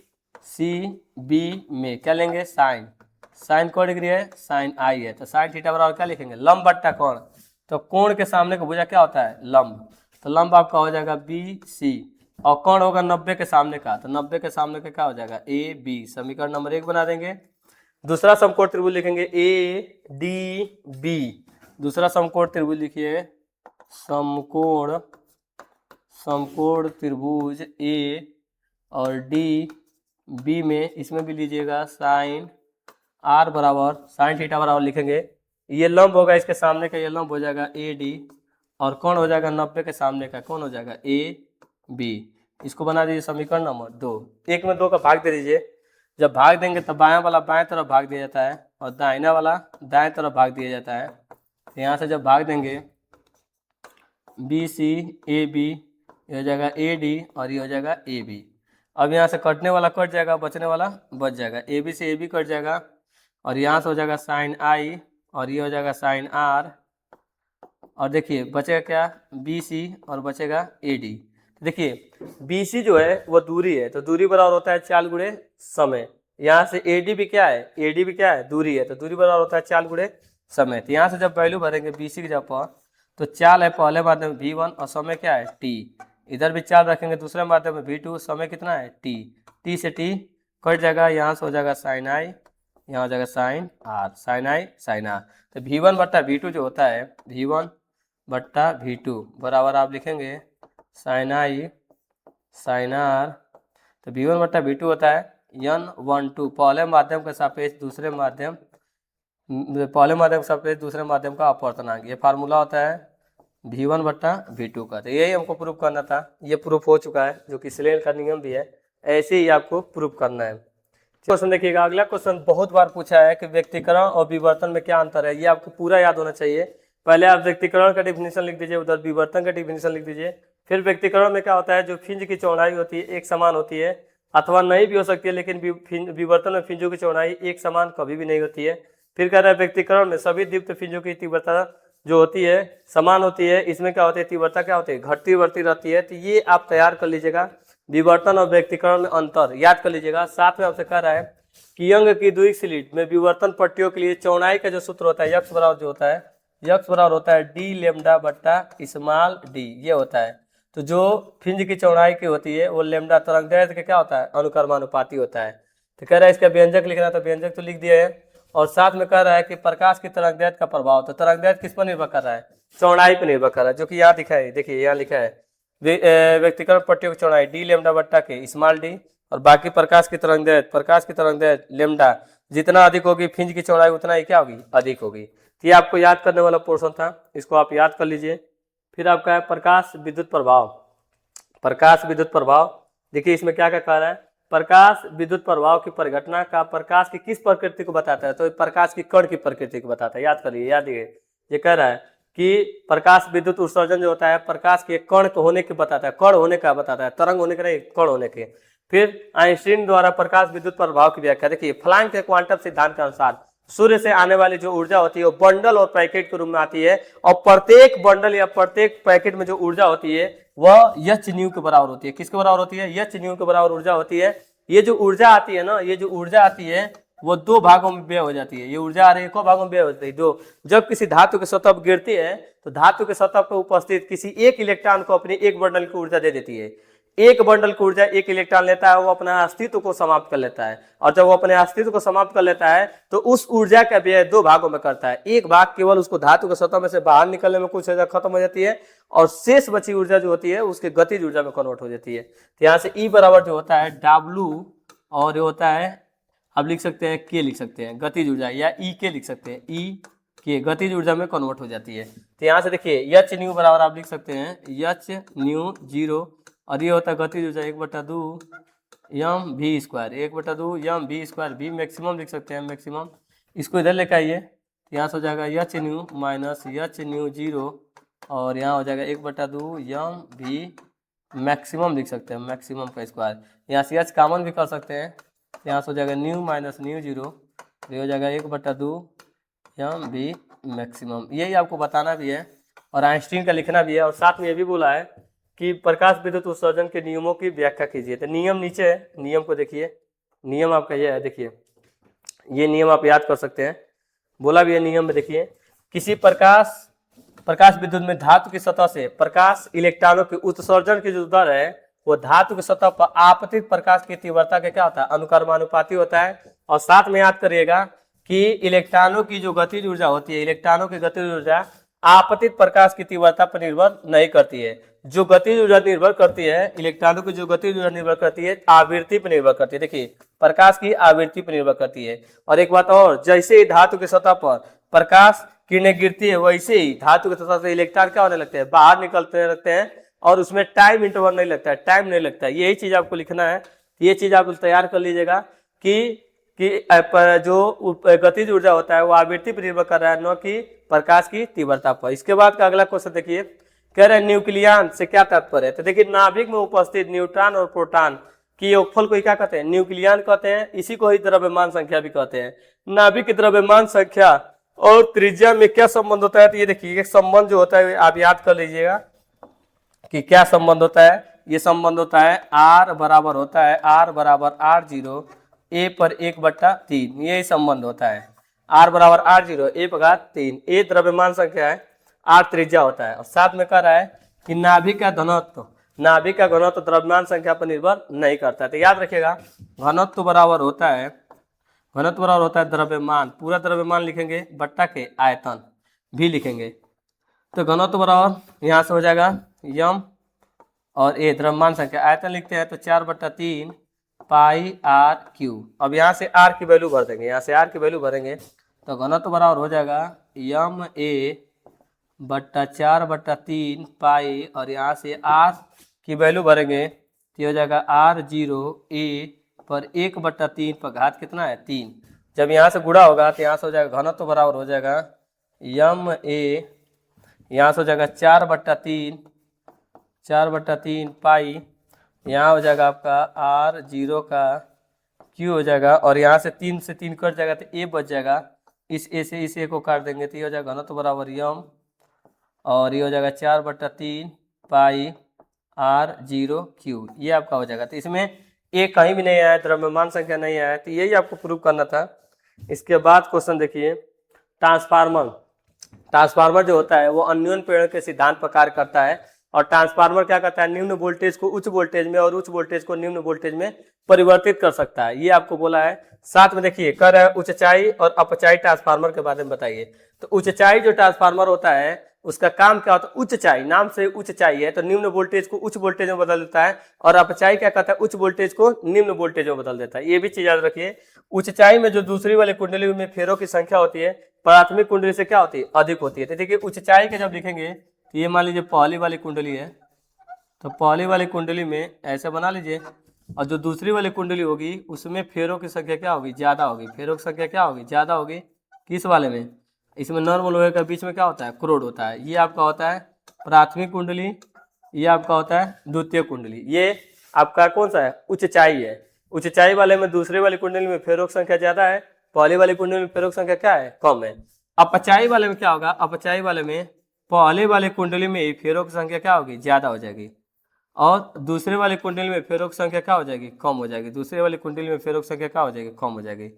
सी बी में क्या लेंगे, साइन को डिग्री है, साइन आई है, तो साइन थीटा बराबर क्या लिखेंगे, लंब बट्टा कोण। तो कोण के सामने का भुजा क्या होता है, लंब, तो लंब आपका हो जाएगा बी सी, और कोण होगा 90 के सामने का, तो 90 के सामने का क्या हो जाएगा, ए बी। समीकरण नंबर 1 बना देंगे। दूसरा समकोण त्रिभुज लिखेंगे ए डी बी। दूसरा समकोण त्रिभुज लिखिए, समकोण त्रिभुज ए और डी बी में, इसमें भी लीजिएगा साइन आर बराबर साइन थीटा बराबर लिखेंगे, ये लंब होगा इसके सामने का, ये लंब हो जाएगा ए डी, और कौन हो जाएगा 90 के सामने का, कौन हो जाएगा ए बी। इसको बना दीजिए समीकरण नंबर 2। 1 में 2 का भाग दे दीजिए, जब भाग देंगे तो बायां वाला बाएं तरफ भाग दिया जाता है और दाहिना वाला दाएं तरफ भाग दिया जाता है। तो यहाँ से जब भाग देंगे बी सी ए बी, ये हो जाएगा ए डी और ये हो जाएगा ए बी। अब यहाँ से कटने वाला कट जाएगा, बचने वाला बच जाएगा, ए बी से ए बी कट जाएगा, और यहाँ से हो जाएगा साइन आई, और ये हो जाएगा साइन आर, और देखिए बचेगा क्या, बी सी, और बचेगा ए डी। तो देखिए बी सी जो है वो दूरी है, तो दूरी बराबर होता है 4 गुणे समय। यहाँ से ए डी भी क्या है, ए डी भी क्या है, दूरी है, तो दूरी बराबर होता है 4 गुणे समय। तो यहाँ से जब वैल्यू भरेंगे बी सी की जगह पर, तो 4 है पहले माध्यम में V1 और समय क्या है t। इधर भी 4 रखेंगे दूसरे माध्यम में V2, समय कितना है t। t से t कट जाएगा, यहाँ से हो जाएगा साइन आई, यहाँ हो जाएगा sine R, sine I sine R. तो V1 बट्टा V2 जो होता है, V1 बट्टा V2 बराबर आप लिखेंगे साइन आई साइन आर। तो V1 बट्टा V2 होता है N12 पहले माध्यम के सापेक्ष दूसरे माध्यम, पहले माध्यम के सापेक्ष दूसरे माध्यम का अपवर्तनांक। ये फार्मूला होता है V1 बट्टा V2 का। तो यही हमको प्रूफ करना था, ये प्रूफ हो चुका है, जो कि स्नेल का नियम भी है, ऐसे ही आपको प्रूफ करना है। क्वेश्चन देखिएगा, अगला क्वेश्चन बहुत बार पूछा है कि व्यक्तिकरण और विवर्तन में क्या अंतर है, ये आपको पूरा याद होना चाहिए। पहले आप व्यक्तिकरण का डिफिनीशन लिख दीजिए, उधर विवर्तन का डिफिनीशन लिख दीजिए। फिर व्यक्तिकरण में क्या होता है, जो फ्रिंज की चौड़ाई होती है एक समान होती है, अथवा नहीं भी हो सकती है, लेकिन विवर्तन में फ्रिंजों की चौड़ाई एक समान कभी भी नहीं होती है। फिर कह रहा है व्यक्तिकरण में सभी दीप्त फ्रिंजों की तीव्रता जो होती है समान होती है, इसमें क्या होती है, तीव्रता क्या होती है, घटती बढ़ती रहती है। तो ये आप तैयार कर लीजिएगा, विवर्तन और व्यक्तिकरण में अंतर याद कर लीजिएगा। साथ में आपसे कह रहा है कि अंग की द्विक स्लिट में विवर्तन पट्टियों के लिए चौड़ाई का जो सूत्र होता है, यक्स बराबर जो होता है, यक्स बराबर होता है डी लेमडा बट्टा स्मॉल डी, ये होता है। तो जो फ्रिंज की चौड़ाई की होती है वो लेमडा तरंगदैर्घ्य का क्या होता है, अनुक्रमानुपाती होता है। तो कह रहा है इसका व्यंजक लिखना, तो व्यंजक तो लिख दिया है। और साथ में कह रहा है कि प्रकाश की तरंगदैर्घ्य का प्रभाव, तो तरंगदैर्घ्य किस पर निर्भर कर रहा है, चौड़ाई पर निर्भर कर रहा है, जो कि यहाँ दिखा है, देखिए यहाँ लिखा है व्यक्तिगत पट्टियों की चौड़ाई डी लेमडा बट्टा के स्मॉल डी, और बाकी प्रकाश की तरंगदैर्घ्य लेमडा जितना अधिक होगी फ्रिंज की चौड़ाई उतना ही क्या होगी, अधिक होगी। तो ये आपको याद करने वाला पोर्शन था, इसको आप याद कर लीजिए। फिर आपका है प्रकाश विद्युत प्रभाव। प्रकाश विद्युत प्रभाव, देखिए इसमें क्या क्या कह रहा है, प्रकाश विद्युत प्रभाव की परिघटना का प्रकाश की किस प्रकृति को बताता है, तो प्रकाश की कण की प्रकृति को बताता है। याद करिए, याद ये कह रहा है कि प्रकाश विद्युत उत्सर्जन जो होता है प्रकाश के कण होने के बताता है, कण होने का बताता है, तरंग होने के नहीं, कण होने के। फिर आइंस्टीन द्वारा प्रकाश विद्युत प्रभाव की व्याख्या, देखिए प्लैंक के क्वांटम सिद्धांत के अनुसार सूर्य से आने वाली जो ऊर्जा होती है वो बंडल और पैकेट के रूप में आती है, और प्रत्येक बंडल या प्रत्येक पैकेट में जो ऊर्जा होती है वह एच न्यू के बराबर होती है। किसके बराबर होती है, एच न्यू के बराबर ऊर्जा होती है। ये जो ऊर्जा आती है ना, ये जो ऊर्जा आती है वो दो भागों में व्यय हो जाती है। ये ऊर्जा आ रही है, को भागों में व्यय हो जाती है, दो। जब किसी धातु की सतह पर गिरती है तो धातु के सतह पर उपस्थित किसी एक इलेक्ट्रॉन को अपनी एक बंडल की ऊर्जा दे देती है। एक बंडल की ऊर्जा एक इलेक्ट्रॉन लेता है, वो अपने अस्तित्व को समाप्त कर लेता है, और जब वो अपने अस्तित्व को समाप्त कर लेता है तो उस ऊर्जा का व्यय दो भागों में करता है। एक भाग केवल उसको धातु के सतह में से बाहर निकलने में कुछ ऊर्जा खत्म हो जाती है, और शेष बची ऊर्जा जो होती है उसके गतिज ऊर्जा में कन्वर्ट हो जाती है। तो यहाँ से ई बराबर जो होता है W, और ये होता है आप लिख सकते हैं के, लिख सकते हैं गतिज ऊर्जा, या ई के लिख सकते हैं, ई के गतिज ऊर्जा में कन्वर्ट हो जाती है। तो यहाँ से देखिए एच न्यू बराबर आप लिख सकते हैं एच न्यू 0, और ये होता है गतिज ऊर्जा 1/2 M V square, 1/2 M V square, V maximum लिख सकते हैं, मैक्सिमम। इसको इधर लेकर आइए, यहाँ से हो जाएगा H new minus H new 0, और यहाँ हो जाएगा 1/2 एम वी मैक्सिमम लिख सकते हैं, मैक्सिमम का स्क्वायर। यहाँ से एच कॉमन भी कर सकते हैं, यहाँ से हो जाएगा न्यू माइनस न्यू 0, ये हो जाएगा 1/2 एम वी मैक्सिमम। यही आपको बताना भी है और आइंस्टीन का लिखना भी है, और साथ में ये भी बोला है कि प्रकाश विद्युत उत्सर्जन के नियमों की व्याख्या कीजिए। तो नियम नीचे है, नियम को देखिए, नियम आपका यह है, देखिए ये नियम आप याद कर सकते हैं, बोला भी है नियम में। देखिए किसी प्रकाश विद्युत में धातु की सतह से प्रकाश इलेक्ट्रॉनों के उत्सर्जन की जो दर है वो धातु की सतह पर आपतित प्रकाश की तीव्रता का क्या होता है, अनुक्रमानुपाती होता है। और साथ में याद करिएगा कि इलेक्ट्रॉनों की जो गतिज ऊर्जा होती है, इलेक्ट्रॉनों की गतिज ऊर्जा आपतित प्रकाश की तीव्रता पर निर्भर नहीं करती है। जो गतिज ऊर्जा निर्भर करती है, इलेक्ट्रॉनों की जो गतिज ऊर्जा निर्भर करती है आवृत्ति पर निर्भर करती है। देखिए प्रकाश की आवृत्ति पर निर्भर करती है। और एक बात और, जैसे ही धातु की सतह पर प्रकाश किरणें गिरती है वैसे ही धातु की सतह से इलेक्ट्रॉन क्या होने लगते हैं, बाहर निकलते लगते हैं, और उसमें टाइम इंटरवल नहीं लगता है, टाइम नहीं लगता है। यही चीज आपको लिखना है, ये चीज आप तैयार कर लीजिएगा कि जो गतिज ऊर्जा होता है वो आवृत्ति पर निर्भर कर रहा है, न कि प्रकाश की तीव्रता पर। इसके बाद का अगला क्वेश्चन देखिए, कह रहे हैं न्यूक्लियन से क्या तात्पर्य है। तो देखिए नाभिक में उपस्थित न्यूट्रॉन और प्रोटॉन कि योगफल को ही क्या कहते हैं, न्यूक्लियन कहते हैं, इसी को ही द्रव्यमान संख्या भी कहते हैं। नाभिक द्रव्यमान संख्या और त्रिज्या में क्या संबंध होता है, तो ये देखिए एक संबंध जो होता है आप याद कर लीजिएगा कि क्या संबंध होता है। ये संबंध होता है R बराबर होता है R बराबर R0 A पर 1/3, यही संबंध होता है। R बराबर R0 A/3, A द्रव्यमान संख्या है, R त्रिज्या होता है। और साथ में कह रहा है कि नाभिक का घनत्व, नाभिक का घनत्व द्रव्यमान संख्या पर निर्भर नहीं करता है। तो याद रखिएगा घनत्व बराबर होता है, घनत्व बराबर होता है द्रव्यमान, पूरा द्रव्यमान लिखेंगे बट्टा के आयतन भी लिखेंगे। तो घनत्व बराबर यहाँ से हो जाएगा यम और ए द्रव्यमान संख्या, आयतन लिखते हैं तो 4/3 पाई आर क्यू। अब यहाँ से आर की वैल्यू भर देंगे, यहाँ से आर की वैल्यू भरेंगे तो घनत्व बराबर हो जाएगा यम ए बट्टा 4/3 पाई, और यहाँ से आर की वैल्यू भरेंगे तो हो जाएगा R0 A पर 1/3 पर घात कितना है 3। जब यहाँ से गुणा होगा तो यहाँ से हो जाएगा घनत्व बराबर हो जाएगा यम ए, यहाँ से हो जाएगा 4/3 पाई, यहाँ हो जाएगा आपका R0 का Q हो जाएगा, और यहाँ से 3 से 3 कट जाएगा तो A बच जाएगा, इस A से इस A को काट देंगे तो ये हो जाएगा घनत्व बराबर यम, और ये हो जाएगा 4/3 पाई R0 Q, ये आपका हो जाएगा। तो इसमें A कहीं भी नहीं आया, द्रव्यमान संख्या नहीं आया, तो यही आपको प्रूव करना था। इसके बाद क्वेश्चन देखिए ट्रांसफार्मर। ट्रांसफार्मर जो होता है वो अन्योन्य प्रेरण के सिद्धांत पर कार्य करता है, और ट्रांसफार्मर क्या करता है, निम्न वोल्टेज को उच्च वोल्टेज में और उच्च वोल्टेज को निम्न वोल्टेज में परिवर्तित कर सकता है, ये आपको बोला है। साथ में देखिए कर रहा है उच्चाई और अपचाई ट्रांसफार्मर के बारे में बताइए। तो उच्चाई जो ट्रांसफार्मर होता है उसका काम क्या होता है, उच्चाई, नाम से उच्चाई है तो निम्न वोल्टेज को उच्च वोल्टेज में बदल देता है, और अपचाई क्या कहता है, उच्च वोल्टेज को निम्न वोल्टेज में बदल देता है। ये भी चीज याद रखिए। उच्चाई में जो दूसरी वाले कुंडली में फेरों की संख्या होती है प्राथमिक कुंडली से क्या होती है, अधिक होती है। तो देखिए उच्चाई के जब लिखेंगे तो ये मान लीजिए पहली वाली कुंडली है, तो पहली वाली कुंडली में ऐसे बना लीजिए, और जो दूसरी वाली कुंडली होगी उसमें फेरों की संख्या क्या होगी, ज्यादा होगी। फेरों की संख्या क्या होगी, ज्यादा होगी। किस वाले में, इसमें नॉर्मल लोहे का बीच में क्या होता है, क्रोड होता है। ये आपका होता है प्राथमिक कुंडली, ये आपका होता है द्वितीय कुंडली। ये आपका कौन सा है, उच्चाई है। उच्चाई वाले में दूसरे वाली कुंडली में फेरों की संख्या ज्यादा है, पहली वाली कुंडली में फेरों की संख्या क्या है, कम है। अपचाई वाले में क्या होगा, अपचाई वाले में पहले वाले कुंडली में फेरों की संख्या क्या होगी, ज्यादा हो जाएगी, और दूसरे वाली कुंडली में फेरों की संख्या क्या हो जाएगी, कम हो जाएगी। दूसरे वाली कुंडली में फेरों की संख्या क्या हो जाएगी, कम हो जाएगी।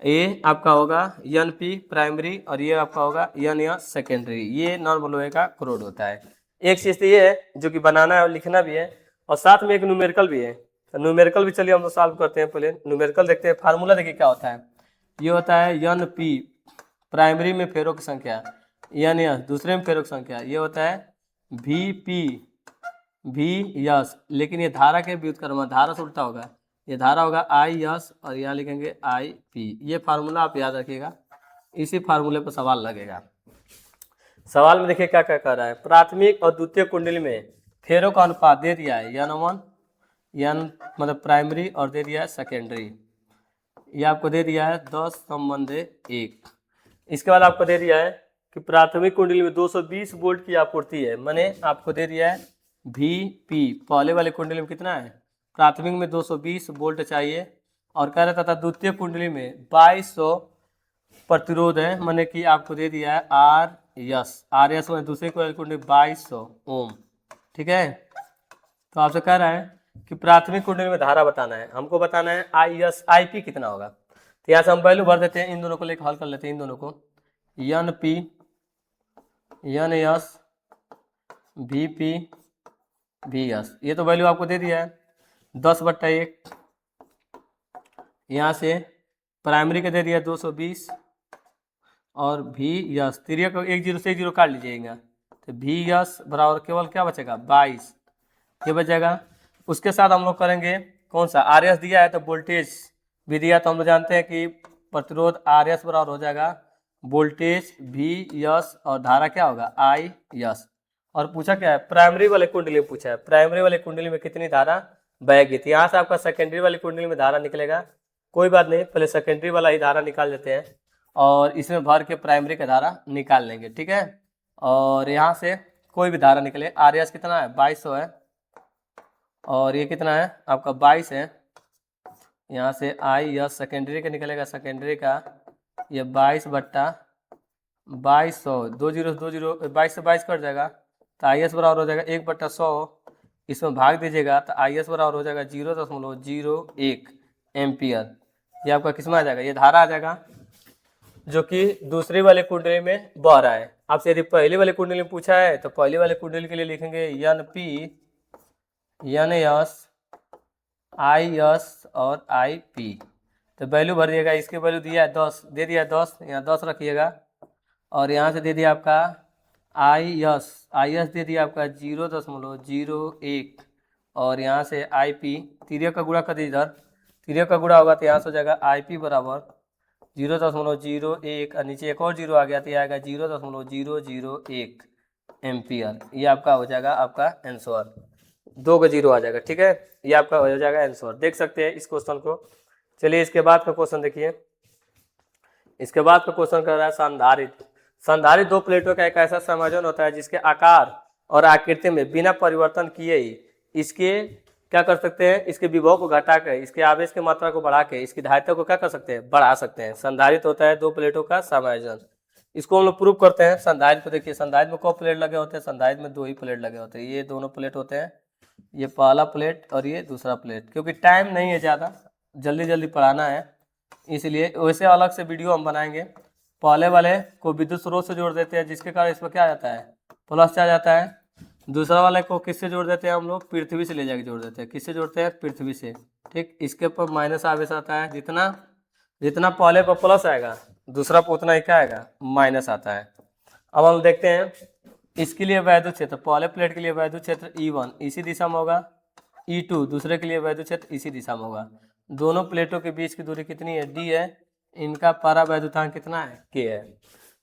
ये आपका होगा एन पी प्राइमरी, और ये आपका होगा एन या सेकेंडरी। ये नॉर्मल लोहे का क्रोड होता है। एक चीज तो ये है जो कि बनाना है और लिखना भी है, और साथ में एक न्यूमेरिकल भी है। तो न्यूमेरिकल भी चलिए हम लोग सॉल्व करते हैं। पहले न्यूमेरिकल देखते हैं। फार्मूला देखिए क्या होता है, ये होता है एन पी प्राइमरी में फेरों की संख्या, एन एस दूसरे में फेरों की संख्या, ये होता है वी पी वी यस, लेकिन ये धारा के व्युत्क्रम, धारा से उल्टा होगा, ये धारा होगा आई यस और यहाँ लिखेंगे आई पी। ये फार्मूला आप याद रखिएगा, इसी फार्मूले पर सवाल लगेगा। सवाल में देखिए क्या क्या कर रहा है, प्राथमिक और द्वितीय कुंडली में फेरों का अनुपात दे दिया है n1, n मतलब प्राइमरी, और दे दिया है सेकेंडरी। ये आपको दे दिया है 10/1। इसके बाद आपको दे दिया है कि प्राथमिक कुंडली में 220 वोल्ट की आपूर्ति है, मैंने आपको दे दिया है वी पी। पहले वाले कुंडली में कितना है, प्राथमिक में 220 वोल्ट चाहिए, और कह रहा था द्वितीय कुंडली में 2200 प्रतिरोध है, मैंने कि आपको दे दिया है आर एस में दूसरी कुंडली 2200 ओम। ठीक है, तो आपसे कह रहा है कि प्राथमिक कुंडली में धारा बताना है, हमको बताना है आई एस आई पी कितना होगा। तो यहाँ से हम वैल्यू भर देते हैं, इन दोनों को लेकर हल कर लेते हैं। इन दोनों को N P N S V P V S, ये तो वैल्यू आपको दे दिया है 10/1। यहाँ से प्राइमरी का दे दिया 220, और वी यस तिरिया को 1 0 से 1 0 काट लीजिएगा, तो वी यस बराबर केवल क्या बचेगा 22, ये बचेगा। उसके साथ हम लोग करेंगे कौन सा, आर एस दिया है तो वोल्टेज भी दिया, तो हम लोग जानते हैं कि प्रतिरोध आर एस बराबर हो जाएगा वोल्टेज वी यस और धारा क्या होगा आई यस। और पूछा क्या है, प्राइमरी वाले कुंडली में पूछा है, प्राइमरी वाले कुंडली में कितनी धारा बहेगी। तो यहाँ से आपका सेकेंडरी वाली कुंडली में धारा निकलेगा, कोई बात नहीं, पहले सेकेंडरी वाला ही धारा निकाल लेते हैं, और इसमें भर के प्राइमरी का धारा निकाल लेंगे। ठीक है, और यहाँ से कोई भी धारा निकले, आर एस कितना है 2200 है, और ये कितना है आपका 22 है। यहाँ से आई यह सेकेंडरी का निकलेगा, सेकेंडरी का ये 22/2200, 22 से 22 कट जाएगा तो आई एस बराबर हो जाएगा 1/100। इसमें भाग दीजिएगा तो आई एस बराबर हो जाएगा 0.01 एम्पियर। ये आपका किसमें आ जाएगा, ये धारा आ जाएगा जो कि दूसरी वाले कुंडली में बह रहा है। आपसे यदि पहली वाले कुंडली में पूछा है तो पहली वाले कुंडली के लिए लिखेंगे N P, N S, I S और आई पी। तो वैल्यू भर दिएगा, इसकी वैल्यू दिया है 10, दे दिया है 10, यहाँ 10 रखिएगा। और यहाँ से दे दिया आपका आई एस दे दिया आपका 0.01। और यहाँ से आई पी तिर्यक का गुणा कर दीजिए, इधर तिर्यक का गुणा होगा तो यहाँ से हो जाएगा आई पी बराबर 0.01 और नीचे एक और जीरो आ गया तो ये आएगा 0.001 एम्पियर। ये आपका हो जाएगा आपका आंसर, 2 का जीरो आ जाएगा। ठीक है, ये आपका हो जाएगा आंसर। देख सकते हैं इस क्वेश्चन को। चलिए इसके बाद का क्वेश्चन देखिए। इसके बाद का क्वेश्चन कर रहा है संधारित्र। संधारित्र दो प्लेटों का एक ऐसा संयोजन होता है जिसके आकार और आकृति में बिना परिवर्तन किए ही इसके क्या कर सकते हैं, इसके विभव को घटाकर, इसके आवेश की मात्रा को बढ़ा के इसकी धारिता को क्या कर सकते हैं, बढ़ा सकते हैं। संधारित्र होता है दो प्लेटों का संयोजन। इसको हम लोग प्रूव करते हैं। संधारित्र को देखिए, संधारित्र में कौ प्लेट लगे होते हैं, संधारित्र में 2 ही प्लेट लगे होते हैं। ये दोनों प्लेट होते हैं, ये पहला प्लेट और ये दूसरा प्लेट। क्योंकि टाइम नहीं है ज़्यादा, जल्दी जल्दी पढ़ाना है, इसलिए वैसे अलग से वीडियो हम बनाएंगे। पहले वाले को विद्युत स्रोत से जोड़ देते हैं जिसके कारण इसमें क्या आ जाता है, प्लस आ जाता है। दूसरा वाले को किससे जोड़ देते हैं हम लोग, पृथ्वी से ले जाके जोड़ देते हैं। किससे जोड़ते हैं, पृथ्वी से। ठीक, इसके ऊपर माइनस आवेश आता है। जितना जितना पहले पर प्लस आएगा दूसरा पर उतना ही क्या आएगा, माइनस आता है। अब हम देखते हैं इसके लिए वैद्युत क्षेत्र, पहले प्लेट के लिए वैद्युत क्षेत्र E1 इसी दिशा में होगा, E2 दूसरे के लिए वैद्युत क्षेत्र इसी दिशा में होगा। दोनों प्लेटों के बीच की दूरी कितनी है, D है। इनका पारा वैद्युतांक कितना है, K है।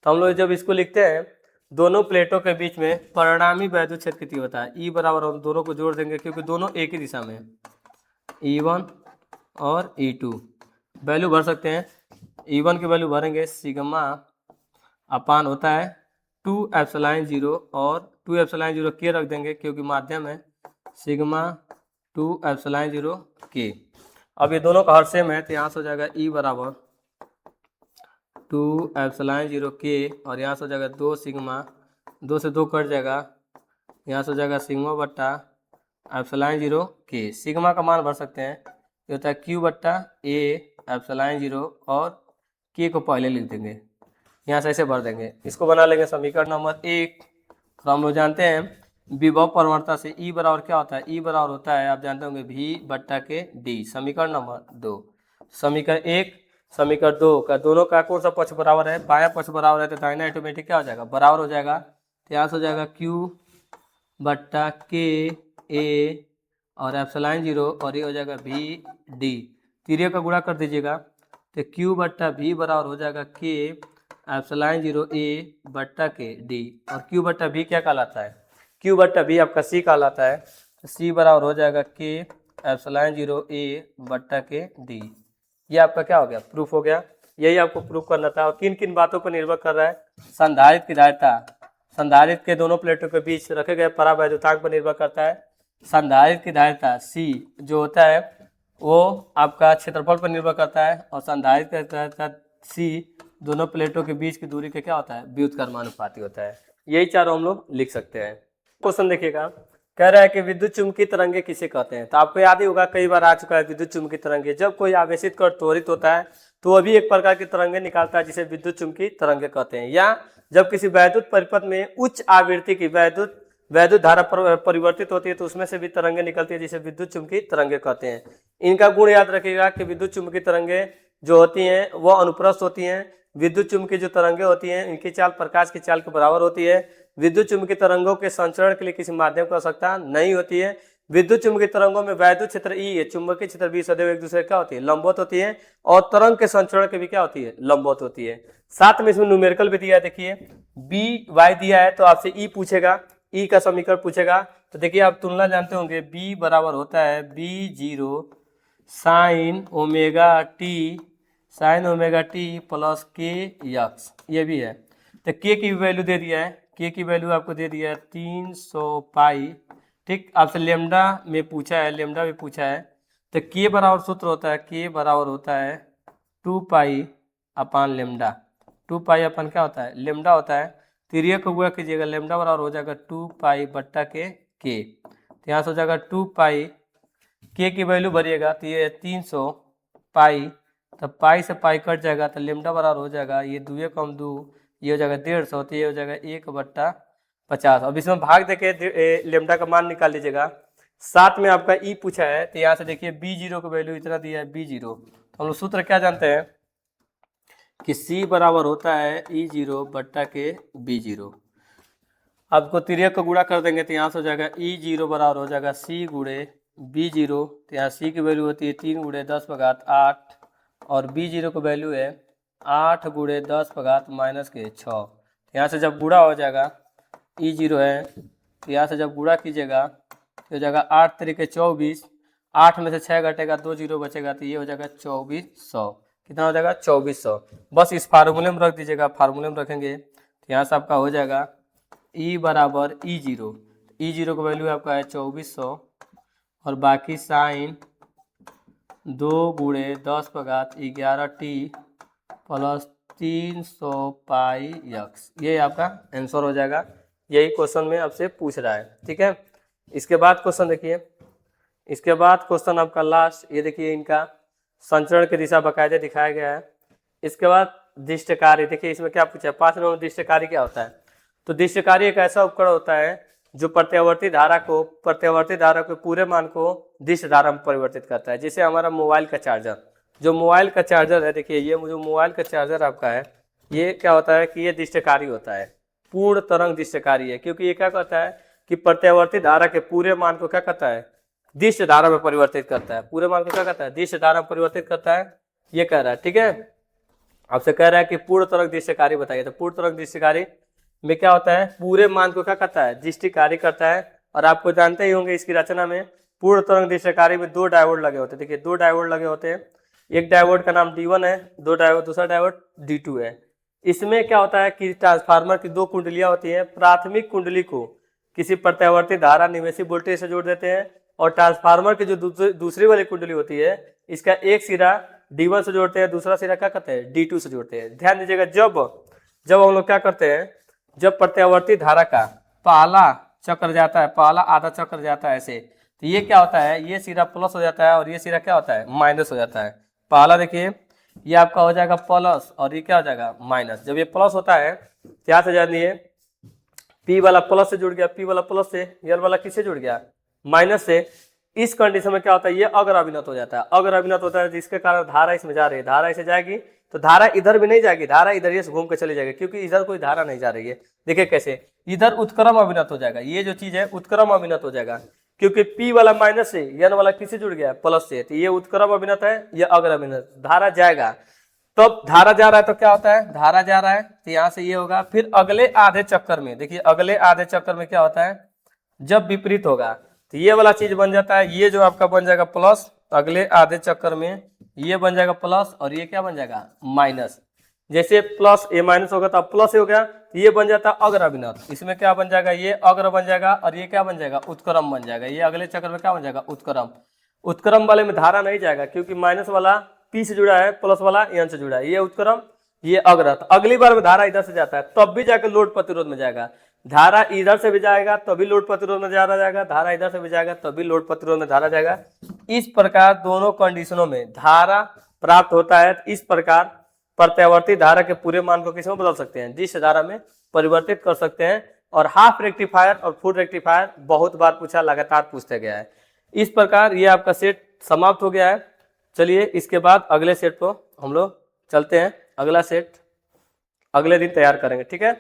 तो हम लोग जब इसको लिखते हैं दोनों प्लेटों के बीच में परिणामी वैद्युत क्षेत्र कितनी होता है, E बराबर हम दोनों को जोड़ देंगे क्योंकि दोनों एक ही दिशा में है, E1 और E2। वैल्यू भर सकते हैं। E1 की वैल्यू भरेंगे, सिग्मा अपान होता है 2ε0 और 2ε0 के रख देंगे क्योंकि माध्यम है, सिग्मा 2ε0 के। अब ये दोनों का हर सेम है तो यहाँ से हो जाएगा E बराबर 2ε0 के और यहाँ से हो जाएगा 2 सिग्मा, 2 से 2 कट जाएगा, यहाँ से हो जाएगा सिग्मा बट्टा ε0 के। सिग्मा का मान भर सकते हैं, ये होता है Q बट्टा A ε0 और K को पहले लिख देंगे, यहाँ से ऐसे भर देंगे। इसको बना लेंगे समीकरण नंबर 1। तो हम लोग जानते हैं विभव प्रवणता से E बराबर क्या होता है, E बराबर होता है आप जानते होंगे V बट्टा के D। समीकरण नंबर 2, समीकरण 1 समीकरण 2 का दोनों का कौन सा पक्ष बराबर है, बायां पक्ष बराबर है तो दाहिना ऑटोमेटिक क्या हो जाएगा, बराबर हो जाएगा। तो यहाँ से हो जाएगा Q बट्टा के A और ε0 और ये हो जाएगा V D। तिर्यक का गुणा कर दीजिएगा तो Q बट्टा V बराबर हो जाएगा K ε0 A बट्टा के D। और Q बट्टा V क्या कहलाता है, Q बट्टा V आपका C कहलाता है। तो C बराबर हो जाएगा K ε0 A बट्टा के D। ये आपका क्या हो गया, प्रूफ हो गया। यही आपको प्रूफ करना था। और किन किन बातों पर निर्भर कर रहा है, संधारित्र की धारिता संधारित्र के दोनों प्लेटों के बीच रखे गए परावैद्युतांक पर निर्भर करता है। संधारित्र की धारिता C जो होता है वो आपका क्षेत्रफल पर निर्भर करता है। और संधारित्र की धारिता C दोनों प्लेटों के बीच की दूरी का क्या होता है, व्युत्क्रमानुपाती होता है। यही चारों हम लोग लिख सकते हैं। क्वेश्चन देखिएगा, कह रहा है कि विद्युत चुम्बकीय तरंगे किसे कहते हैं। तो आपको याद ही होगा, कई बार आ चुका है विद्युत चुम्बकीय तरंगे। जब कोई आवेशित कण त्वरित होता है तो वह भी एक प्रकार की तरंगे निकालता है जिसे विद्युत चुम्बकीय तरंगे कहते हैं। या जब किसी वैद्युत परिपथ में उच्च आवृत्ति की वैद्युत धारा परिवर्तित होती है तो उसमें से भी तरंगे निकलती है जिसे विद्युत चुम्बकीय तरंगे कहते हैं। इनका गुण याद रखिएगा कि विद्युत चुम्बकीय तरंगे जो होती हैं वह अनुप्रस्थ होती हैं। विद्युत चुम्बकीय जो तरंगे होती हैं इनकी चाल प्रकाश की चाल के बराबर होती है। विद्युत चुम्बकीय तरंगों के संचरण के लिए किसी माध्यम की आवश्यकता नहीं होती है। विद्युत चुम्बकीय तरंगों में वैद्युत क्षेत्र E है, चुंबकीय क्षेत्र B सदैव एक दूसरे क्या होती है, लंबवत होती है। और तरंग के संचरण के भी क्या होती है, लंबवत होती है। साथ में इसमें न्यूमेरिकल भी दिया है, देखिए BY दिया है तो आपसे E पूछेगा, E का समीकरण पूछेगा। तो देखिए आप तुलना जानते होंगे, B बराबर होता है B0 sine omega T plus KX, ये भी है। तो K की वैल्यू दे दिया है, K की वैल्यू आपको दे दिया है 300 पाई ठीक, आपसे लेमडा में पूछा है, लेमडा भी पूछा है, तो के बराबर सूत्र होता है, के बराबर होता है 2 पाई अपान लेमडा। 2 पाई अपन क्या होता है, लेमडा होता है। तिर्यक हुआ कीजिएगा, लेमडा बराबर हो जाएगा 2 पाई बट्टा के। तो यहाँ से हो जाएगा 2 पाई, के की वैल्यू भरिएगा तो ये 300 पाई, तो पाई से पाई कट जाएगा तो लेमडा बराबर हो जाएगा, ये 2 कम 2, ये हो जाएगा 150, तो ये हो जाएगा 1/50। अब इसमें भाग देके लेमडा का मान निकाल लीजिएगा। साथ में आपका ई पूछा है, तो यहाँ से देखिए B0 का वैल्यू इतना दिया है B0, तो हम लोग सूत्र क्या जानते हैं कि C बराबर होता है E0 बट्टा के B0। आपको तिर्यक को गुणा कर देंगे तो यहाँ से हो जाएगा E0 बराबर हो जाएगा C गुणे B0, तो यहाँ C की वैल्यू होती है 3 गुणे 10⁻8 और B0 की वैल्यू है 8 गुणे 10⁻−6। यहाँ से जब गुणा हो जाएगा, E0 है, तो यहाँ से जब गुणा कीजिएगा तो हो जाएगा 8 तरीके 24, 8 में से 6 घटेगा 2 जीरो बचेगा, तो ये हो जाएगा 2400। कितना हो जाएगा 2400। बस इस फार्मूले में रख दीजिएगा, फार्मूले में रखेंगे तो यहाँ से आपका हो जाएगा E बराबर E0। E0 का वैल्यू आपका है 2400 और बाकी साइन 2 गुणे 10⁻11t प्लस 300 पाई यक्स, ये आपका आंसर हो जाएगा। यही क्वेश्चन में आपसे पूछ रहा है, ठीक है। इसके बाद क्वेश्चन देखिए, इसके बाद क्वेश्चन आपका लास्ट, ये देखिए इनका संचरण की दिशा बाकायदे दिखाया गया है। इसके बाद दिष्ट कार्य, देखिए इसमें क्या पूछा है 5 नंबर, दिष्ट कार्य क्या होता है। तो दिष्ट कार्य एक ऐसा उपकरण होता है जो प्रत्यावर्ती धारा को पूरे मान को दिष्ट धारा में परिवर्तित करता है। जैसे हमारा मोबाइल का चार्जर, जो मोबाइल का चार्जर है, देखिए ये जो मोबाइल का चार्जर आपका है, ये क्या होता है कि ये दिष्टकारी होता है, पूर्ण तरंग दिष्टकारी है, क्योंकि ये क्या कहता है कि प्रत्यावर्ती धारा के पूरे मान को क्या कहता है, दिष्ट धारा में परिवर्तित करता है। पूरे मान को क्या कहता है, दिष्ट धारा में परिवर्तित करता है, ये कह रहा है, ठीक है। आपसे कह रहा है कि पूर्ण तरंग दिष्टकारी बताइए, तो पूर्ण तरंग दिष्टकारी में क्या होता है, पूरे मान को क्या करता है, दिष्टकारी करता है। और आपको जानते ही होंगे इसकी रचना में पूर्ण तरंग दिष्टकारी में 2 डायोड लगे होते हैं। देखिए 2 डायोड लगे होते हैं, एक डायोड का नाम D1 है, दूसरा डायोड D2 है। इसमें क्या होता है कि ट्रांसफार्मर की 2 कुंडलियां होती हैं। प्राथमिक कुंडली को किसी प्रत्यावर्ती धारा निवेशी वोल्टेज से जोड़ देते हैं और ट्रांसफार्मर की जो दूसरी वाली कुंडली होती है, इसका एक सिरा D1 से जोड़ते हैं, दूसरा सिरा क्या करते हैं, D2 से जोड़ते हैं। ध्यान दीजिएगा, जब हम लोग क्या करते हैं, जब प्रत्यावर्ती धारा का पहला चक्र जाता है, पहला आधा चक्र जाता है ऐसे, तो ये क्या होता है, ये सिरा प्लस हो जाता है और ये सिरा क्या होता है, माइनस हो जाता है। पहला देखिए ये आपका हो जाएगा प्लस और ये क्या हो जाएगा माइनस। जब ये प्लस होता है क्या से जानिए, P वाला प्लस से जुड़ गया, P वाला प्लस से, L वाला किससे जुड़ गया, माइनस से। इस कंडीशन में क्या होता है, ये अगर अभिनत हो जाता है, अगर अभिनत होता है जिसके कारण धारा इसमें जा रही है, धारा इसे जाएगी तो धारा इधर भी नहीं जाएगी, धारा इधर ये घूम के चली जाएगी, क्योंकि इधर कोई धारा नहीं जा रही है। देखिए कैसे, इधर उत्क्रम अभिनत हो जाएगा, ये जो चीज है उत्क्रम अभिनत हो जाएगा, क्योंकि P वाला माइनस से, N वाला किससे जुड़ गया, प्लस से, तो ये उत्क्रम अभिनत है, ये अगर अभिनत, धारा जाएगा। तब धारा जा रहा है तो क्या होता है, धारा जा रहा है तो यहाँ से ये होगा। फिर अगले आधे चक्कर में, देखिए अगले आधे चक्कर में क्या होता है, जब विपरीत होगा तो ये वाला चीज बन जाता है, ये जो आपका बन जाएगा प्लस, अगले आधे चक्कर में ये बन जाएगा प्लस और ये क्या बन जाएगा माइनस। जैसे प्लस ए माइनस होगा तो प्लस हो गया, तो ये बन जाता है अग्र अभिनत। इसमें क्या बन जाएगा, ये अग्र बन जाएगा और ये क्या बन जाएगा, उत्क्रम बन जाएगा। ये अगले चक्र में क्या बन जाएगा, उत्क्रम। उत्क्रम वाले में धारा नहीं जाएगा, क्योंकि माइनस वाला P से जुड़ा है, प्लस वाला N से जुड़ा है, ये उत्क्रम, ये अग्र। तो अगली बार में धारा इधर से जाता है तब भी जाकर लोड प्रतिरोध में जाएगा। धारा इधर से भी जाएगा तभी लोड प्रतिरोध में धारा जाएगा, धारा इधर से भी जाएगा तभी लोड प्रतिरोध में धारा जाएगा। इस प्रकार दोनों कंडीशनों में धारा प्राप्त होता है। इस प्रकार प्रत्यावर्ती धारा के पूरे मान को किसमें बदल सकते हैं, दिष्ट धारा में परिवर्तित कर सकते हैं। और हाफ रेक्टिफायर और फुल रेक्टिफायर बहुत बार पूछा, लगातार पूछते गया है। इस प्रकार ये आपका सेट समाप्त हो गया है। चलिए इसके बाद अगले सेट को हम लोग चलते हैं, अगला सेट अगले दिन तैयार करेंगे, ठीक है।